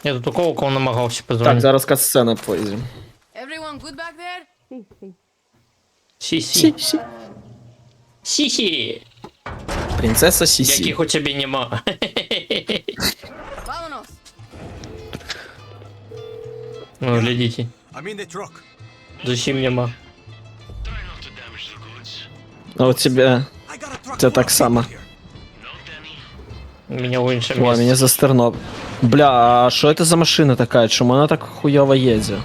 Я тут у кого намагався Так, позвонити. зараз катсцена поїзді. Everyone good back there? Сі-сі. Сі-сі. Принцеса Сісі. Яких у тебе нема. Vámonos. Ну, глядите. I'm in the truck. Зачем нема. А у тебе... I got a truck. Це так само. У меня в іншому О, місці. меня застерно. Бля, а что это за машина такая? Чому она так хуёво едет?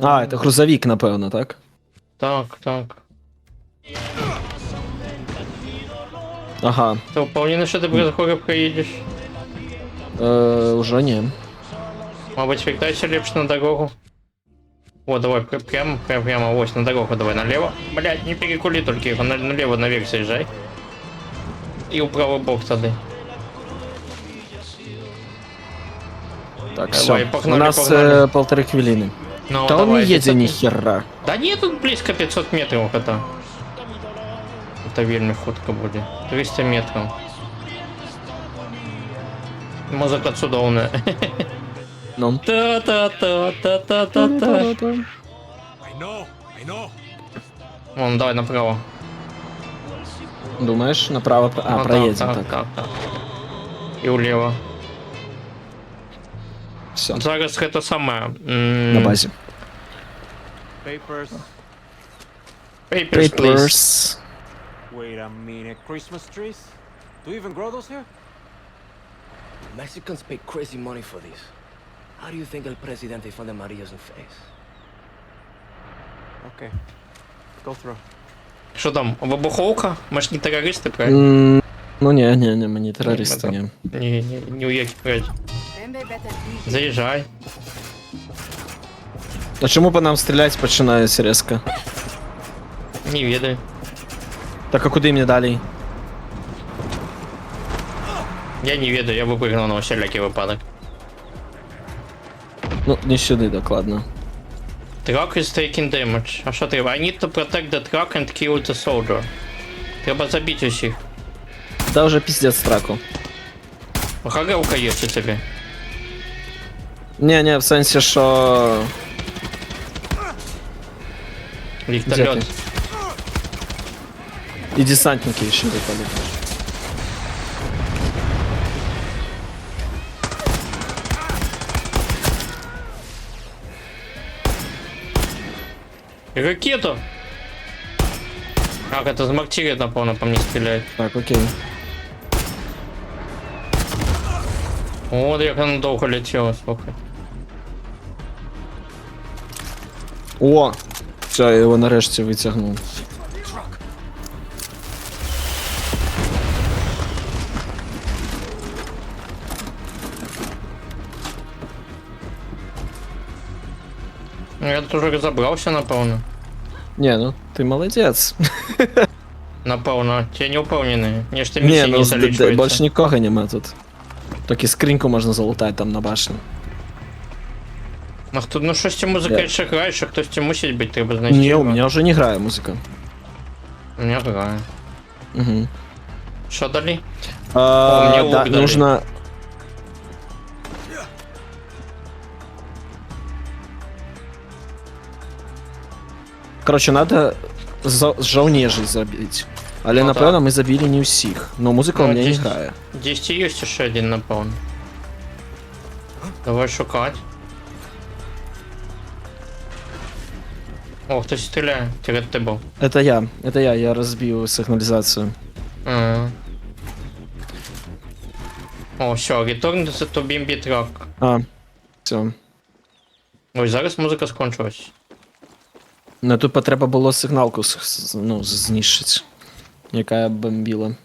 А, это грузовик, напевно, так? Так, так. Ага. Ты вполне, что ты без хоря проедешь. Уже не. Мабуть, вертайся ліпше на дорогу. О, давай, прямо, ось, на дорогу давай, налево. Блядь, не перекули только его, налево наверх заезжай. И у правый бок тады. Так, Давай, все. погнали, У нас погнали. 1,5 хвилини. Ну, Та он не давай, едет 500 ни хера. Да нет, тут близко 500 метров это. Это вельми хутко будет. 300 метров. Музыка цудовная. Ну. Та-та-та-та-та-та. I know. Вон, давай направо. Думаешь, направо? А, Ну, проедем, так. так. И влево. Все, Зараз это самое. на базе. Papers. Papers, please. Papers. Wait a minute. Christmas trees? Do you even grow those here? Mexicans pay crazy money for these. How do you think El Presidente found the Marias in face? Okay. Go through. Що там, вибуховка? Ми ж не терористи, правильно? Ну не, мы не террористы, не. Не уехать, блядь. Заезжай. А чому по нам стріляти починається резко? Не ведаю. Так а куди мені далі? Я не ведаю, я выпрыгнул на всякий випадок. Ну, не сюди, докладно. Truck is taking damage. А що треба? I need to protect the truck and kill the soldier. Треба забити усіх. Да вже пиздец траку. Горелка є у тебе. Не, в сенсі, що... Вертольот. І десантники ще випали. Ракету! Как это, з мортири, напевно, по мне стріляють. Так, окей. О, як воно довго летіло, слухай. О! Все, я його нарешті витягнув. Я тут уже розібрався, напевно. Не, ну ти молодець. Напевно, ті не впевнений. Ні, ж ти Не, місії ну не залічується. більше нікого нема тут. Тільки скриньку можна залутати там на башні. А хто, ну щось ці музика Я- ще грає, що хтось ці мусить бути, треба знайти. Не, у його. мене вже не грає музика. У мене грає. Угу. Що далі? А, мне да, лук дали. нужно... Короче, надо жовнежі забити. Але, Ну, напевно, так. ми забили не всіх. Но музика у мене не грає. 10 є ще один, напевно. Давай шукати. О, хтось стріляє, тільки ти був. Это я розбив сигналізацію. Ага. О, все, return to BMB truck. А, все. Ой, зараз музика скончилась. Ну тут потреба було сигналку знищити. Яка бомбила.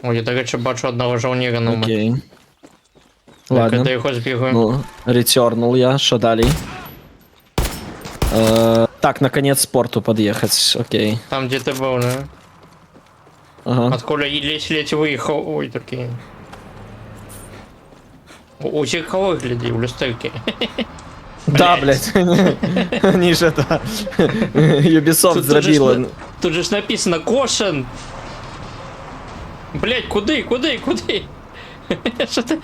Ой, я, до речі, бачу одного жовніра на мене. Окей. Ладно. Коли його збігаю. Ну, ретернул я, что далее? Так, наконец к порту подъехать, окей. Там, де ти був, не? Ага. Откуда ледь виїхав. Ой, такий. У зеркало гляди, в люстерки. Да, блядь. Они же это... Ubisoft зробила. Тут же ж написано «Кошен». Блять, куди? Що ти?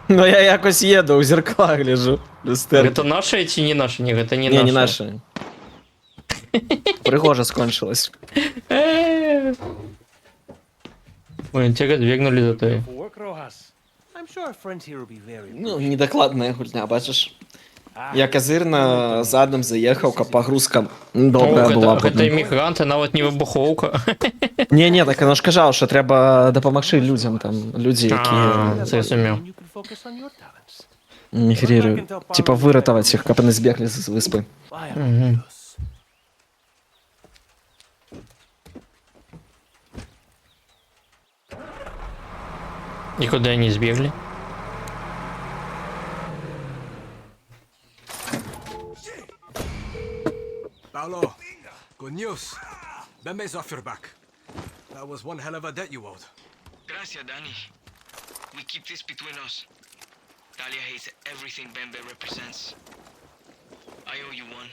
Ну я якось їду, у зеркала гляжу. Люстерки. Это наши чи не наши? Ні, это не Не, наши. не наши. Пригожа скончилась. Ой, тебя двигнули до того. Work, Rojas. I'm sure our friends here will be very... Ну, недокладная гульня, бачиш? Я козирно задом заїхав, погрузка добра була. Гэта іммігранти, навіть не вибуховка. Ні, так воно ж казав, що треба допомогти людям, там, люди, які Зрозумів. You can focus on your talents. мігрірують. Типа вирятувати їх, як вони збігли з виспи. Why am I І куди вони збігли? Paolo, good news. Bembe's off your back. That was one hell of a debt you owed. Gracias, Danny. We keep this between us. Talia hates everything Bembe represents. I owe you one.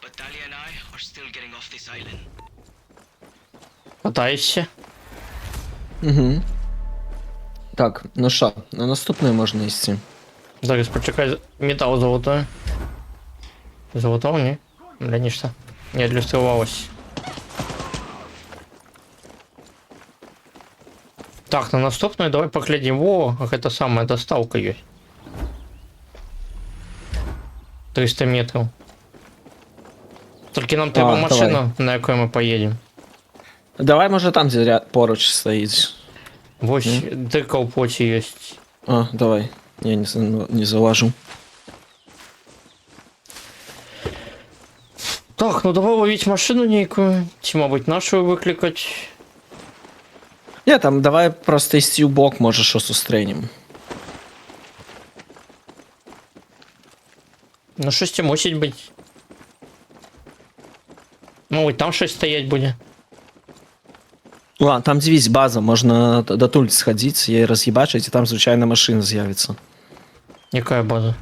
But Talia and I are still getting off this island. Катаєшся? Угу. Так, ну що, на наступний можна йти. Зараз почекай, метал золотой. Золотого, ні? Бля, нічого. Не ілюструвалось. Так, на наступную давай поглядим. Во, это самая доставка есть. 300 метров. Только нам треба машину, давай. на якій ми поїдемо. Давай, може, там, де поруч стоїть. Ось дирка в поті є. А, давай. Я не залажу. Так, ну давай ловить машину некую. Чи, мабуть, нашу викликати. Ні, там давай просто йти в бок, може, що зустрінем. Ну, щось це мусить бути. Ну, і там щось стоять буде. Ладно, там дивись, база, можна до туль сходити, її роз'їбачити, і там, звичайно, машина з'явиться. Яка база?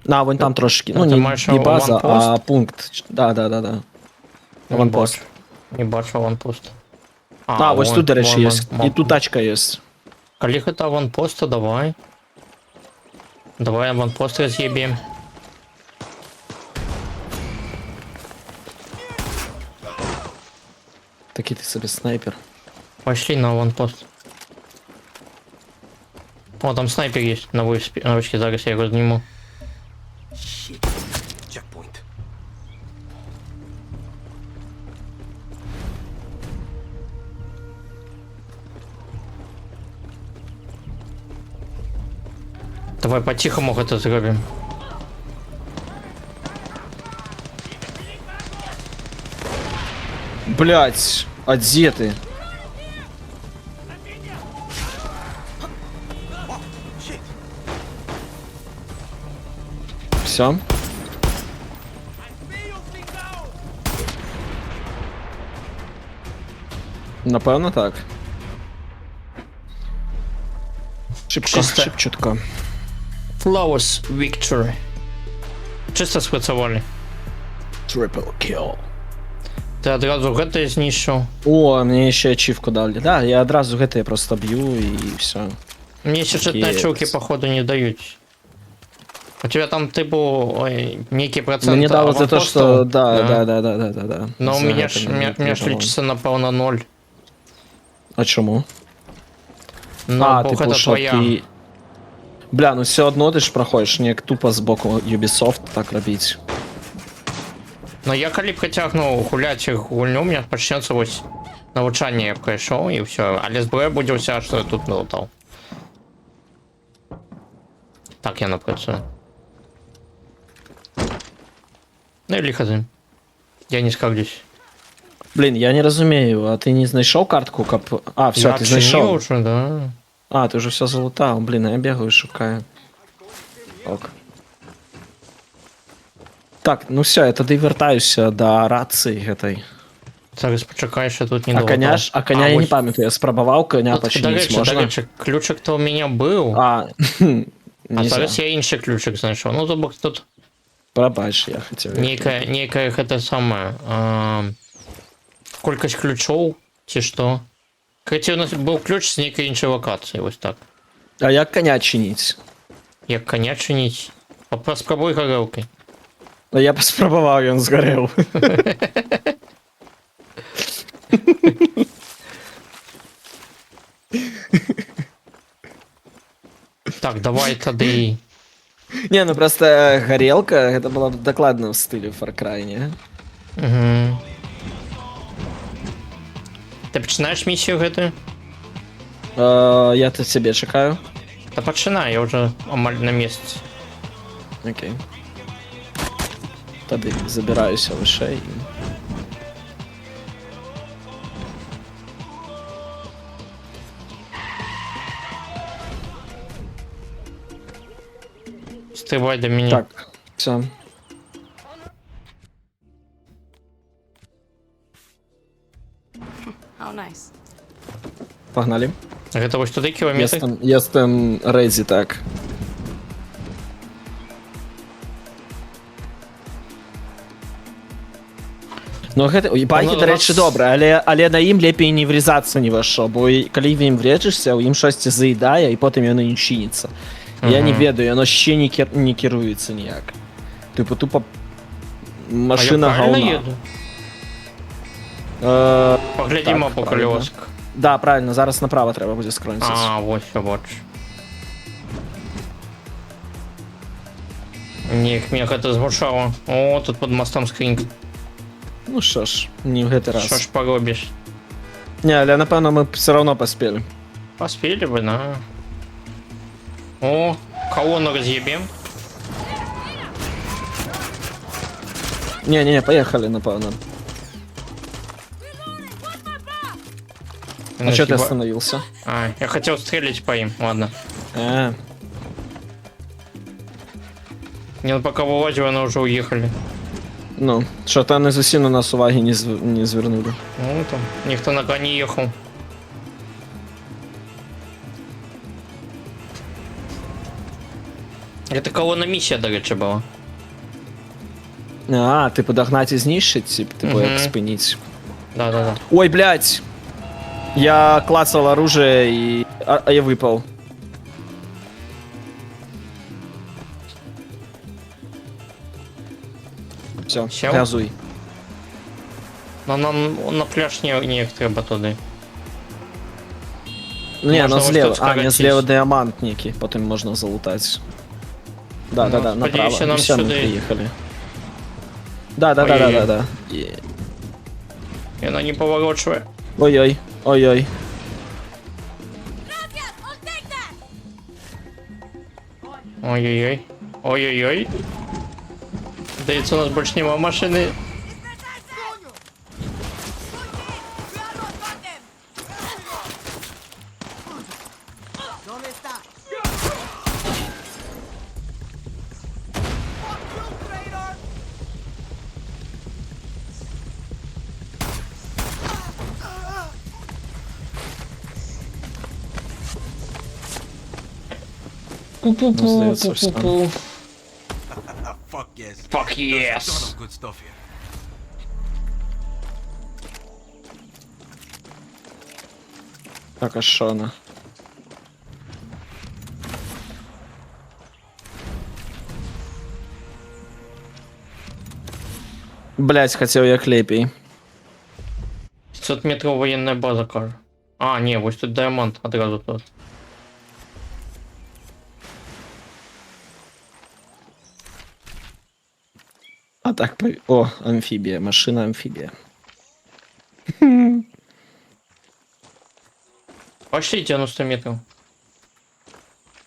На, вон там трошки. Ну, Ти не, маєш не база, аванпост? а пункт. Да. Аванпост. Не бачу аванпост. А, ось вон, тут, до речі, вон, є. вон. І тут тачка є. Коли это аванпост, то давай. Давай аванпост разъебем. Такий ти собі снайпер. Пошли на аванпост. О, там снайпер есть на вышке, зараз я его сниму. Checkpoint. Давай по-тихому это зробим. Блять, а где ты? Все? Напевно так. Шибко, Чисто. шибчутко. Flawless victory. Чисто спрацювали. Triple kill. Ти одразу гэта знішов. О, мені ще ачівку дали. Да, я одразу GT просто б'ю і все. Мне сюжетные Окей. ачивки, походу, не дают. У тебя там, типу, ой, некий процент Мне дало за то, аванпостов. что да. Но у За меня это ж, мне меня ж дало. лічиться, напевно, 0. А чому? Ну, а, бог, типу, это що твоя. ти... Бля, ну все одно ти ж проходиш, не як тупо з боку Ubisoft так робить. Но я коли б хотягну гуляти гульню, у меня почнется ось навчання, я пройшов і все. Але зброя буде вся, що я тут налутав. Так, я напрацюю. Ну і ліхазим. Я не скажусь. Блін, я не розумію, а ти не знайшов картку кап... А, все, Я ти оцінив знайшов. уже, да. А, ти вже все залутав. Блін, а я бігаю, шукаю. Ок. Так, ну все, я тоді вертаюся до рації гэтай. Зараз почекай, що тут не А коня, долутав. ж, а коня я не ось. пам'ятаю, я спробував коня До починити, речі, можна? ключик-то у мене був. А, А нельзя. зараз я інший ключик знайшов. Ну, тобто тут Пробач, я хотів. некая это самое. Кількість ключов, чи що. Хотя у нас був ключ з некої іншої локації, ось так. А як коня чинить? Як коня чинить. Спробуй горелкой. А я спробував, і він згорів. Так, давай тоді. Не, ну просто горелка, это было докладно в стиле Far Cry, не? Угу. Ти починаєш місію гэтую? Я тут себе чекаю. Та починай, я вже амаль на місці. Окей. Тоді забираюся лише і... Стрибай до мене. Так, все. How nice. Погнали. Гэта вось туды кіламетры? Jestem ready, так. Ну гэта байкі, Ну, да рэчы, нас- добра, але на ім лепей не врезацца ні во што, бо калі в ім врежешся, у ім штосьці заедае і потым яно не чыніцца. Я не ведаю, яно ще не кіруецца ніяк. Типу тупо машина А я правильно говна. еду? Погляди так, мапу правильно. колеск. Да, правильно, зараз направо треба буде скронитися. А, вот все, вот. Ні, як это змушало. О, тут под мостом скринька. Ну що ж, не в гэтый раз. Що ж поробиш? Не, але напевно ми все равно поспели. Поспели бы, да. О, колонну разъебем. Не, поехали, напевно. А что ты остановился? А, я хотел стрелять по им, ладно. Не, ну пока вылазил, они уже уехали. Ну, що то не зовсім на нас уваги не звернули. Ну, там, ніхто на коні їхав. Это колонна миссия, до речі, була. А, типу догнать і знищить, типу як спинить. Да. Ой, блядь! Я клацал оружие и... А я выпал. Все, Сел? газуй. Но нам на пляж не треба туди. Не, Можна ну ось зліва. тут А, не, скоротись. зліва діамант некий, потім можна залутати. Да, Ну, направо. сподіваюся, нам І все, ми сюди. приїхали. Да. Ой-ой-ой. Є. І вона не поворачує. Ой-ой. Ой-ой-ой. Ой-ой-ой. Здається, у нас більше нема машини. Ну, здається, все. Fuck yes. Fuck yes. Ton of good stuff here. Так, а що вона? Блять, хотів як лепей. 500 метрів воєнна база, каже. А, ні, ось тут діамант одразу тут. А так, о, амфібія, машина амфібія. Почти 90 метрів.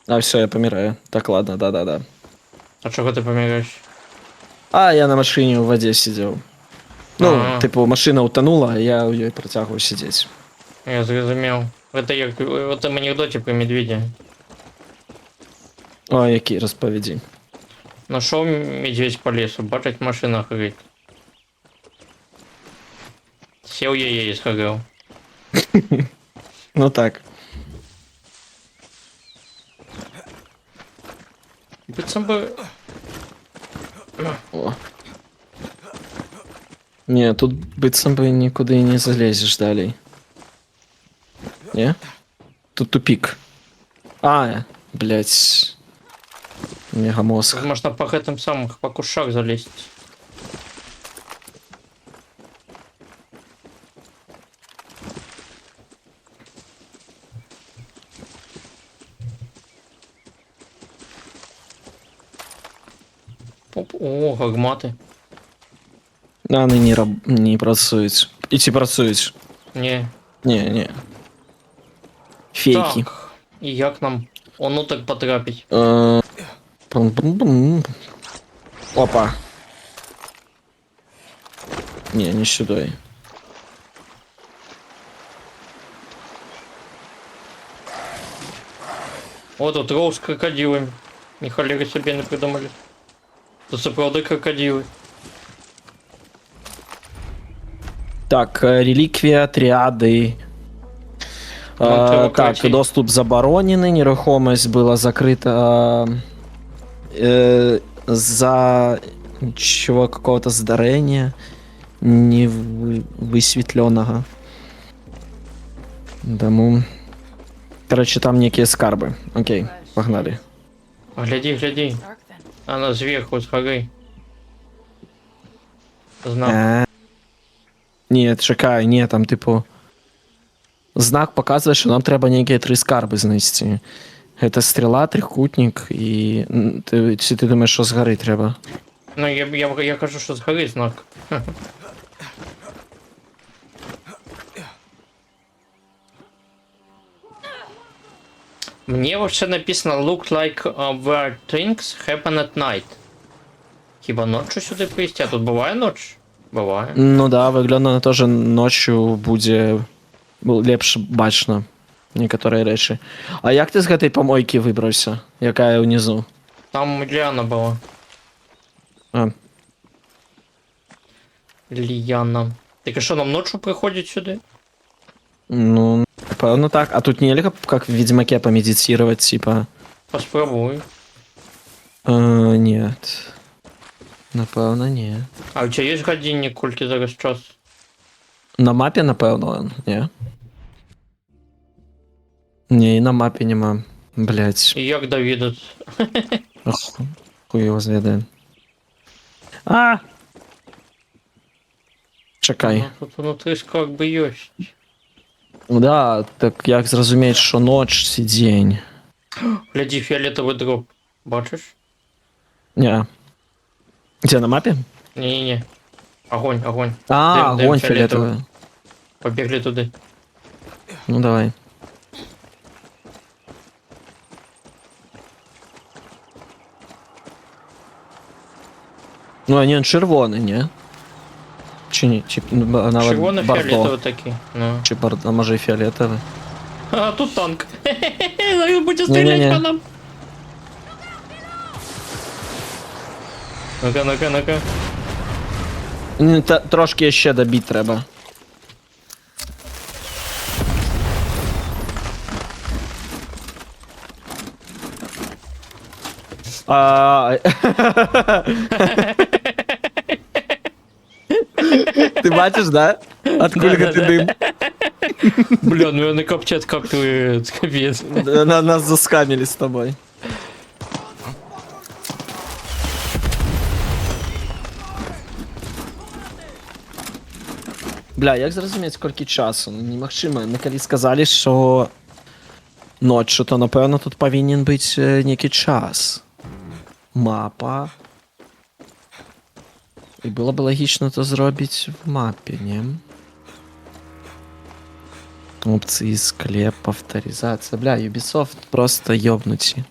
А, все, я помираю. Так, ладно, да. А чого ти помираєш? А, я на машині у воді сидів. Ну, Ага. типу, машина утонула, а я у її протягував сидіти. Я зрозумів. Это як в этом анекдоте про медведя. О, які розповіді. Нашел медведь по лесу, бачить машина горить. Сел я сгорел. Ну так. Быцем бы... О. Не, тут быцем бы нікуди не залезеш далі. Не? Тут тупик. А, блять. Мегамозг. Можно по этим самым, по кушах залезть. О, гармати. А, вони не працюють. І ці працюють. Не. Не. Фейки. Так. І як нам ону так потрапить? Пум-пум-пум. Опа. Не сюди. О, тут роу з крокодилами. Ні холери собі не придумали. Тут це правда крокодили. Так, реліквія, тріади. Так, крутіть. доступ заборонений, нерухомість була закрита за чего какого-то здарення не висвітленого. Тому. Короче, там некие скарби. Окей, погнали. Гляди, гляди. Она зверху, с горы. Знак. Ні, чекай, ні, там, типу. Знак показує, що нам треба некие 3 скарби знайти. Це стріла, трикутник і. Ти думаєш, що з гори треба? Ну, я кажу, що з гори знак. Мне вообще написано look like where things happen at night. Хіба ночью сюди прийти? А тут буває ноч? Буває. Ну да, виглядно на те, що ночі буде лепше бачно некоторі речі. А як ти з цієї помойки вибрався? Яка внизу? Там Ліана була. А. Ліана. Так а що, нам ночью приходять сюди? Ну, напевно так. А тут нельзя, как в Ведьмаке, помедитировать, типа? Поспробуй. Нет. Напевно, ні. А у тебя є годинник, кольки зараз час? На мапі, напевно, ні. Ні, і на мапі нема. Блять. І як Давидот? Хуй його звідає. А! Чекай. Ну, тут внутри скарби есть. Да, так як зрозуміти, що ноч чи день? Гляди, фіолетовий дроп. Бачиш? Ні. Де, на мапі? Не-не-не. Огонь, огонь. А, Дим огонь фіолетовий. фіолетовий. Побігли туди. Ну давай. Ну, він червоний, ні? Чи ні? Чи навіть Червоно-фіолетовий такий. Ну. Чи а може і фіолетовий? А, тут танк. Зараз буде Не-не-не. стріляти по нам. Ну-ка, ну-ка, ну-ка. Трошки ще добити треба. Ти бачиш, да? Откуда ти дим? Бля, ну я на капчат как-то капец. Нас заскамили з тобою. Бля, як зрозуміти, скільки часу? Ну, немагчыма. Ми коли сказали, що ночі, то напевно тут повинен бути некий час. Мапа. І було б логічно то зробити в мапі, не? Опції, склеп, авторизація. Бля, Ubisoft просто йобнуті.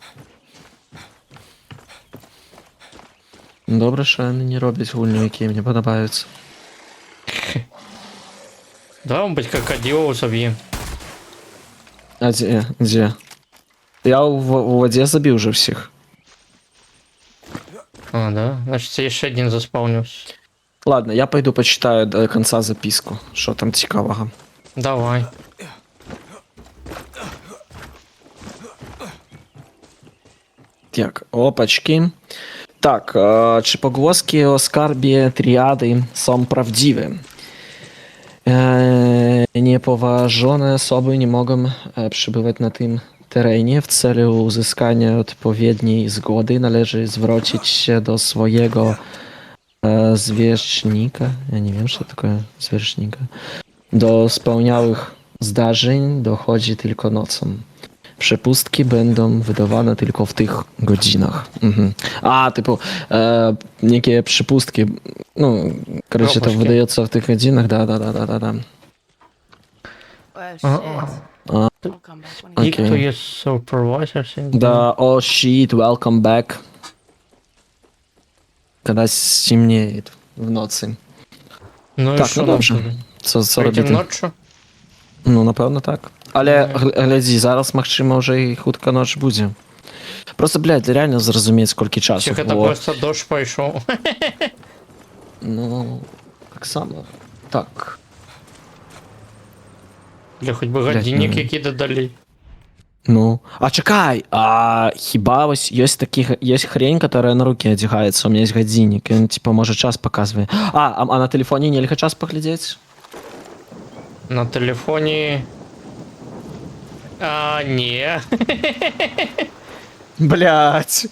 Добре, що вони не роблять гульні, які мені подобаються. Да, он быть крокодилов забьем. А где? Где? Я в воде забил уже всех. А, да? Значит, еще один заспавнился. Ладно, я пойду почитаю до конца записку, что там цікавого. Давай. Так, опачки. Так, чи pogłoski o skarbie triady są prawdziwe? Niepoważone osoby nie mogą przybywać na tym terenie. W celu uzyskania odpowiedniej zgody należy zwrócić się do swojego zwierzchnika. Ja nie wiem, co to takie zwierzchnika. Do spełniałych zdarzeń dochodzi tylko nocą. Przepustki będą wydawane tylko w tych godzinach. Mhm. A, typu niekie przepustki. No, короче, to wydaje w tych godzinach. Da. Никто есть supervisor. Да, о, shit, welcome back. Когда стемнеет в ноці. Ну так, і що ну нам добре. туди? Це Прийти робити? ночью? Ну, напевно, так. Але глядzi, зараз, максимум, вже і хутка ноч буде. Просто, блядь, реально зрозуміти, скільки часу. Тихо, это бо... просто дождь пошел. Ну, так само. Так. Бля, хоч би Блядь, годинник ну. який додали. Ну, а чекай, а хіба ось есть хрень, которая на руке одягается, у меня есть годинник, и он типа может час показывает. А на телефоне нельзя час поглядеть? На телефоні. А, ні. Блять.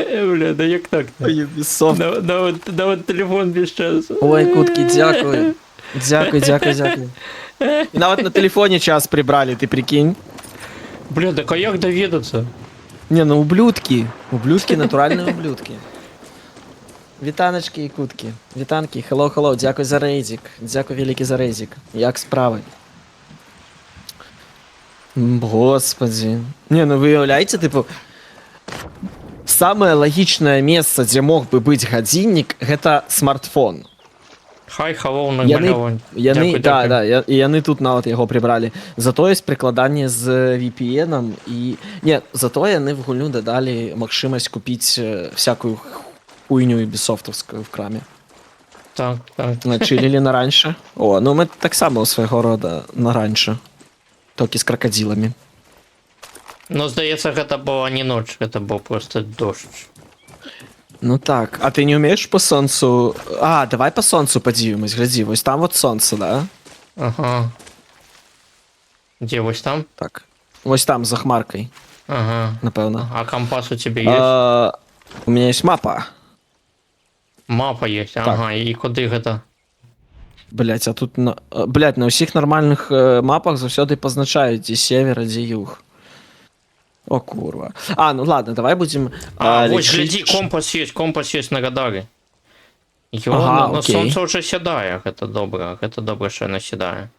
Бля, да як так? Ubisoft. На от телефон без часу. Ой, кутки, дякую. Дякую. І навіть на телефоні час прибрали, ти прикинь. Бля, так а як довідатися? Не, ну ублюдки. Ублюдки, натуральні ублюдки. Вітаночки і кутки. Вітанки, hello, дякую за рейдик. Дякую великий за рейдик. Як справи? Господи. Не, ну вы уявляете, типу, самое логичное место, где мог бы быть годинник, это смартфон. Хай, hello, намальовані. Яны тут нават яго прибрали. Зато есть прикладанне з VPN і... Не, зато яны в гульню дадалі магчымасць купіць всякую хуйню Ubisoftовскую в краме. Так. Начилили на раньше. О, ну мы так само у свайго рода на раньше. Толькі з крокодилами. Ну, здається, гэта была не ноч, гэта быў просто дождь. Ну так, а ты не умеешь по солнцу... А, давай по солнцу подивимось, гляди, вось там вот солнце, да? Ага. Где, вось там? Так. Вось там, за хмаркой. Ага. Напевно. А компас у тебя есть? У меня есть мапа. Мапа есть, так. Ага, и куды гэта? Блять, а тут... Блять, на усіх нормальных мапах заўсёды позначаюць, дзе север, а дзе юг. О, курва. А, ну ладно, давай будем... Вот, гляди, компас есть на радаре. Ага, но окей. солнце уже сядае, гэта добра, що яно сядае.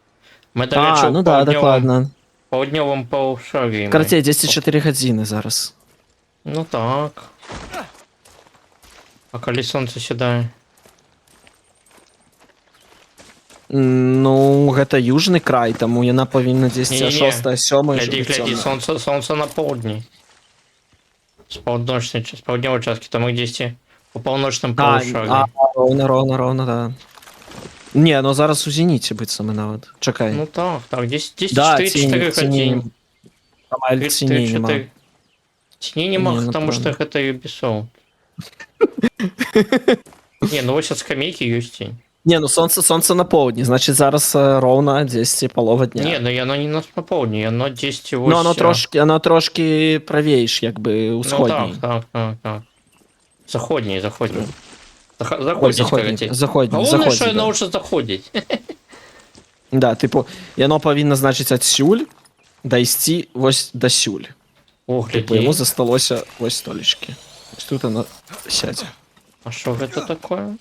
Мы, до А, речі, ну да, докладно. Паўднёвым паўшар'і. Карацей, 10-4 гадзіны зараз. Ну так. А калі сонце сядае? Ну, гэта южны край, таму яна павінна 10-6-7 Гляди, солнце на поўдні. З паўднёвай часткі, там десьці у паўночным паўшар'і. Роўна, да. Не, ну зараз у зеніце быццам нават. Чакай. Ну так, 10-4 гадзіны. Амаль ціней нема. Ціней нема, потому што гэта Ubisoft. Не, ну вось ад скамейкі ёсць цень. Не, ну сонце на поўдні, значит зараз роўна 10 полова дня. Не, ну яно не на поўдні, яно 10 Ну оно трошки правейш, як бы усходній. Ну так. Заходній. Заходній. Головне, що яно вже заходить. Да, типу, яно павінна, значить, адсюль дайсці вось дасюль. Ох, типу, йому засталося ось столечки. Ось тут оно сядзе. А що гэта такое?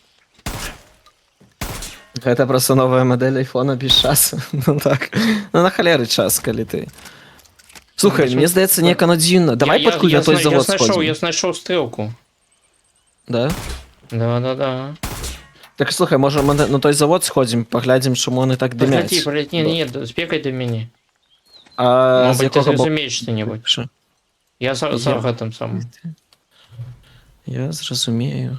Гэта просто новая модель айфона без часу. Ну так. Ну на халеры час, калі ты. Слухай, мне здаецца, неяк оно дзіўна. Давай падкуль на той завод сходзім. Я знайшоў стрелку. Да? Да. Так слухай, можа мы на той завод сходзім, паглядзім, чаму яны так дымяць. Не, збегай да мяне. А з якога боку? Ты зразумееш што-небудзь. Я за гэтым самым. Я зразумею.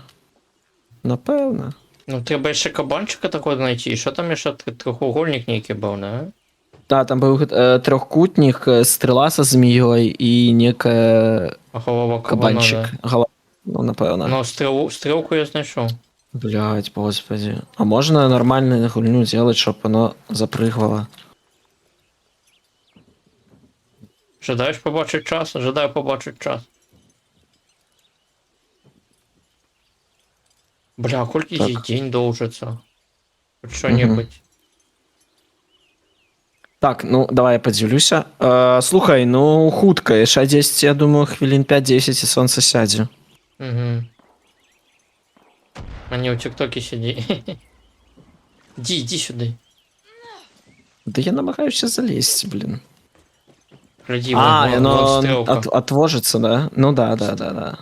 Напэўна. Ну, трэба яшчэ кабанчыка такой знайти. Що там яшчэ трохугольнік нейкі быў, да? Да, там быў трохкутнік, стрела са змеёй і некая кабанчык. Ну, напэўна. Ну, стрелку я знайшоў. Блядь, господи. А можна нормальную гульню делать, чтоб оно запрыгвало? Жадаеш побачыць час? Жадаю побачыць час. Бля, колькі здесь день доўжыцца? Хоць што-небудзь. Так, ну, давай я подзялюся. Слухай, ну, хутка, яшчэ 10, я думаю, хвілін 5-10 і сонца сядзе. А не ў тиктоке сядзі. Иди сюда. Да я намагаюся залезть, блин. Гляди, оно отвожится, да? Ну да.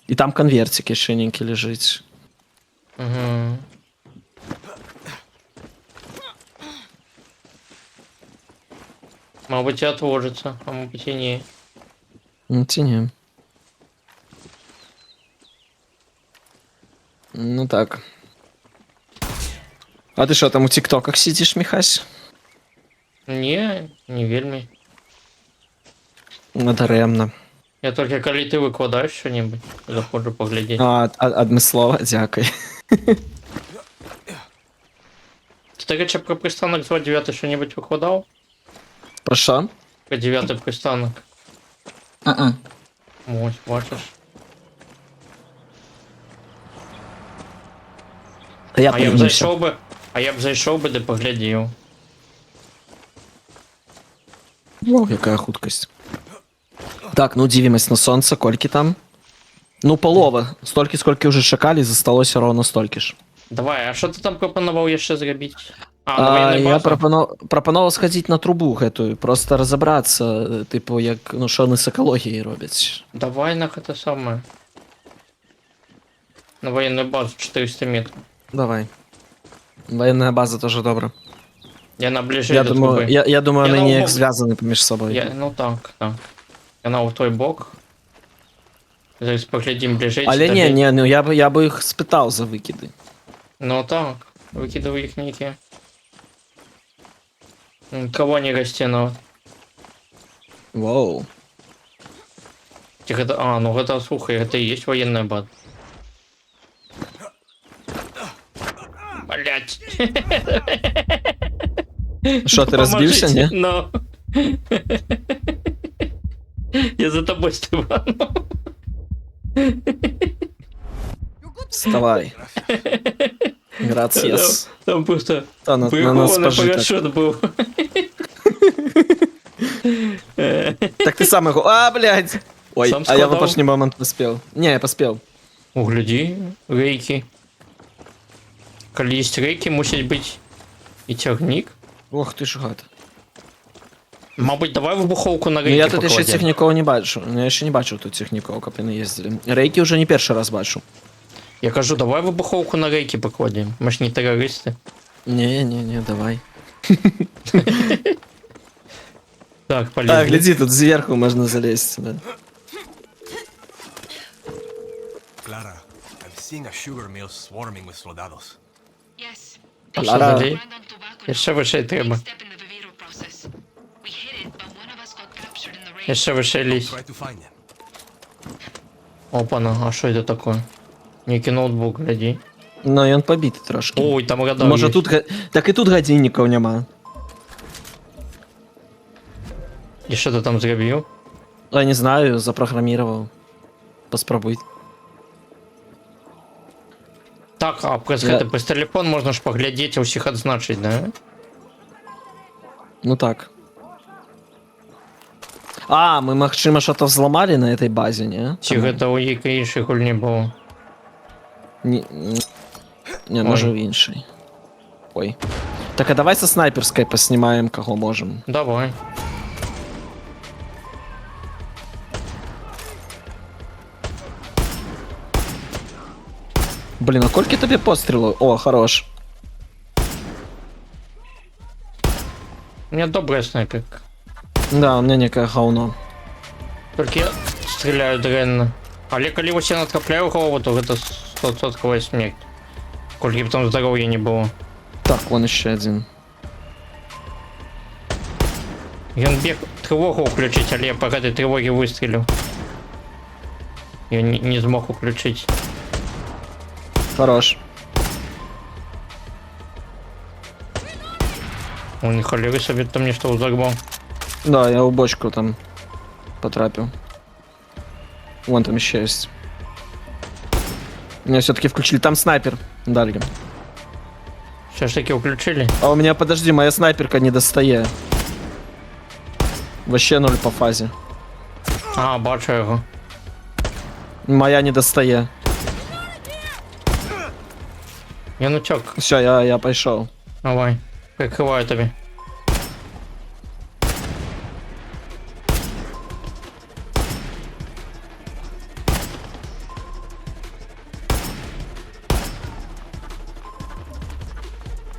И там конвертик еще некий лежит. Угу. Может быть, и отложится, а может быть, и не. Не. Ну так. А ти що, там у тіктоках сидиш, Міхась? Не, не вельми. Надаремно. Я тільки коли ти викладаєш що-небудь, заходжу поглядіти. Адмислова, дякую. Ти таке чи про пристанок 29 що-небудь викладав? Про що? Про 9 пристанок. Ось, бачиш. Та я А я б подивився. зайшов би, де поглядів. О, яка худкость. Так, ну дивимось на сонце, кольки там. Ну, полова. Стільки, скільки вже шакалі, зосталося ровно стільки ж. Давай, а що ти там пропонував ще зробити? На воєнній Я базі? пропонував сходити на трубу гэтую, просто розібратися, типу, як, ну, що вони з екологією роблять. Давай на це саме. На воєнну базу 400 метрів. Давай. Воєнна база теж добра. Я наближу Я до думаю, труби. я думаю, Я вони на ніяк убок. зв'язані поміж собою. Ну так. Я на той бок. Зараз поглядім ближче. Але ні, ну я би їх спитав за викиди. Ну так, викидав їх ніки. Колонії гостиного. Воу. Ну это, слухай, это и есть военная база. Блять. Що, ти розбився, ні? Ну. Я за тобой стрибаю. Вставай. Граціас. Там просто Та на нас прихований пожиток. парашют був. Так ти сам його. А, блядь! Ой, Сам а я в складав? опошній момент поспів. Ні, я поспів. Гляди, рейки. Коли есть рейки, мусить бути і тягник. Ох ти ж гад. Мабуть, давай вибуховку на Ну рейки я тут ще покладемо. цих нікого не бачу. Я ще не бачив тут цих нікого, коли не їздили. Рейки вже не перший раз бачу. Я кажу, давай вибуховку на рейки покладемо. Ми ж не терористи. Ні, давай. Так, полезли. А, гляди, тут зверху можна залезть. Да. Clara, I'm seeing a sugar mill swarming with soldados. Yes. А що Клара. за лей? Я ще вище треба. Step in the Viviro process. We hit it, but one of us got captured in the raid. Я ще вище лізь. Try to find them. Опана, а що це таке? Некий ноутбук, гляди. Ну, і він побитий трошки. Ой, там радар Може є. тут... Так і тут годинників нема. І що ти там зробив? Я не знаю, запрограммировал. Поспробуй. Так, а през телефон можна ж поглядіти, усіх відзначити, да? Ну так. А, мы, магчыма, что-то взломали на этой базе, не? Чи гэта у якій іншій гульні було? Не, може в іншій. Ой. Так, а давай со снайперской поснимаем, кого можем. Давай. Блин, а кольки тобі пострілу? О, хорош. У меня добрая снайперка. Да, у меня некое говно. Только я стреляю дренно. Але коли ось я натрапляю в голову, то это 100% смерть. Кольки б там здоров'я не було. Так, вон еще один. Ён бег тривогу включить, але я по этой тривоге выстрелил. Я не змог включить. Хорош. Он холеры себе там что взорвал. Да, я у бочку там потрапил. Вон там еще есть. Меня все-таки включили. Там снайпер. Дальше. Все ж таки включили. А у меня, подожди, моя снайперка не достает. Вообще 0 по фазе. А, бачу його. Моя не достает. Я утек. Все, я пошел. Давай. Прикриваю тобі.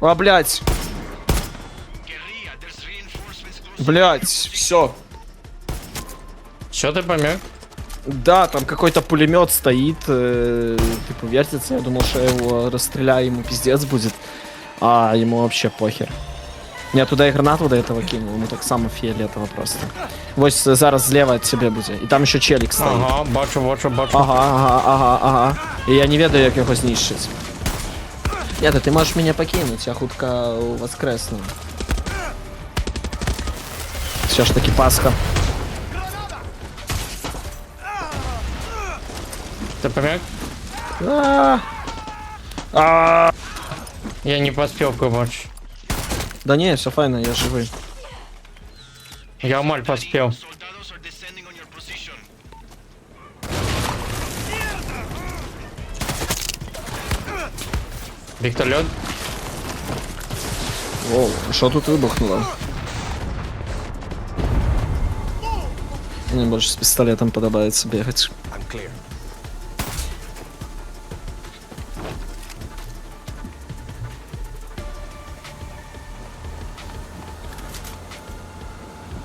А, блядь. Блядь, все. Що ти помер? Да, там какой-то пулемет стоит, типа вертится. Я думал, что я его расстреляю, ему пиздец будет. А йому вообще похер. Я туди і гранату до этого кинув, йому так само фіолетово просто. Ось зараз зліва від тебе буде. І там ще челік стоїть. Ага, бачу. Ага. І я не ведаю, як його знищити. Ні, ти можеш мене покинути, я хутка воскресну. Все ж таки Пасха. Ты помяг? Я не поспел помочь. Да не, все файно, я живий. Я маль поспел. Вертолет? Воу, що тут вибухнуло? Мені більше з пістолетом подобається бігати. I'm clear.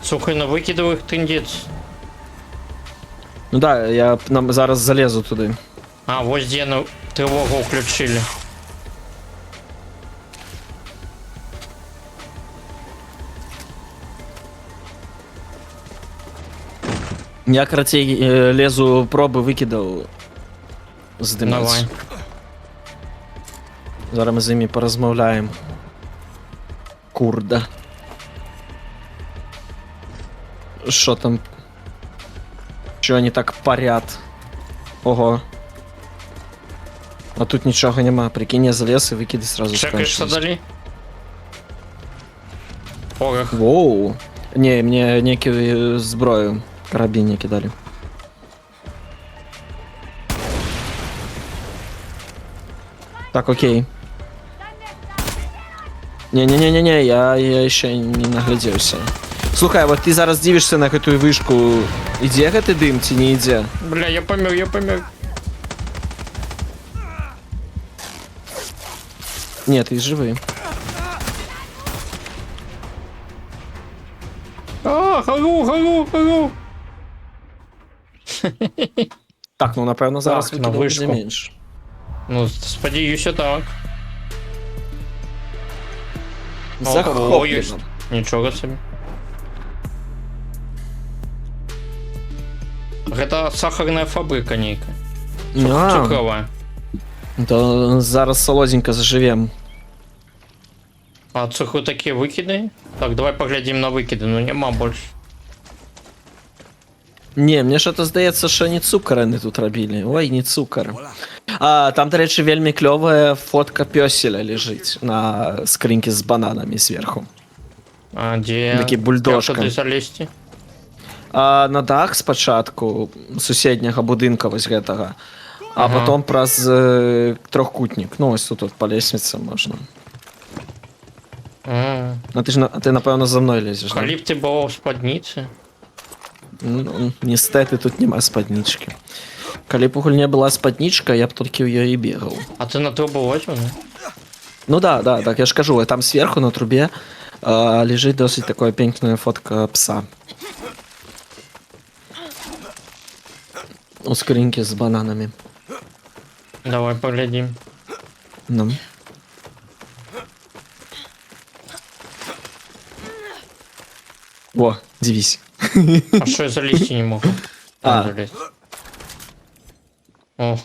Слухай, ну викидав їх тиндець. Ну да, я нам зараз залезу туди. А, ось де ну, тривогу включили. Я кратей лезу проби викидав з димець. Давай. Зараз ми з ними порозмовляємо. Курда. Що там? Що вони так парять? Ого. А тут нічого нема. Прикинь, я залез і викиди сразу Чекаєш, що далі? Порох. Воу. Не, мне некую зброю. Карабинники дали. Так, окей. Не-не-не-не-не, я ще не наглядівся. Слухай, вот ти зараз дивишся на эту вишку. Іде гэты дым, ці не іде? Бля, я помер. Ні, ти живий. А, халу. Так, ну напевно зараз Так, на викидав вишку. буде менше. Ну, сподіваюся, так. Захоплено. Нічого собі. Гэта сахарная фабрика нейка. А, Цукровая. то зараз солоденько заживем. А цукру такі викиди? Так, давай поглядім на викиди, ну нема більше. Не, мне что-то здається, що не цукор вони тут робили. Ой, не цукор. А, там, до речі, вельми кльова фотка пёселя лежить на скриньці з бананами зверху. А де? Такі бульдожка. Як туди залізти? А, на дах спочатку сусіднього будинка ось гэтага, а Ага. потім праз трьохкутник. Ну, ось тут от по лестниці можна. А ти ж, ти, напевно, за мною лізеш, да? Коли б ти був в спадниці? Ну, нестety тут нема спаднички. Калі б у гульні була спадничка, я б тільки в її і бігав. А ти на трубу возьмеш? Ну да, да, так я ж кажу, там сверху на трубе лежит досить такая пенькная фотка пса. У скриньки с бананами. Давай поглядим. Ну. О, дивись. А що я залізти не можу? А. Залізти. О,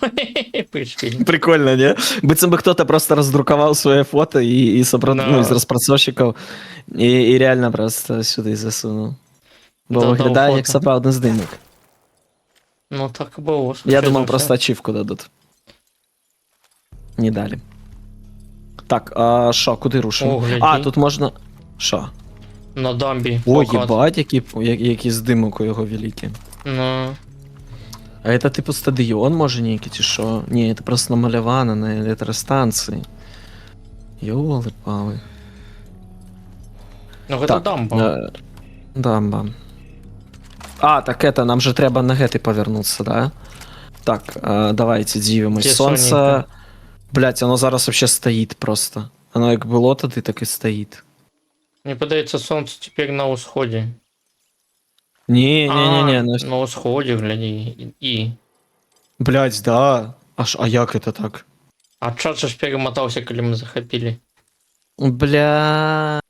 пришли. Прикольно, не? Быцем бы кто-то просто раздруковал свое фото и собрал, Да. ну, из распрацовщиков и реально просто сюда и засунул. Бо Додав виглядає фото. як справдний здимок. Ну так і було. Я Що думав, за просто все? ачивку дадуть. Не дали. Так, а що, куди рушимо? О, гляди. А, тут можна. Що? На дамбі. О, плакат. єбать, який здимок у його великий. Ну, А це типу стадіон може ніякий, чи що? Ні, це просто намальовано на електростанції. Йоли-пали. ну це дамба. Дамба. А, так это, нам же треба на гети повернуться, да? Так, давайте дивимось. Де Сонце. соненько? Блять, воно зараз вообще стоїть просто. Воно як було тоді, так і стоїть. Мені подається, сонце тепер на усході. Ні, А, на усході, гляди. І. Блять, да. А як это так? А чат же ж перемотався, коли ми захопили. Бля.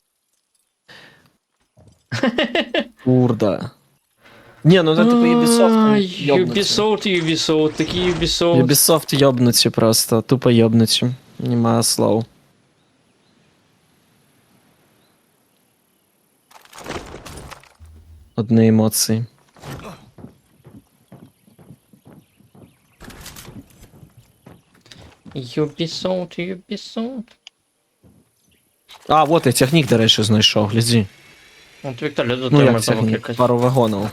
Курда. Не, ну это типа Ubisoft ёбнуті. Ubisoft, такі Ubisoft. Ubisoft ёбнуті просто, тупо ёбнуті. Нема слов. Одні емоції. Ubisoft. А, вот я тягнік, до речі, знайшов, гляді. От Віталій, до Ну тебе як можна тягнік, викликати. пару вагонів.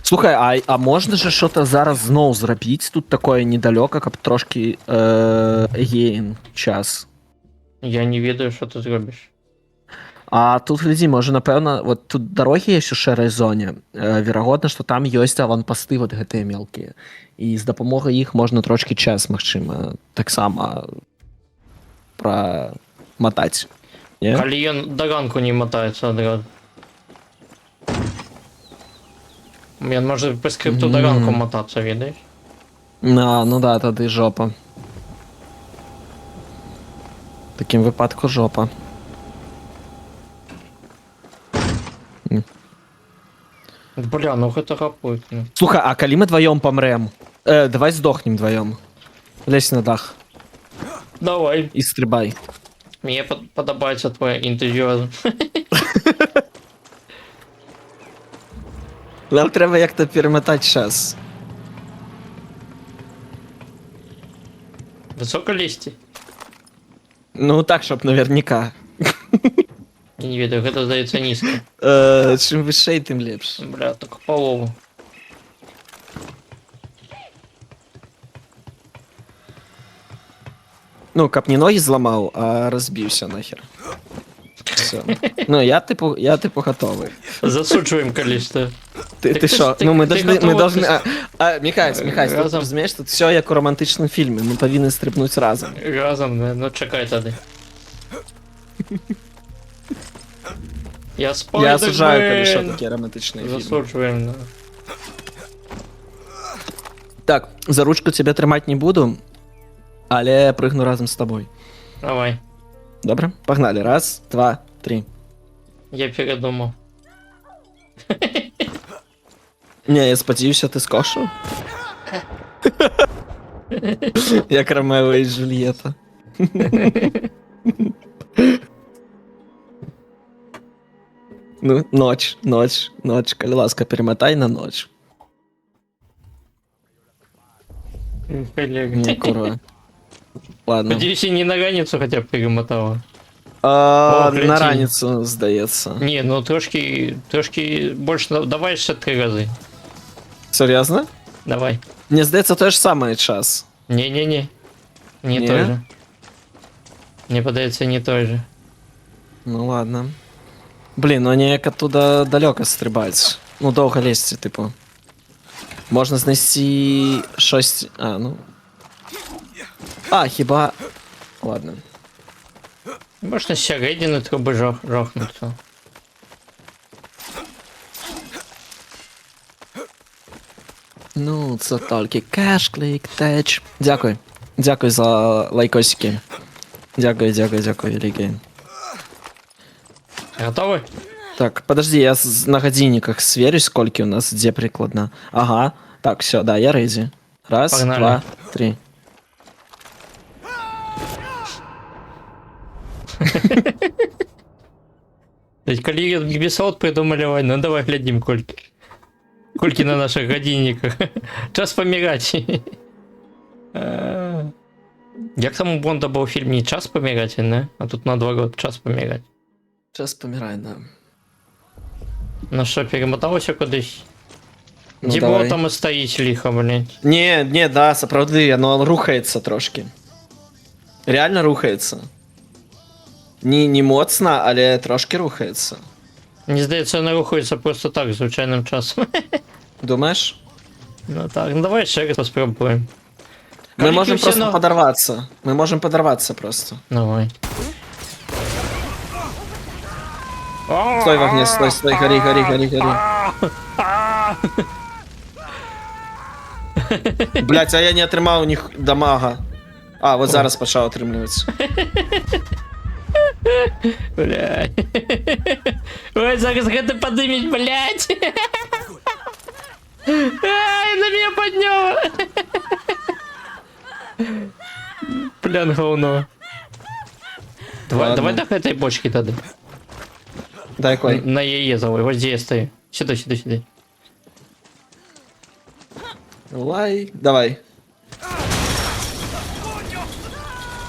Слухай, а можна же що-то зараз знов зробити тут такое недалеко, каб трошки гейн час? Я не ведаю, що ти зробиш. А тут, гляди, може, напевно, вот тут дороги є у шэрай зоне. Верагодна, што там ёсць аванпасты вот гэтыя мелкія. І з дапамогай іх можна трошки час, магчыма, таксама праматаць. Не? Калі ён да ранку не мотаецца адразу. Ён можа па скрипту да ранку мотацца, ведаеш? Ну да, тады жопа. В такім выпадку жопа. Бля, ну гэта рапует. Ну. Слухай, а калі мы дваём памрэм? Давай здохнем дваём. Лезь на дах Давай. і стрыбай. Мне падабаецца твой энтузіазм. Нам трэба як-то пераматаць час. Высока лезці? Ну так, чтоб наверняка. Я не ведаю, гэта здаецца нізка. Чым вышэй, тым лепш. Бля, так палову. Ну, каб не ногі зламаў, а разбіўся нахер. Все. Ну, я типу готовый. Засуджуем количество. Ты шо? Ну, мы должны... Михайль, тут Разом. розумієш, тут все як у романтичному фільмі. Ми повинні стрибнути разом. Разом, да? Ну чекай тоді. Я спайдермен. Я осуждаю, коли що такі романтичні фільми. Засуджуем, да. Так, за ручку тебе тримати не буду, але я пригну разом з тобою. Давай. Добре? Погнали. Раз, два, три. Я передумав. Не, я сподівався, ти скошу. Як Ромео і Джульєта. Ну, ночь, коли ласка, перемотай на ночь. Коллега. Не, курва. Ладно. Надеюсь, не на раницу хотя б перемотала. На Валентин. раніцу, здається. Не, ну трошки больше. Давай ще 3 рази. Серйозно? Давай. Мені здається, той ж самий час. Не Не? той же. Мне подается не той же. Ну ладно. Блін, ну вони як оттуда далеко стрибають. Ну, довго лізти, типу. Можна знайти щось... ну... хіба... Ладно. Можно с середины трубы жахнуться. Ну, це тільки кеш-клік, теч. Дякую. Дякую за лайкосики. Дякую, великий. Готовы? Так, подожди, я на годинниках сверюсь, сколько у нас, где прикладно. Ага. Так, все, да, я рейди. Раз, Погнали. 2, 3. Коли Ubisoft придумали войну, ну давай глядим, Кольки на наших годинниках. Час помирать. Як там у Бонда був фільм не час помирать, не? А тут наоборот, час помирать. Час помирай, да. Ну що, перемоталося кудись? Ну, Де давай. було там і стоїть лихо, блядь. Не, да, справді, оно рухається трошки. Реально рухається. Не моцно, але трошки рухається. Мені здається, вона рухається просто так, звичайним часом. Думаєш? Ну так, ну давай ще раз спробуємо. Мы можем все просто подорваться. Мы можем подорваться просто. Давай. Стой в огне, стой, гори. Блять, а я не отримав у них дамага. А, от зараз почав отримуватися. Блядь. Ой, зараз гэта подымить, блядь. Ай, на меня поднял. Блян, говно. Давай до этой бочки тогда. Дай кой. На яе завой, вот здесь я стою. Сюда. Лай. Давай.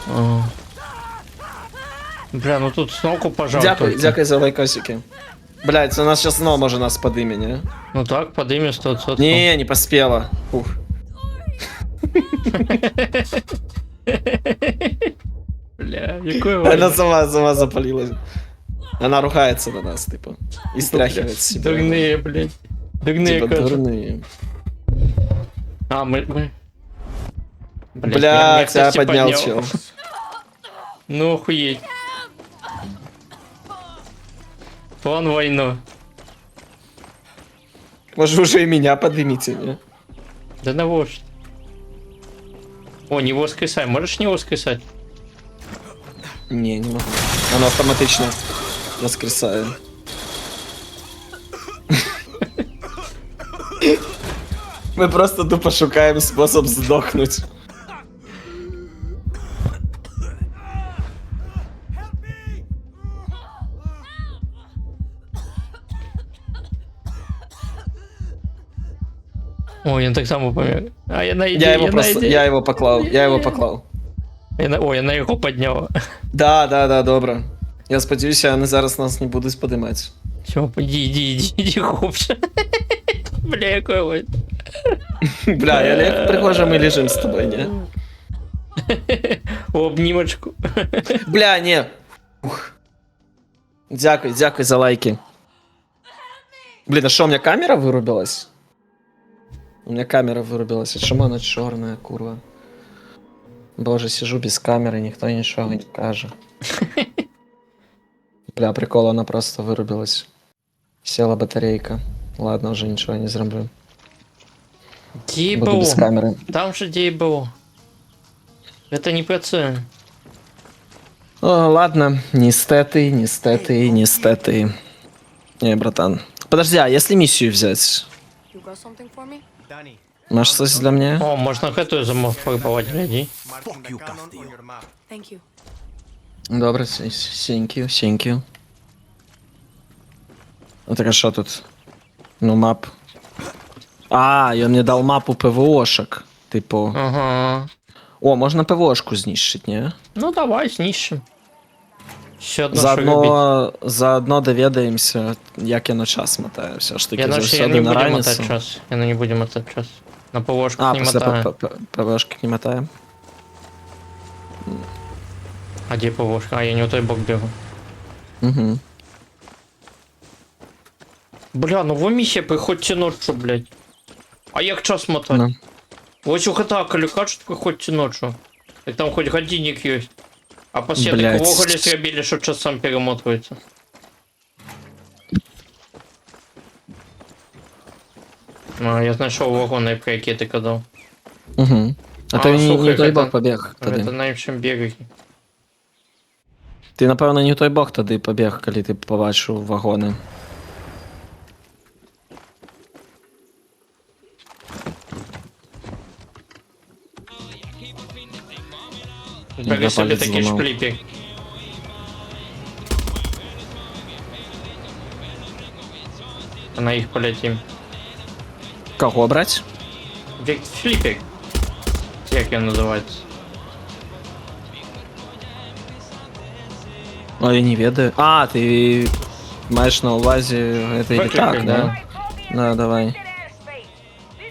О. Бля, ну тут сноку пожал. Дякую за лайкосики. Блять, у нас сейчас снова може нас подиме, не? Ну так, подыми 100. Не поспела. Ух. Бля, якой Она сама запалилась. Она ругается на нас, типа. И стряхивает с себя. Дурные, блядь. Дурные, Типа кажется. дурные. А, мы... Бля, меня тебя кто-то поднял поднял. чел. Ну охуеть. План войну. Может, уже и меня поднимите, не? Да на вождь. О, не воскресай. Можешь не воскресать? Не могу. Оно автоматично воскресает. Мы просто тупо шукаем способ сдохнуть. Ой, он так само помер. А я на Я его поклал. Ой, я на його поднял. Да, добре. Я сподіваюся, вони зараз нас не будуть подимати. Все, иди, хопша. Бля, якой ой. Бля, як пригоже ми лежим з тобою, не? В обнімочку. Бля, не. Ух. Дякую за лайки. Блин, а что, у меня камера вырубилась? У меня камера вырубилась. А чему она черная, курва? Боже, сижу без камеры, никто ничего не каже. Бля, прикол, она просто вырубилась. Села батарейка. Ладно, уже ничего не зроблю. Буду без ДБО. камеры. Там же ДБО. Это не працює. О, ладно, нестеты. Не, братан. Подожди, а если миссию взять? Может, что для меня? О, можна гэтую замов пробовать, гляди. Добре, thank you. А так а що тут? Ну, мап. А, і він мені дав мапу ПВОшек. Типу. Ага. О, можна ПВОшку знищити, ні? Ну давай, знищим. Ще одно, що робити. Заодно довідаємося, як я на час мотаю. Все ж таки, Я не сьогодні буду на мотати раніцу. час. Я не буду мотати час. На ПВОшку А, не після мотаю. ПВОшки не мотаємо. А де ПВОшка? А, я не у той бок бігу. Угу. Бля, ну в місія приходьте ночью, блядь. А як час мотати? Ну. Ось у GTA коли кажуть, приходьте ночью. Так там хоч годинник є. А після Блядь. такого гоголя зробили, що часом перемотується. А, я знайшов вагони, про які ти казав. Угу. А ти не слухай, в той гэта- бок побіг Це тоді. на іншому берегі. Ти, напевно, не в той бок тоді побіг, коли ти побачив вагони. Бери Я собі палець такі зламав. шкліпи. На їх полетим. Кого брать? Фліпер. Як він називається? А, я не ведаю. А, ти маєш на увазі це і так, да? Да, давай.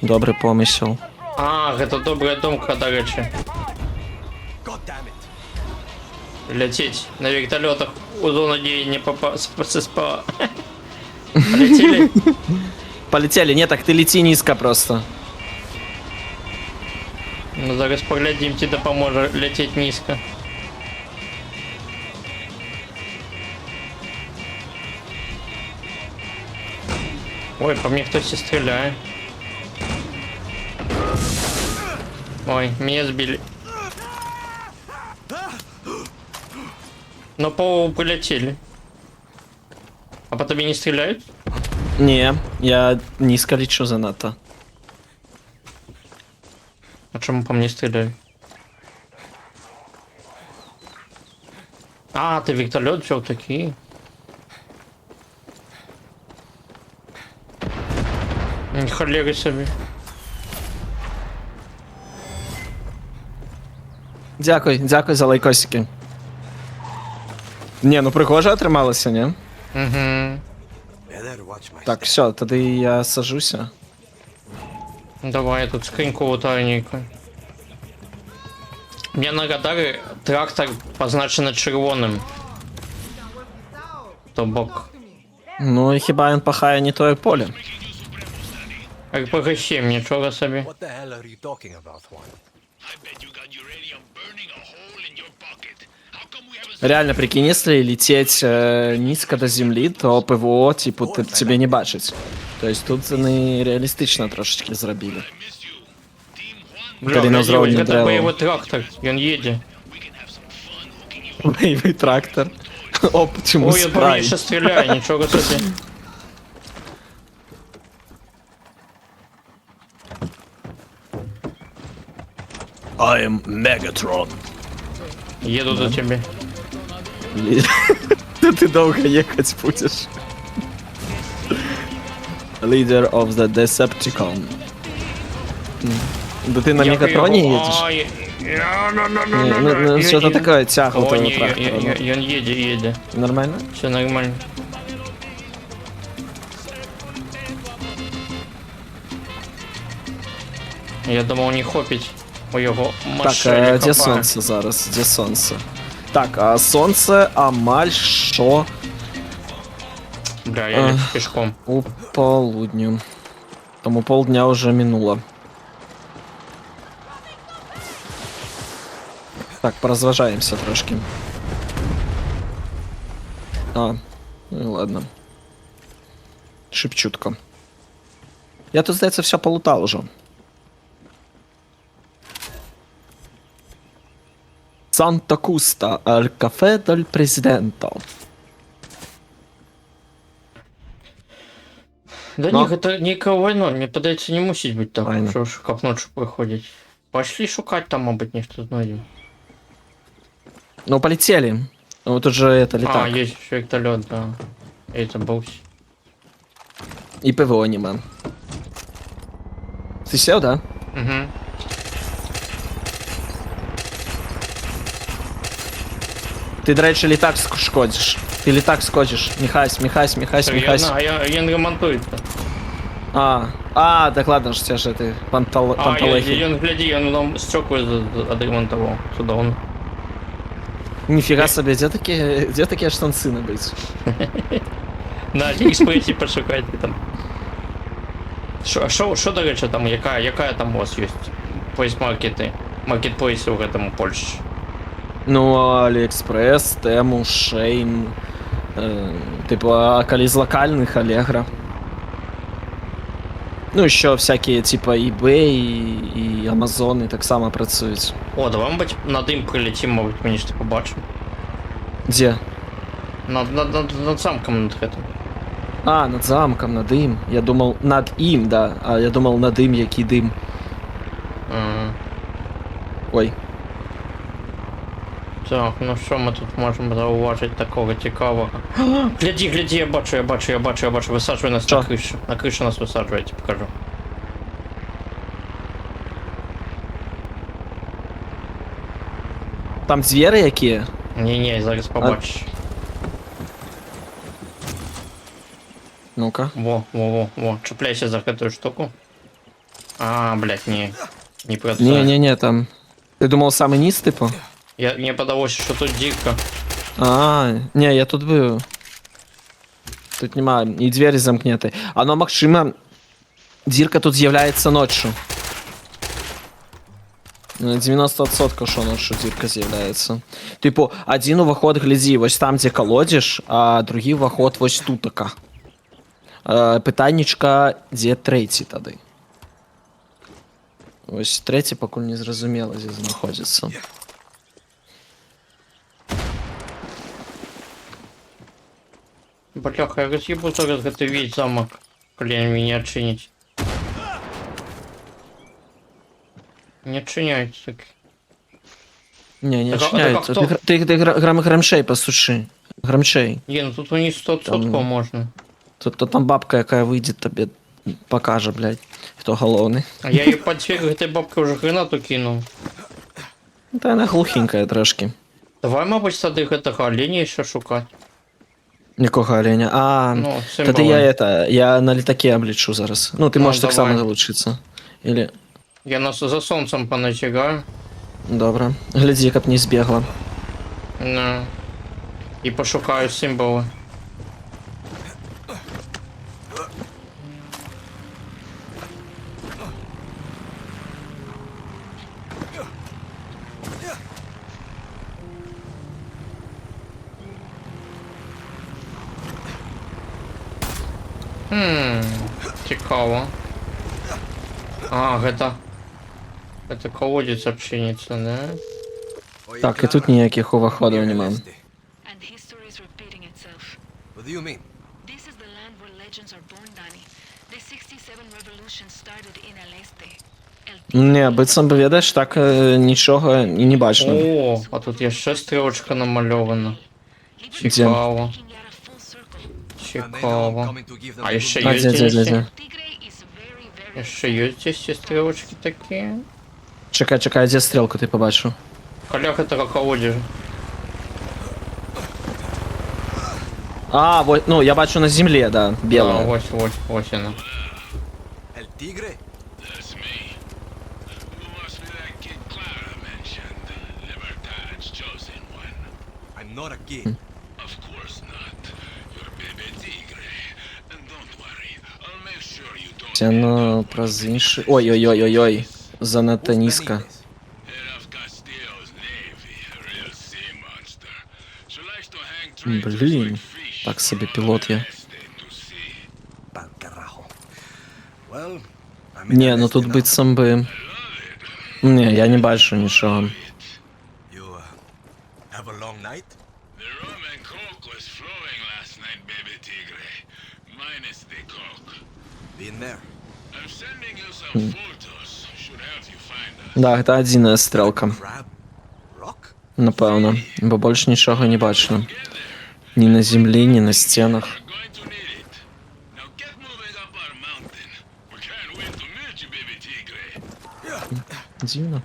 Добрий помисел. А, гэта добрая думка, до речі. Лететь на вертолетах у зону діяння СПА. Полетели? Полетели, нет, так ты лети низко просто. Ну зараз поглядим, тебе допоможе лететь низко. Ой, по мне хтось стріляє. Ой, меня сбили. Но по полетели. А по тебе не стреляют? Ні, я низько лічу занадто. А чому по мне стреляют? А, ты вертолет взял такие. Холери собі. Дякую за лайкосики. Ні, ну пригоже отрималося, ні? Угу. Better watch my Так, все, тоді я сажуся. Давай, я тут скриньку лутарненько. У меня на радаре трактор позначено червоним. То бок. Ну і хіба він пахає не тоє поле? РПГ-7, нічого собі. What the hell are you talking about, Juan? Реально, прикинь, если лететь низко до земли, то ПВО, типу, тебе не бачить. То есть тут вони реалістично трошечки зробили. Бля, на гляди, уровне ось це драйва. бойовий трактор, він їде. Бойовий трактор. Optimus Ой, я по мені Prime. ще стріляє, нічого собі. I am Megatron. Їду до тебе. Ти довго їхати будеш. Leader of the Decepticon. Да ти на Мегатроні їдеш? Ай, Ну, що-то таке тягло О, того ні, трактора. він їде. Нормально? Все нормально. Я думав, не хопить у його Так, машині. де хапає. сонце зараз? Де сонце? Так, а сонце амаль що Бля, я лечу пішком. у полудню. Тому полдня вже минуло. Так, порозважаємося трошки. А, ну і ладно. Шепчутко. Я тут, здається, все полутав уже. Санта Куста, аль кафе дель президента. Да Но- ні, це ніяка війна, мені подається, не мусить бути так, Війна. що ж капнуть, що приходять. Пошли шукати там, мабуть, ніхто знайдемо. Ну, полетели. Ну, тут же это А, летак. є ще вертольот, да. І це був. И ПВО нема. Ты сел, да? Угу. Ти, до речі, літак шкодиш. Ти літак шкодиш. Міхась. Серйозно, а він ремонтується. Так ладно ж, це ж ти панталехи. Він, гляди, він нам стекло відремонтував. Сюди он. Ніфіга собі, де такі штанці набить? На Аліекспресі пошукайте там. Що, до речі, там, яка там у вас є? Плейс-маркети? Маркетплейси в этом Польщі? Ну, Аліекспрес, Тему, Шейн. Типу, а коли з локальних Allegro. Ну, ще всякі, типа, eBay і Amazon так само працюють. О, давай, мабуть, на дим прилетим, мабуть, мені ж ти побачив. Де? Над замком над этим. А, над замком, над им. Я думал, над им, да. А я думал, над им, який дим. Ага. Ой. Так, ну що ми тут можемо зауважити такого цікавого? Гляди, я бачу, висаджує нас Що? на кришу. На кришу нас висаджує, я тебе покажу. Там звери які? Ні, зараз побачиш. Ну-ка. Во, чіпляйся за эту штуку. А, блядь, не про це. Не, там. Ти думав саме низ, типу? Мені подалося, що тут дірка. Не, я тут был. Тут нема, і двері замкнуті. Оно, максима, дірка тут з'являється ночью. 90% що ночью дірка з'являється. Типу, один уваход, гляди, ось там, де колодиш, а другий уваход ось тутака. Питаннячка, де третій тоді? Ось третій покуль не зрозуміло, де знаходиться. Бляха, я роз'їбу зараз готовий замок, коли мені відчинять. Не відчиняється так. Не, не Так, а очиняється. хто? Ти грамшей посуши. Грамшей. Є, ну тут вниз 100% можна. То там бабка, яка вийде, тобі покаже, блядь, хто головний. А я їй під фіг этой бабки вже гранату кинув. Та вона глухенька трошки. Давай, мабуть, сади этого оленя ще шукати. Якого оленя? А, Ну, тоді я на літаки облічу зараз. Ну, ти Ну, можеш так давай. само залучитися. Или... Я нас за сонцем понатягаю. Добре. Гляди, яка б не збігла. Ну. І пошукаю символи. Цікаво. А, это колодец общеница, да? Так, і тут ніяких увоходів нема. And history is repeating itself. What do you mean? This is the land where legends are born, Danny. The 67 revolution started in El Este. Ні, бицем би ведеш, так нічого і не бачно. О, а тут є ще стрілочка намальована. Цікаво. Цікаво. А ще А, є де. здесь? Ще є здесь ці стрілочки такі. Чекай, де стрілку ти побачив? Колях, это колодец. А, вот, ну, я бачу на землі, да, А, біла. ось вона. El Tigre? That's me. Who must be that kid Clara mentioned? Libertad's chosen one. I'm not a kid. Of course not. You're Bebe Tigre. And don't worry, I'll make sure you don't Тяно про інший. Ой, занадто низько. Head of Castillo's navy, a real sea monster. She likes to hang traitors Блін, like fish. так собі пілот є. Destined to sea. Pal carajo. Well, I'm in Ні, El ну Este тут now. бицем би... Ні, я не бачу нічого. You have a long night? The rum and coke was flowing last night, Baby Tigre. Minus the coke. Been there. I'm sending you some photos. Should help you find us. Да, це одна стрілка. Crab? Rock? Напевно, бо більше нічого не бачно. Ні на землі, ні на стінах. Going to need it. Now get moving up our mountain. We can't wait to meet you, Baby Tigre. Дивно.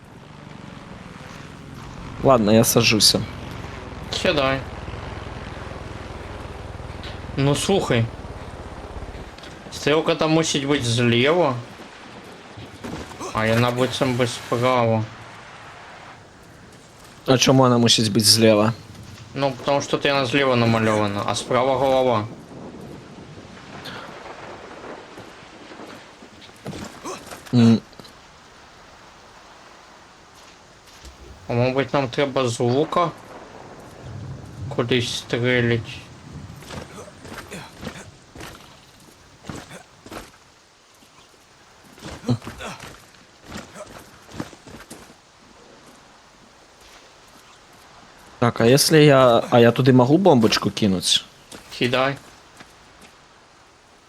Ладно, я сажуся. Сідай. Ну слухай. Стрілка там мусить бути зліва. А я набуцем би справа. А чому вона мусить бути зліва? Ну, потому что тут она зліва намальована, а справа голова. А мабуть нам треба з лука кудись стрелять. Так, а если я... А я туди могу бомбочку кинуть? Кидай.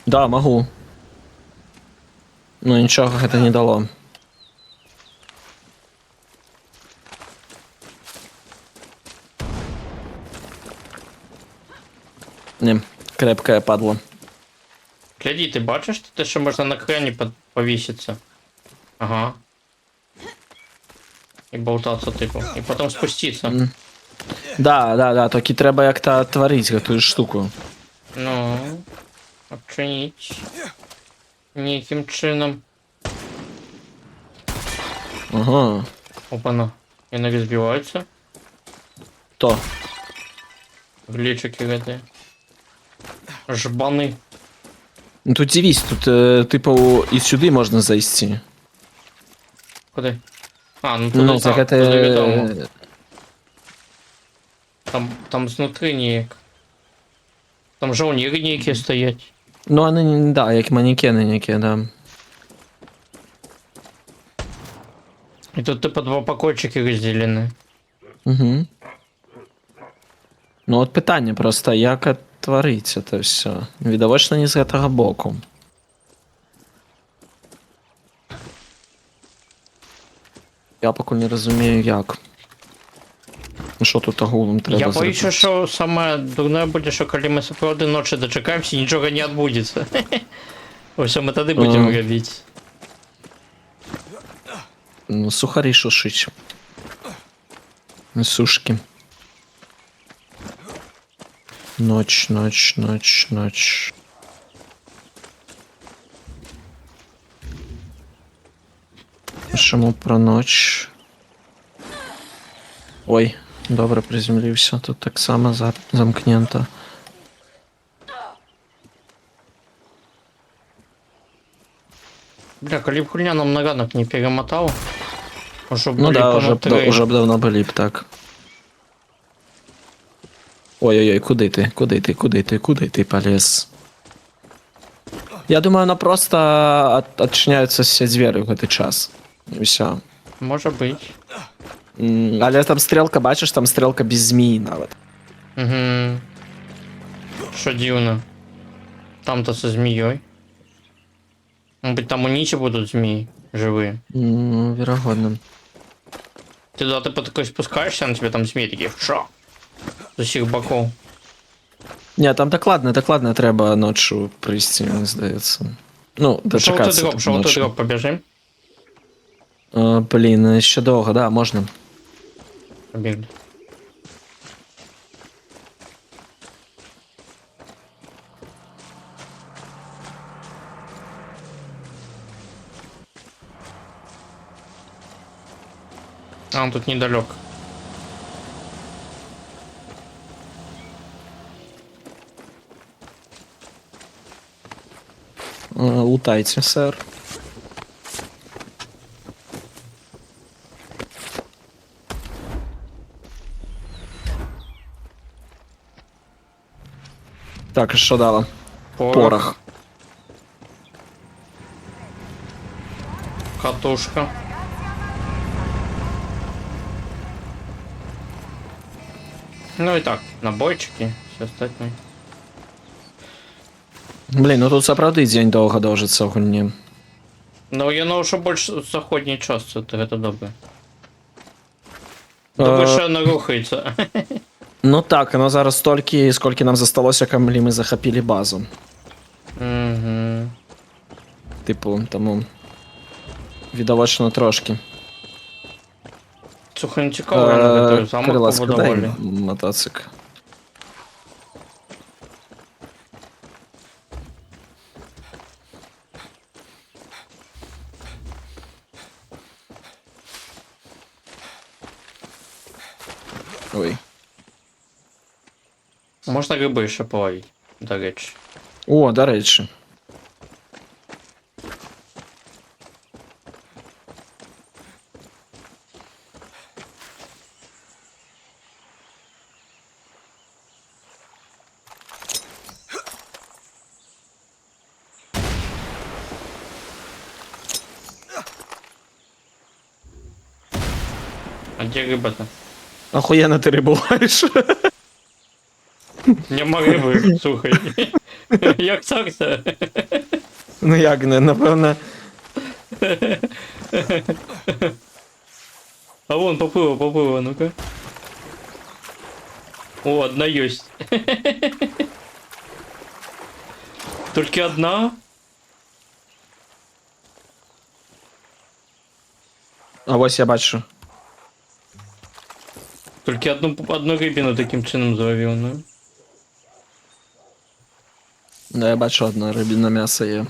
Да, могу. Но ничего это не дало. Не, крепкое падло. Гляди, ти бачиш, те, що можна на крані повіситися? Ага. І болтатися, типу. І потім спуститися. Да, тільки треба як-то творити цю штуку. Ну, обчиніть. Ніяким чином. Ага. Опана. І не розбиваються. То. Глічики эти. Жбани. Ну тут дивись, тут, типу, і сюди можна зайти. Куди? А, ну туди, Ну, так, так туди відомо. это... Там знутри ніяк. Там жовніри ніякі стоять. Ну, вони, да, як манекени ніякі, да. И тут типа два покойчики розділены. Угу. Ну от питання просто, як твориться це все? Відовочно не з гэтага боку. Я пакуль не розумію, як. Ну що тут агулом треба Я зробити? боюся, що саме дурне буде, що коли ми справді ночі дочекаємося, нічого не відбудеться. Ось що ми тоді будемо робити. Ну, сухарі шушить. Сушки. Ночь, ночь, ночь, ночь. Пишемо про ніч. Ой, добре приземлився. Тут так само замкнено. Бля, коли б хуйня нам на ранок не перемотав, щоб Ну були да, понад три. уже б давно були б так. Ой-ой-ой, куди ти? Куди ти? Куди ти? Куди ти полез? Я думаю, вона просто відчиняються всі двері в цей час. І все. Може бути. Але там стрілка, бачиш, там стрілка без змії навіть. Угу. Що дивно. Там-то со змією. Мабуть, там у нічі будуть змії живі. Ну, вероятно. Ти туди типу такой спускаєшся, а на тебе там змії такі, що? З усіх боків. Ні, там докладно треба ночі прийти, мені здається. Ну, дочекатися. Що ти дроп, побіжим? Блін, ще довго, да, можна. Побігли. А, он тут недалек. Лутайте, сэр. Так, і що дало? Порох. Катушка. Ну и так, набойчики, все остальное. Блін, ну тут сапраўды дзень доўга доўжыцца ў гульні. Ну, я know, що більш заходній час, це добре. Думаю, що воно рухається. Ну так, воно зараз стільки, скільки нам засталося, коли ми захопили базу. Угу. Типу, тому... Відовочно трошки. Слухай, не цікаво, я не готую замок Крила, побудували. складай мотоцикл. Ой. Можна гриби ще половити, до речі. О, до речі. А де риба-то? Охуєнно ти рибу ловиш. Нема риби, слухай. Як так це? Ну як не, напевно. А вон поплыла, ну-ка. О, одна есть. Только одна? А ось я бачу. Только одну рибину таким чином зловил, ну. Да, я бачу, одне рибіне м'ясо є.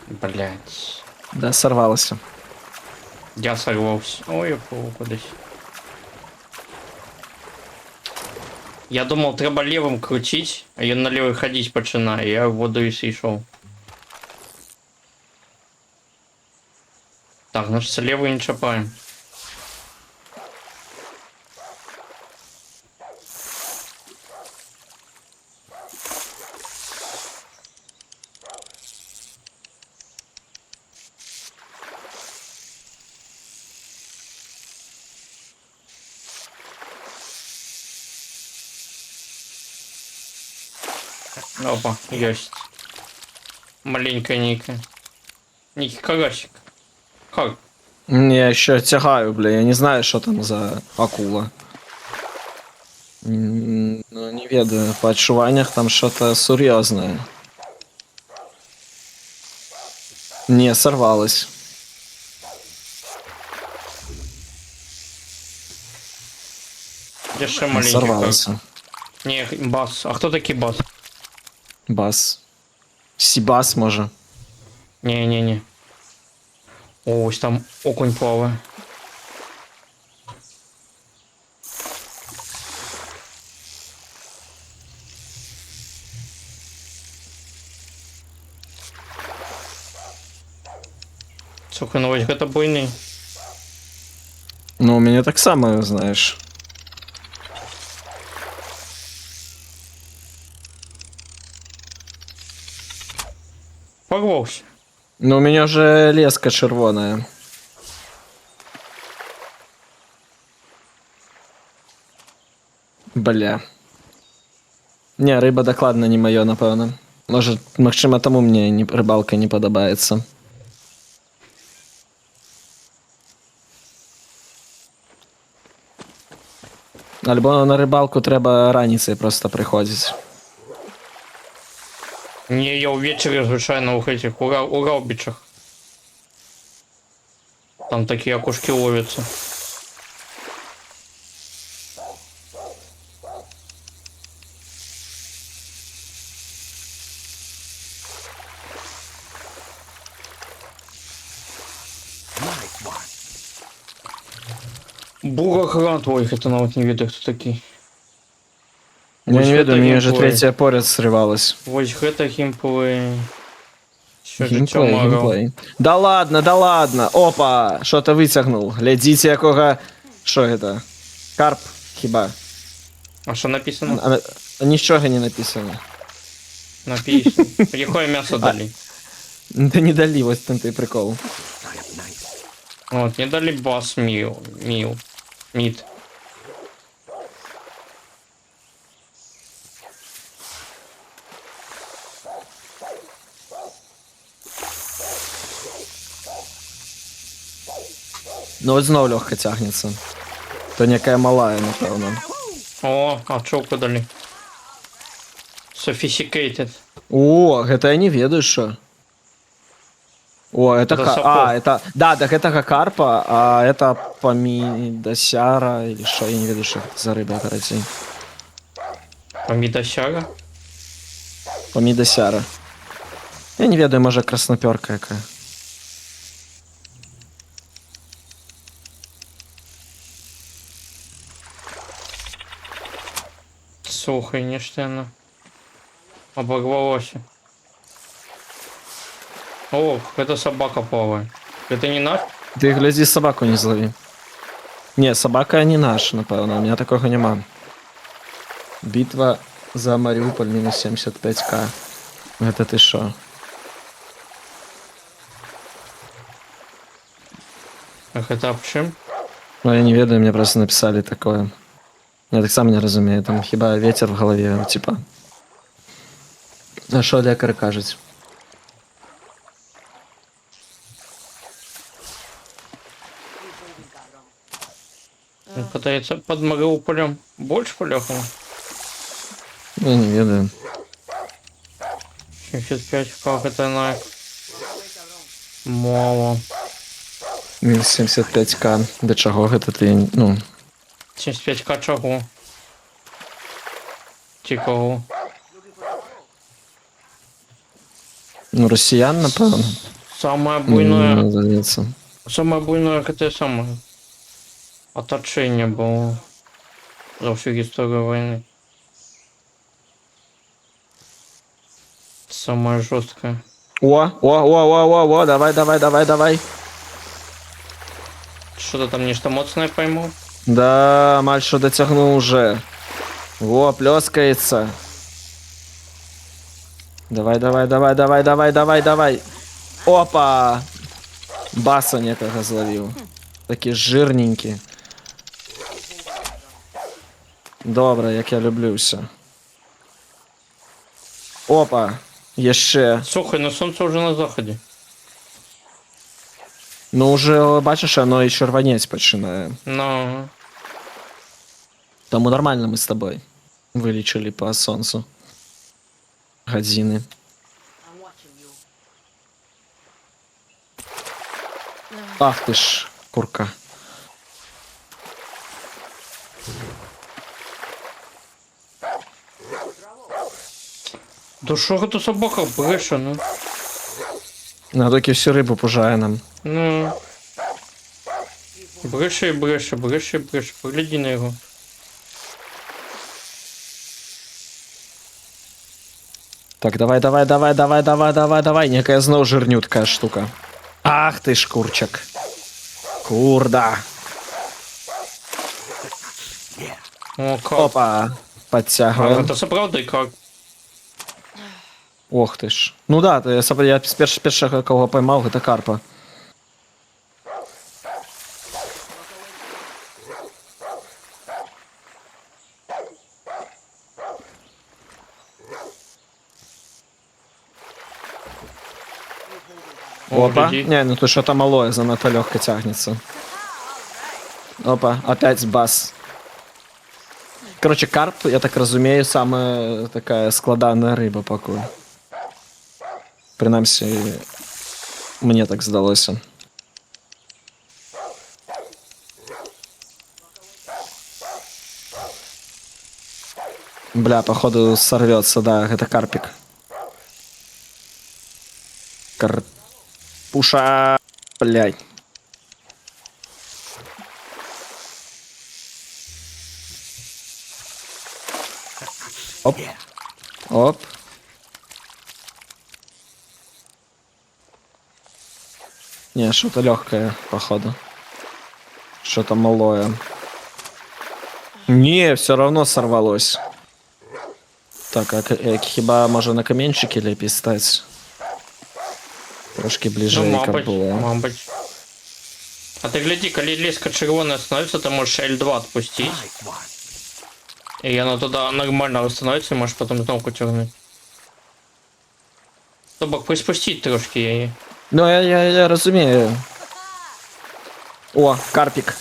Блять. Да, сорвалося. Я сорвался. Ой, я плыву кудись. Я думал, треба левым крутить, а я на левый ходить починаю, я в воду и сошел. Так, значит, левый не чапаем. Опа, есть. Маленькая Ника. Ники, карасик. Как? Я ще тягаю, бля, я не знаю, що там за акула. Ну, не ведаю, по адчуваннях там что-то серьезное. Не, сорвалось. Где ще маленький Сорвалось. как? Не, бас. А кто такие бас? Бас. Сибас, може. Не-не-не. О, ось там окунь плаває. Слухай, ну ось гэта буйний. Ну, у меня так само, знаешь. Порвався. Ну, у меня же леска червоная. Бля. Не, риба докладно не моё, напевно. Може, магчыма, таму мне не, рыбалка не падабаецца. Альбо на рыбалку трэба раніцай просто прыходзіць. Не, я увечері, звичайно, у этих уралбічах. Там такие окушки ловятся. Бурахрант, ой, это навіть не ведаю, хто такий. Я не Ось ведаю, гэта мне уже геймплей. третья поряд срывалась. Ось гэта геймплей. Що життя Геймплей, мало. геймплей. Да ладно. Опа, что-то вытягнул. Глядите, якого... Что это? Карп, хіба? А що написано? Нічого не написано. Написано. Якое м'ясо дали? Да не дали, ось там той прикол. Вот, не дали бас мид. Ну от знов легко тягнеться. То некая малая, напевно. О, а чоку дали. Sophisticated. О, гэта я не ведаю, що. О, это... Это ка- сапог. А, это... Да, так это карпа, а это помидосяра, или що, я не ведаю, що це за риба, короче. Помидосяга. Помидосяра. Я не ведаю, може красноперка яка. Слухай, ніштяно. Оборвалося. О, это собака плаває. Это не наш? Ти гляди, собаку не злови. Не, собака не наш, напевно, у мене такого нема. Битва за Маріуполь мінус 75к. Это ти що? Ах, это об чим? Ну, я не ведаю, мне просто написали такое. Я так сам не розумію, там хіба ветер в голові, типа. А що лікарі кажуть? Он пытается под Мариуполем больше поехал. Я не ведаю. 75, как это на... Мало. Мінус 75к. До чого гэта ти, ну... 75к чого? Цікаво. Ну, росіян, напевно. Самое буйное... Ну, здається. Самое буйное, это самое... Оточение было. За всю историю войны. Самое жесткое. О, давай. Что-то там нечто моцное поймал. Да, мальчик дотягнул уже. Во, плескается. Давай. Опа! Баса некого зловил. Такие жирненькие. Добре, як я люблю все. Опа. Є ще. Слухай, ну сонце вже на заході. Ну, уже, бачиш, воно і червонець починає. Ну. Тому нормально ми з тобою вилічили по сонцю. Години. Ах ти ж, курка. То що то собака бреше, ну? На доки всю рибу пожає нам. Ну. Бреше і бреше, бреше і бреше. Погляди на його. Так, давай. Некая знову жирнюткая штука. Ах ти ж, курчак. Курда. О, как. Опа. Подтягиваем. Это все правда и как? Ох ти ж. Ну да, я першого кого поймав, это карпа. Опа. гляди. Не, ну то что-то малое, занадто легко тягнется. Опа, опять бас. Короче, карп, я так разумею, самая такая складанная рыба покуль. Принаймні, мне так здалося. Бля, походу сорвется, да, это карпик. Карпуша, блядь. Оп. Оп. Не, что-то легкое, походу. Что-то малое. Не, все равно сорвалось. Так, а хіба може на камінчики лепі стать? Трошки ближе, Ну, як мабуть, було. мабуть. А ты гляди, коли леска червоная становится, ты можешь L2 отпустить. И она туда нормально восстановится, и можешь потом кнопку тягнуть. Тобак приспустить трошки її. Ну, я розумію. О, карпик.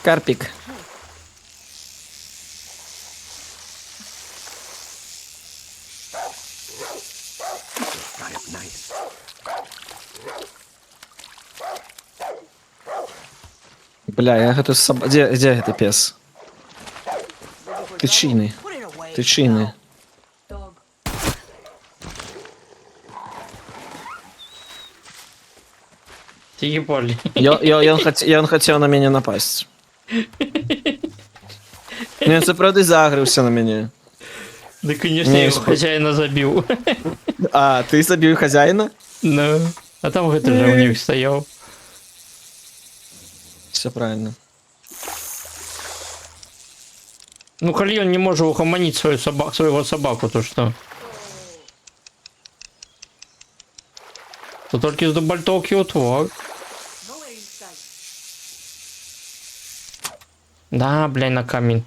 Карпик. Бля, я готов Где это пес? Ты чийный? Ты чийный? Ти їбалі. Он хотів на мене напасть. Він це правда загрився на мене. Да, конечно, Не, я його хазяїна забив. А, ти забив хазяїна? Ну, а там гэта же у них стояв. Все правильно. Ну, коли он не може ухоманить своего собаку, то что? То только из дубальтовки утвор. Да, блядь, на камень.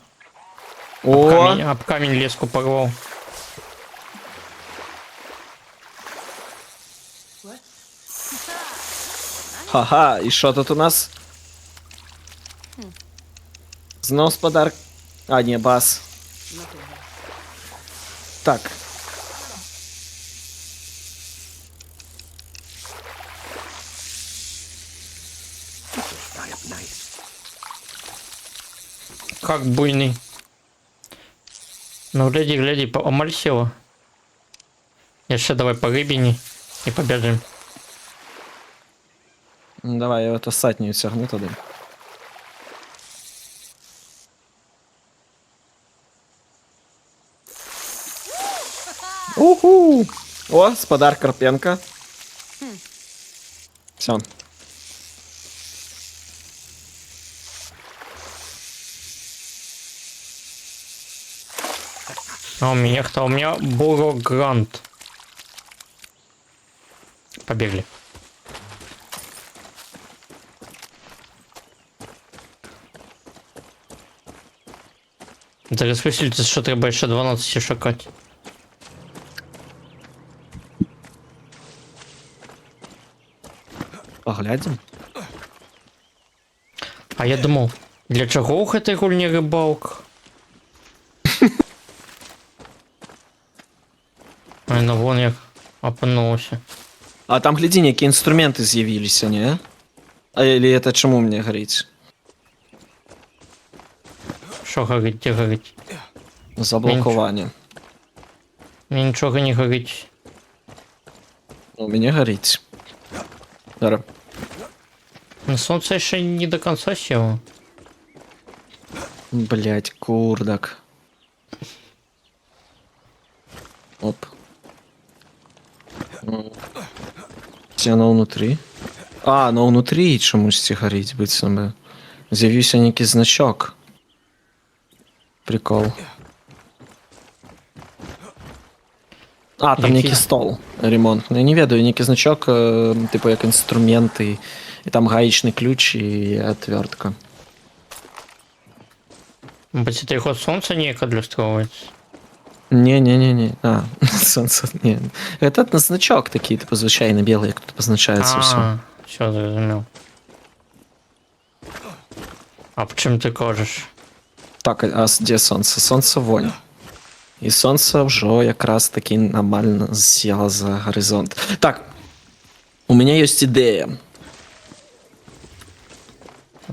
О, Об камень леску порвал. ха-ха, і що тут у нас? Знов з подарк. А, ні, бас. Так. Как буйный. Ну, гляди, гляди, омаль села. Еще давай по рыбине и побежим. Ну, давай, я это сатню тягну туди. Уху! О, спадар Карпенко. Все. А у меня кто? У меня Бурогрант. Побегли. Зараз висвітлюється, що треба ще 12 шукати. Паглядзім. А я думаў, для чаго ў гэтай гульні рыбалка? Ай, ну вон як апынуўся. А там, глядзі, нейкія інструменты з'явіліся, не? А или это чаму мне гарыць? Що горить, де горить? Заблокаванне. Мне нічога не горить. У мяне гарыць. Зараз. Ну, сонце яшчэ не до конца села. Блять, курдак. Оп. Ці оно внутрі? А, оно внутрі чомусь горить, быццам бы. З'явіўся нейкі значок. Прикол. А, там Які? нейкі стол ремонтны. Я не ведаю, нейкі значок, типу як інструменти, і там гаечны ключ і отвертка. Бо це його сонце ніяк адлюстровується. Не-не-не-не. А, сонце, не. Это значок такий, типу, звичайно, білий, як тут позначається все. А, все, зрозумів. А по чим ти кажеш? Так, а де сонце? Сонце вонь. І сонце вже якраз таки нормально з'яло за горизонт. Так, у мене є ідея.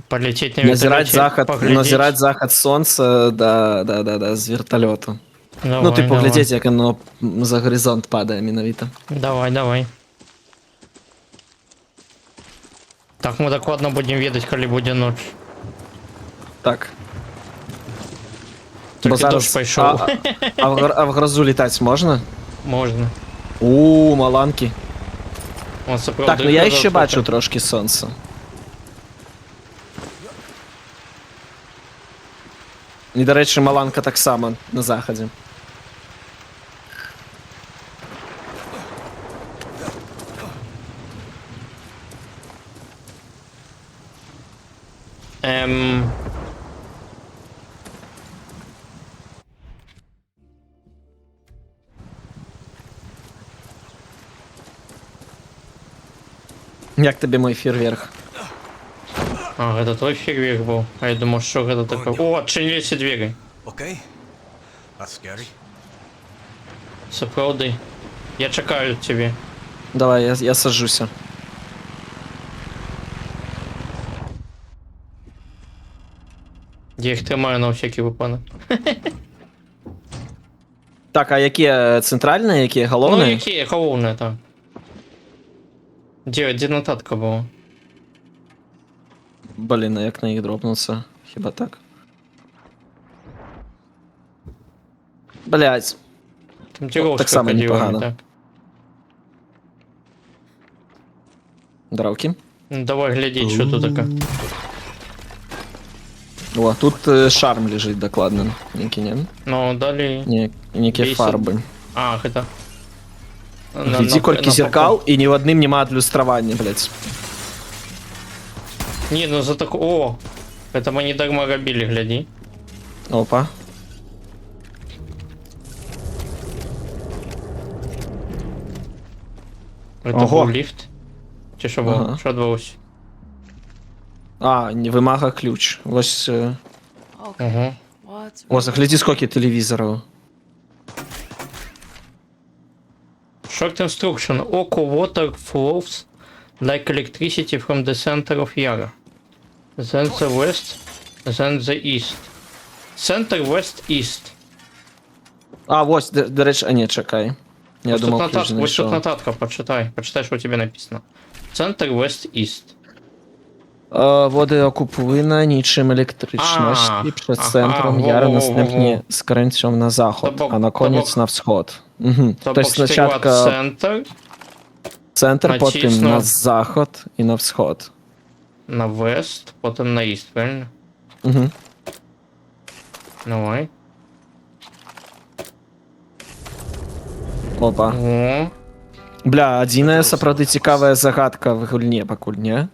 Полететь на Назирать заход сонця, да, з вертольоту. Давай, ну, типу, давай. глядіть, як воно за горизонт падає, міновито. Давай. Так ми докладно будемо відати, коли буде ніч. Так. Тільки дощ пішов. А в грозу літати можна? Можна. Маланки. Так, ну я ще бачу трошки сонця. І, до речі, Маланка так само на заході. Як тобі мой фейерверк? А, это твой фейерверк был. А я думал, что это такое. О, отчинились двери. Okay. That's scary. Сапраўды. Я чекаю тебе. Давай, я сажуся. Я їх тримаю на всякий випадок. Так, а які центральні, які головні? Ну, які головне, так. Де нотатка була? Блін, а як на їх дропнуться? Хіба так? Блять. Там тіровка так само ходила, непогано. так. Дравки. Ну, давай глядіть, що тут таке. О, тут шарм лежить докладно. Некий, не? Ну, далі... Некие Бейсик. фарби. А, это... Гляди, кольки зеркал, і ні в одним нема адлюстрування, блять. Ні, ну за таку... О! Это мы не дарма робили, гляди. Опа. Это Ого. був ліфт? Чи що було? Ага. Що відбулося? А, не вимага ключ. Ось. Ого. О, загляди, скільки телевізорів. Short instruction. Oco water flows like electricity from the center of Yara. Then the west, then the east. Center, west, east. А, ось, до речі, а ні, чекай. Я Ось тут думав, ключ нотатка, ось тут знайшов. нотатка, почитай. Почитай, що у тебе написано. Center, west, east. Води окуповина нічим електричності під центром Яра на снепні з корінцем на заход, а на конець на всход. Угу. Тобто спочатку центр, центр, потім натиснув. на заход і на всход. на west, потім на east, правильно? Угу. Давай. Опа. О, Бля, адзіная сапраўды цікавая загадка в гульне пакуль, не?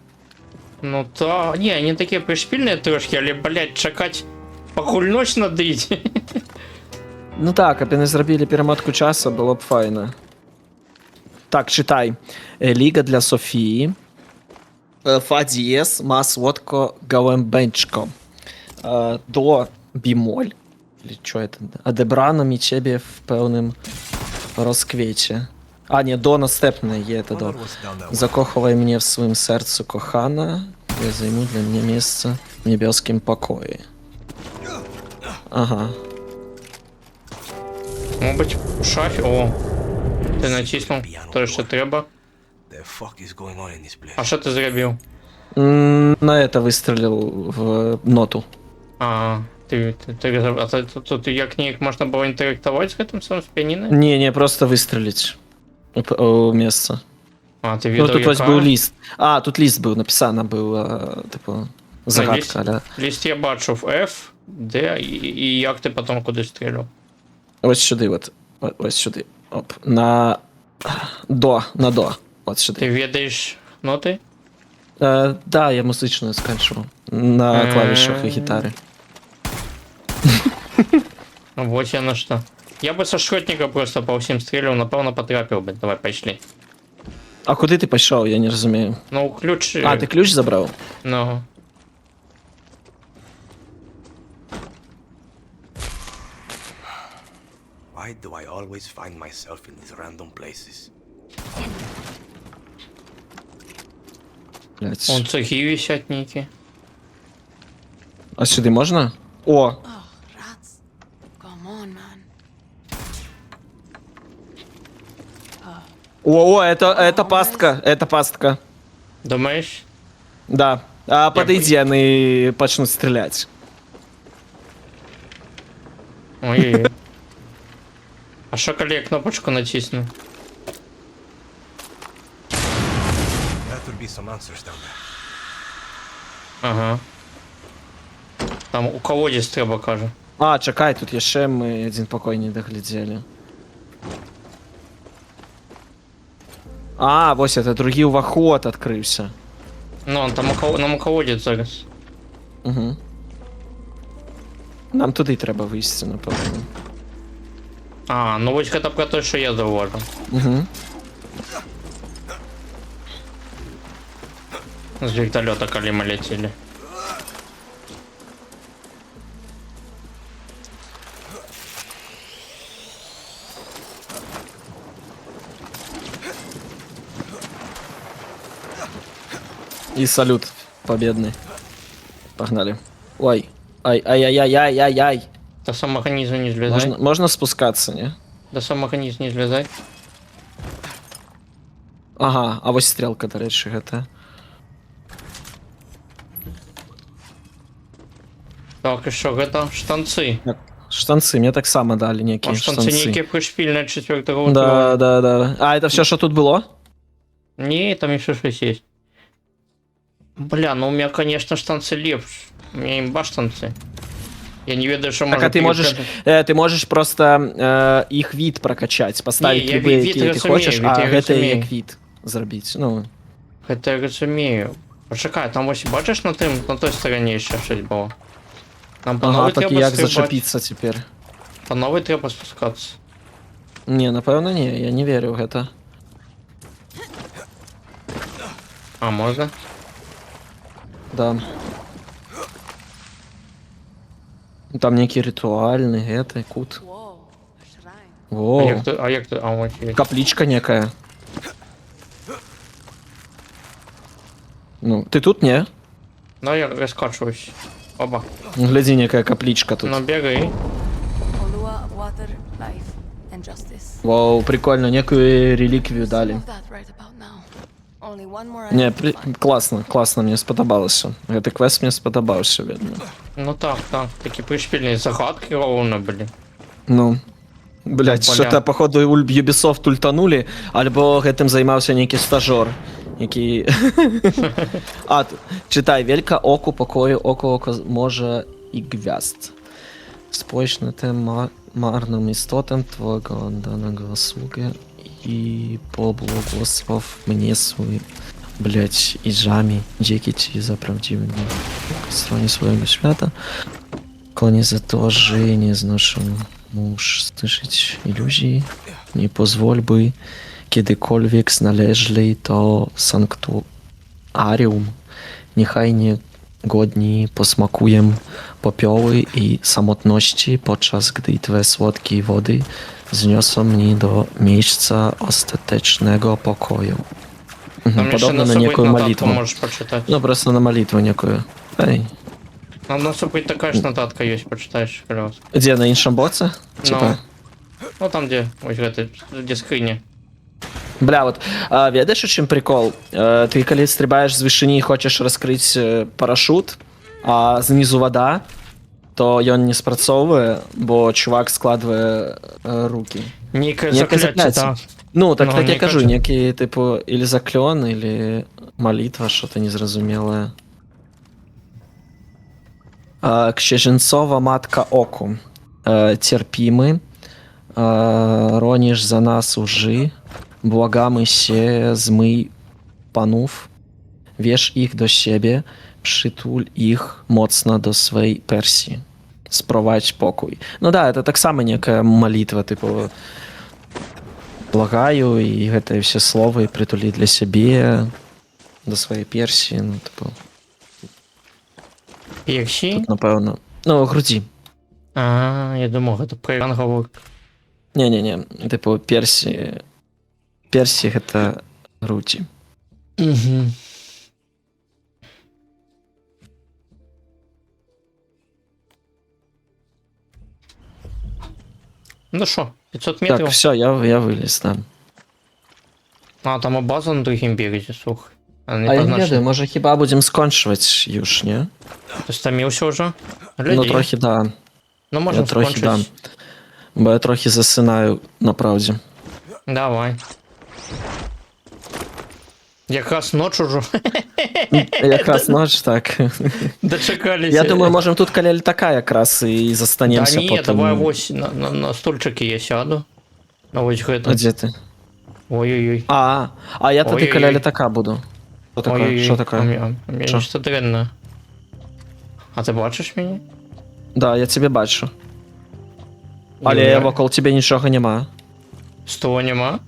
ну то... Не, они такие пришпильные трошки, але, блядь, чекать пакуль ночь надыть. Ну так, аби не зробили перемотку часу, було б файно. Так, читай. Ліга для Софії. Фа дієс, ма сводко галембенчко. До бімоль. Или що это? Адебрано мічебі в певним розквіті. А, ні, до наступне є, це до. Закохувай мене в своїм серцю, кохана. Я займу для мене місце в небеському покої. Ага. Мабуть, у шафі. О. Ти натиснув те, що треба. The fuck is going on in this place? А що ти зробив? На это выстрелил в ноту. А тут як ніяк можна було інтерактувати з цим самим з піаніно? Не, просто выстрелить у места. А, ти Ну, відео тут ось яка? був лист. А, тут лист був, написано було, типу, загадка, да. Ліст я бачив F, D, і як ти потім куди стріляв? Ось сюди, ось сюди. Оп. На до. От сюди. Ти відаєш ноти? Да, я музичну скачував. На клавішах і гітарі. Вот я на что. Я бы со шротника просто по всем стрелил, напевно, потрапил бы. Давай, пошли. А куди ти пішов, я не розумію. Ну, ключ... А, ти ключ забрав? Ну. Why do I always find myself in these random places? Блять. Вон цехи висят ніки. А сюди можна? О! Oh, rats. Come on, man. О, это пастка, это пастка. Думаєш? Да. А подойди, они почнут стрелять. Ой-ой-ой. А що, коли я кнопочку натисну? That would be some answers down there. Ага. Там у колодязь треба, каже. А, чекай, тут ще ми один покой не доглядели. А, ось это другий уваход відкрився. Ну, там нам у колодязь зараз. Угу. Нам туди треба вийти, напевно. А, ну ось це про те, що я зауважив. Угу. З вертольота, коли ми летіли. И салют победный. Погнали. Ой. Ай-яй-яй-яй-яй-яй. До самого низу не злезай. Можно спускаться, не? До самого низу не злезай. Ага, а ось стрелка, до речі, гэта. Так, і що, гэта штанцы. Штанцы, мне так само дали некие А штанцы некие пришпильные от 4-го Да, да, да. А это все, что тут было? Не, там еще что-то есть. Бля, ну у меня, конечно, штанцы лепш. У меня имба штанцы. Я не ведаю, что Так, а ты можешь просто их вид прокачать, поставить Не, любые, вид какие ты хочешь, вид а я это разумею. як вид зробить. Ну, Это я разумею. Почекай, там ось бачиш на той стороні ще щось було. Нам по ага, новій так і треба як стрибати. зачепиться тепер? По новій треба спускатися. Не, напевно, не, я не верю в это. А, можна? Да. Там некий ритуальный, это, кут. Whoa, a shrine. Во, А як ти, а ось є. капличка некая. Ну, ты тут, не? Ну, я розкачуюсь. Оба. Гляди, некая капличка тут. Ну, бігай. Olua, water, life, and justice. Вау, прикольно, некую реликвию Some дали. of that right about now. Only one more Не, item to find. класно, класно, мені сподобалося. Гэтый квест мені сподобався, видно. Ну так, такі пришпільні загадки ровно, блін. Ну, блять, Бля. що-то, походу, Ubisoft ультанули, або гэтым займався некий стажер, який... А, читай, велька оку покою, око може і гвязд. Спойш на те марним істотам твого даного слуги і поблагослов мені свої, блять, і жамі, дякую за правдиві стороні свого свята. Клони за то же не зношу муж слышать ілюзії, не позволь би кідикольвік зналежлий то Аріум. Niechaj nie godni posmakujem popioły i samotności, podczas gdy twe słodkie wody zniosą mnie do miejsca ostatecznego pokoju. Там ще Podobno на na собі некую нотатку молитву. можеш почитати. No, просто на молитву некую. Ej. Там на собі така ж нотатка є, почитаєш. Клас. Gdzie, na inszym boce? Типа? Ну там де, ось гэта, де скриня. Бля, вот, ведаеш, у чым прикол? Ты калі стрибаеш з вышыні і хочаш раскрыць парашут, а знізу вода, то ён не спрацоўвае, бо чувак складвае руки. Некае Некае закляцце, закляцце. так. Ну, так, Ну, так я некае кажу, за- некі, типу, или заклён, или молитва, что-то незразумелое. Księżycowa matka oku. Cierpimy, ronisz za nas łży, błagamy się, zmyj panów, wierz ich do siebie, przytul ich mocno do swej Persji. Sprowadź pokój. No да, это так само некая молитва, типу, благаю, і гэта все словы притулі для сябе, до сваёй Персіі, ну, типу, Персі? тут, напэўна, ну, грудзі. А, я думав, гэта про Іран гаворка. Не-не-не, типу, Персі гэта грудзі. Угу. Ну що, 500 метрів? Так, все, я виліз, да. А, там і база на другім березі, слухай. А не А я не позначена. ведаю, може хіба будемо скончувати юж, не? Ти стомився вже? Ну, трохи да. Ну, можемо Я трохи да. скончити. Бо я трохи засинаю, направді. Давай. Якраз ноч уже. Якраз ночь, так. Дочекалися. Я думаю, можемо тут каля літака якраз і застанемся Да ні, потім. давай ось на стульчики я сяду. На ось А гэта. де ти? Ой-ой-ой. А я тоді Ой-ой-ой. каля літака буду. Що таке? Ой-ой-ой. Що А таке? мене Що? що дренно. А ти бачиш мене? Да, я тебе бачу. Але Ой-ой-ой. вокруг тебе нічого нема. З того нема?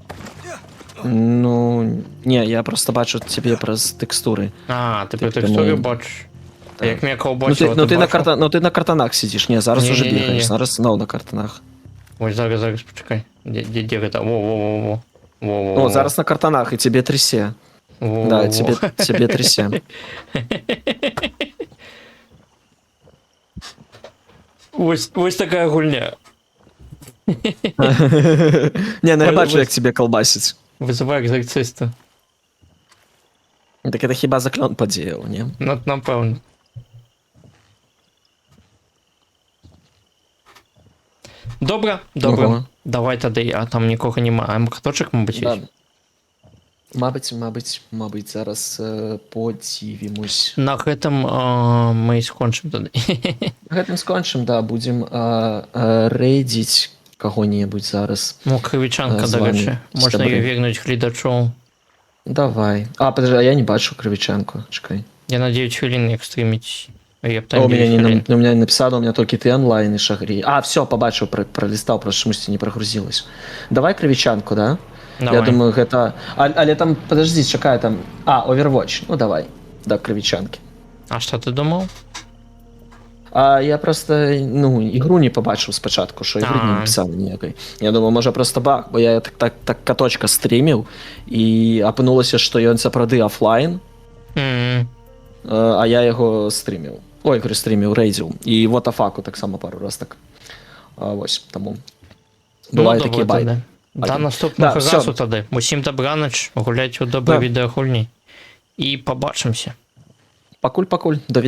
Ну, ні, я просто бачу тебе през текстури. А, ти по Типу, текстурі ну, бачиш. А як мене кого Ну бачив, ти на картонах сидиш. Ні, зараз уже Ні-ні-ні-ні. бігаєш, зараз знову на картонах. Ой, зараз, почекай. Де гэта? Во-во-во-во. Во-во-во. О, зараз на картонах, і тебе трясе. Во-во-во. Да, тебе трясе. Ось така гульня. Не, ну я Ой, бачу, ось. як тебе колбасить. Визивай екзорциста. Так это хіба заклон подіяв, ні? Напевно. Добре. Ого. Давай тоді, а там нікого немає. А мкаточок, мабуть, є? Мабуть, зараз подивимось. На гэтым мы і скончым тады. Гэтым скончым, да, будем рейдзіць каго-небудзь зараз. Ну, крывічанка, З дарэчы. вами, Можна сябры. її вернуть глядачоў. Давай. Подожди, а я не бачу Кривиченко. Чекай. Я на 9 хвилин як стрімить. Я б А там у меня 9 не, хвилин. у меня написано, у меня только ты онлайн и шагри. А, все, побачив, пролистав, просто чомусь не прогрузилось. Давай Кривиченко, да? Давай. Я думаю, гэта... Але там, подожди, чекай, там... Overwatch. Ну, давай. Да, Кривиченки. А що ти думав? Я просто, ігру не побачив спочатку, що ігри не написали ніякої. Я думаю, може просто баг, бо я так каточка стрімив, і опинулося, що ён сапраўды офлайн, а я його стрімив. Ой, говорю, стрімив, рейдзив. І в Атафаку так само пару раз так. Ось, тому. Буває Ну, такі добре байди. тоді. До наступного Да, разу всё. тоді. Усім добраніч, гуляйте у добрі Да. відеогульні. І побачимося. Пакуль, до